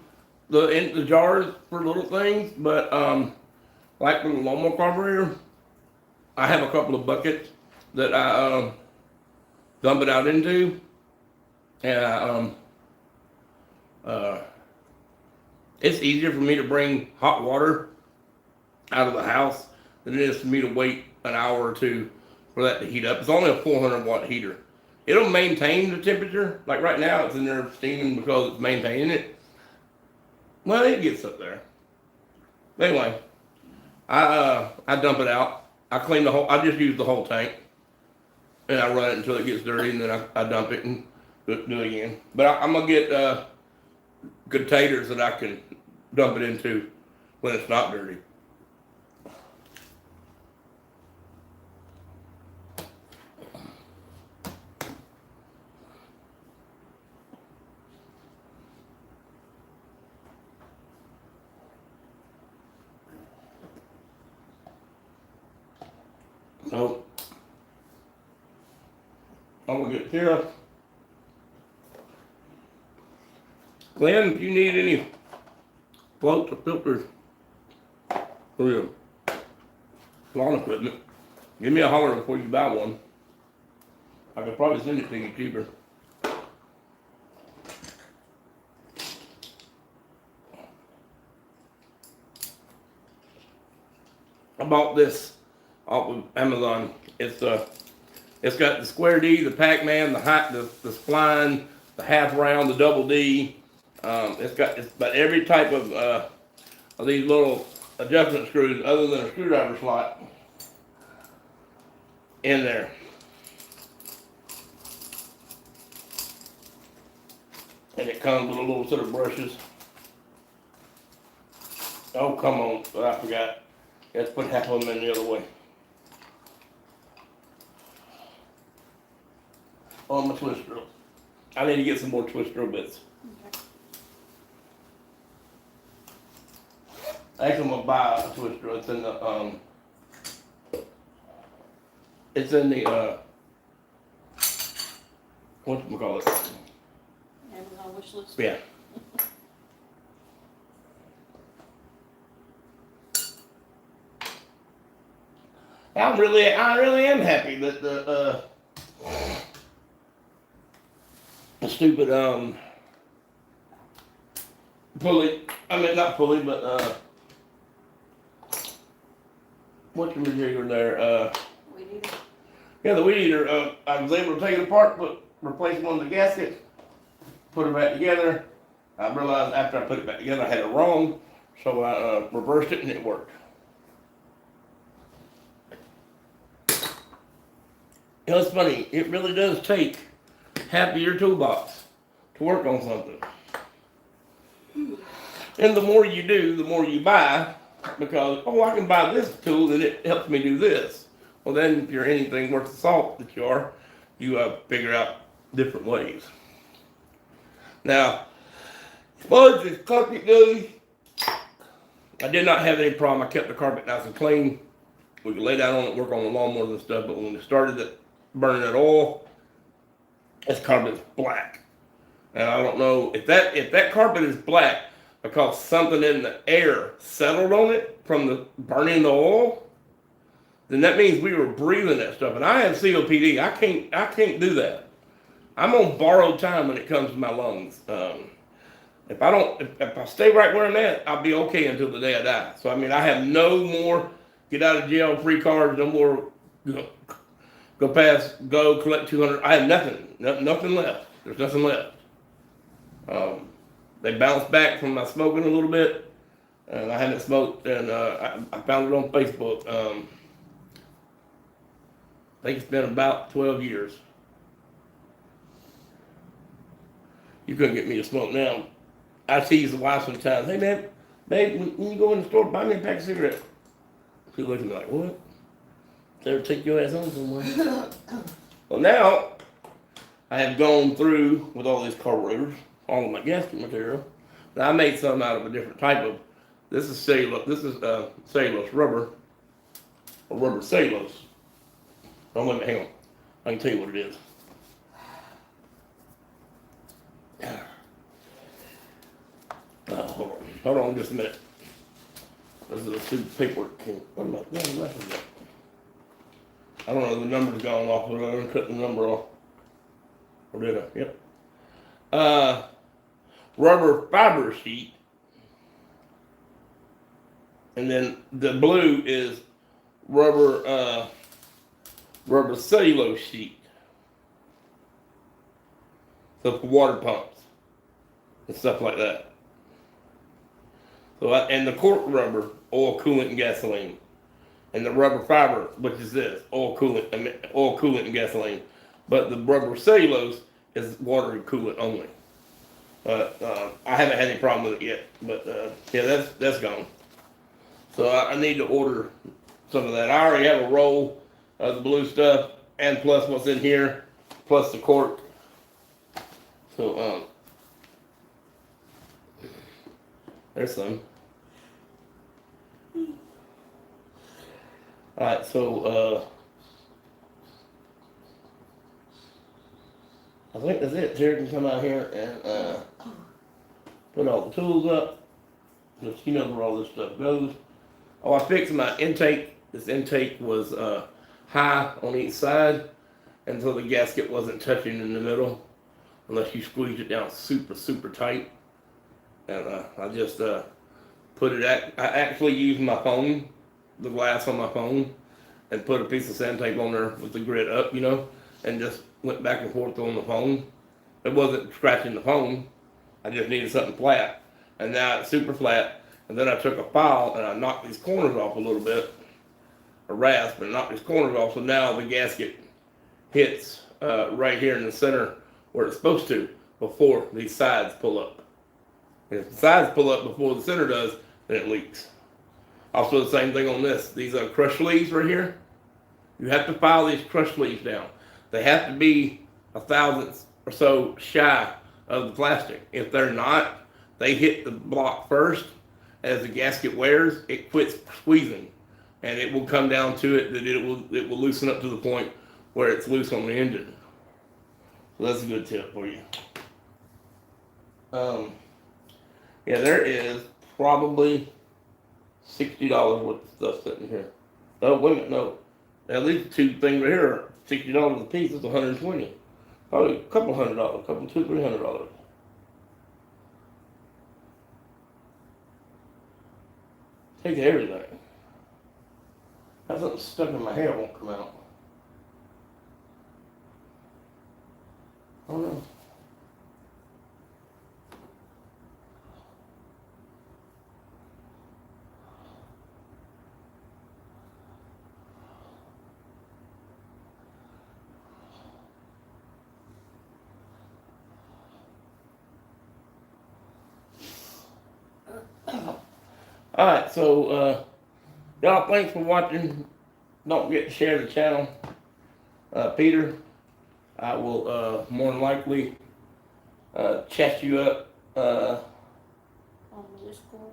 the jars for little things, but like with the lawnmower carburetor, I have a couple of buckets that I dump it out into, and it's easier for me to bring hot water out of the house than it is for me to wait an hour or two for that to heat up. It's only a 400-watt heater. It'll maintain the temperature. Like right now, it's in there steaming because it's maintaining it. Well, it gets up there. Anyway, I dump it out. I clean the whole. I just use the whole tank, and I run it until it gets dirty, and then I dump it and do it again. But I'm gonna get containers that I can dump it into when it's not dirty. So I'm gonna get Tara. Glenn, if you need any floats or filters for your lawn equipment, give me a holler before you buy one. I could probably send it to you cheaper. I bought this off of Amazon. It's got the square D, the Pac-Man, the spline, the half round, the double D. It's got every type of these little adjustment screws other than a screwdriver slot in there. And it comes with a little set of brushes. Oh, come on, I forgot. Let's put half of them in the other way. Oh, my twist drill. I need to get some more twist drill bits. Actually, I'm gonna buy a twist drill. It's in the whatchamacallit? Amazon wish list. Yeah. I really am happy that the stupid pulley. I mean, not pulley, but what's the material there? We need it. Yeah, the weed eater. I was able to take it apart, replace one of the gaskets, put it back together. I realized after I put it back together, I had it wrong, so I reversed it and it worked. You know, it's funny. It really does take half of your toolbox to work on something. And the more you do, the more you buy, because, oh, I can buy this tool and it helps me do this. Well, then, if you're anything worth the salt that you are, you figure out different ways. Now, as far as this carpet goes, I did not have any problem. I kept the carpet nice and clean. We could lay down on it, work on the lawnmowers and stuff, but when we started burning that oil, this carpet is black. And I don't know if that carpet is black because something in the air settled on it from the burning the oil, then that means we were breathing that stuff. And I have COPD. I can't do that. I'm on borrowed time when it comes to my lungs. If I stay right where I'm at, I'll be okay until the day I die. So I mean, I have no more get out of jail free cards, no more go collect 200. I have nothing left. There's nothing left. They bounced back from my smoking a little bit, and I haven't smoked, and I found it on Facebook. I think it's been about 12 years. You couldn't get me to smoke now. I tease the wife sometimes. Hey man, babe, when you go in the store, buy me a pack of cigarettes. She looks at me like, what? Ever take your ass home somewhere? Well, now I have gone through with all these carburetors, all of my gasket material. Now I made some out of a different type of. This is cellulose. This is cellulose rubber, or rubber cellulose. Oh, wait a minute, hang on. I can tell you what it is. Hold on just a minute. This is a stupid paperwork. What am I doing? I don't know, the number's gone off, but I cut the number off. Or did I? Yep. Rubber fiber sheet. And then the blue is rubber cellulose sheet. So for water pumps and stuff like that. So and the cork rubber, oil, coolant, and gasoline. And the rubber fiber, which is this, oil, coolant, and gasoline. But the rubber cellulose is water and coolant only. I haven't had any problem with it yet. But yeah, that's gone. So I need to order some of that. I already have a roll of the blue stuff, and plus what's in here, plus the cork. So there's some. Alright, so I think that's it. Jared can come out here and put all the tools up. Because he knows where all this stuff goes. Oh, I fixed my intake. This intake was high on each side, and so the gasket wasn't touching in the middle, unless you squeeze it down super, super tight. And I just put it at. I actually used my phone, the glass on my phone, and put a piece of sand tape on there with the grit up, you know, and just went back and forth on the phone. It wasn't scratching the phone. I just needed something flat, and now it's super flat. And then I took a file and I knocked these corners off a little bit, a rasp, and knocked these corners off. So now the gasket hits right here in the center where it's supposed to before these sides pull up. And if the sides pull up before the center does, then it leaks. Also the same thing on this. These are crushed leaves right here. You have to file these crushed leaves down. They have to be 1/1000th or so shy of the plastic. If they're not, they hit the block first. As the gasket wears, it quits squeezing, and it will come down to it that it will loosen up to the point where it's loose on the engine. So that's a good tip for you. Yeah, there is probably $60 worth of stuff sitting here. Oh, wait a minute, no. Now these two things right here are $60 a piece. It's $120. Probably a couple $100, $200-300. Take everything. Got something stuck in my hair, won't come out. I don't know. Alright, so y'all thanks for watching. Don't forget to share the channel. Peter, I will more than likely chat you up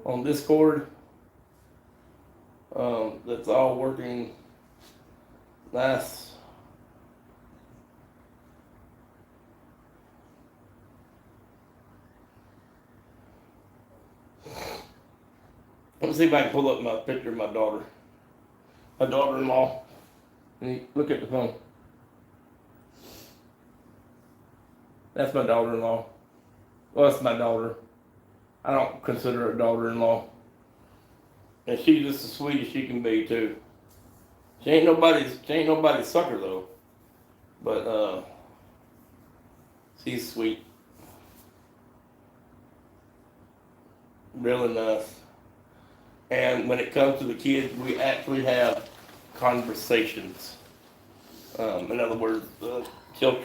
on Discord. That's all working nice. Let me see if I can pull up my picture of my daughter. My daughter-in-law. Look at the phone. That's my daughter-in-law. Well, that's my daughter. I don't consider her a daughter-in-law. And she's just as sweet as she can be too. She ain't nobody's sucker though. But she's sweet. Really nice. And when it comes to the kids, we actually have conversations. In other words, she'll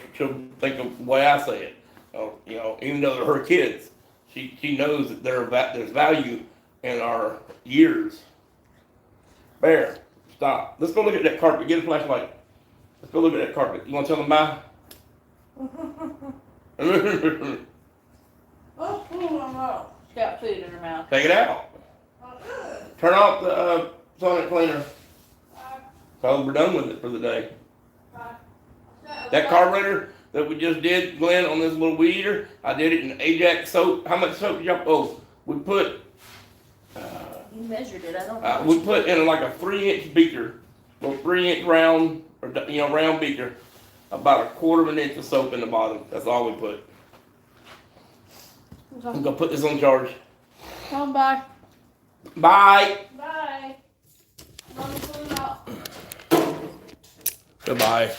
think of the way I say it. You know, even though they're her kids, she knows that there's value in our years. Bear, stop. Let's go look at that carpet. Get a flashlight. Let's go look at that carpet. You want to tell them bye? She's got food in her mouth. Take it out. Turn off the sonic cleaner. So we're done with it for the day. That carburetor that we just did, Glenn, on this little weed eater, I did it in Ajax soap. How much soap did y'all? Oh, we put You measured it, I don't know. We put in like a 3-inch beaker, little 3-inch round, or round beaker, about a quarter of an inch of soap in the bottom. That's all we put. I'm gonna put this on charge. Come by. Bye. Bye. Mommy, pull it out. Goodbye.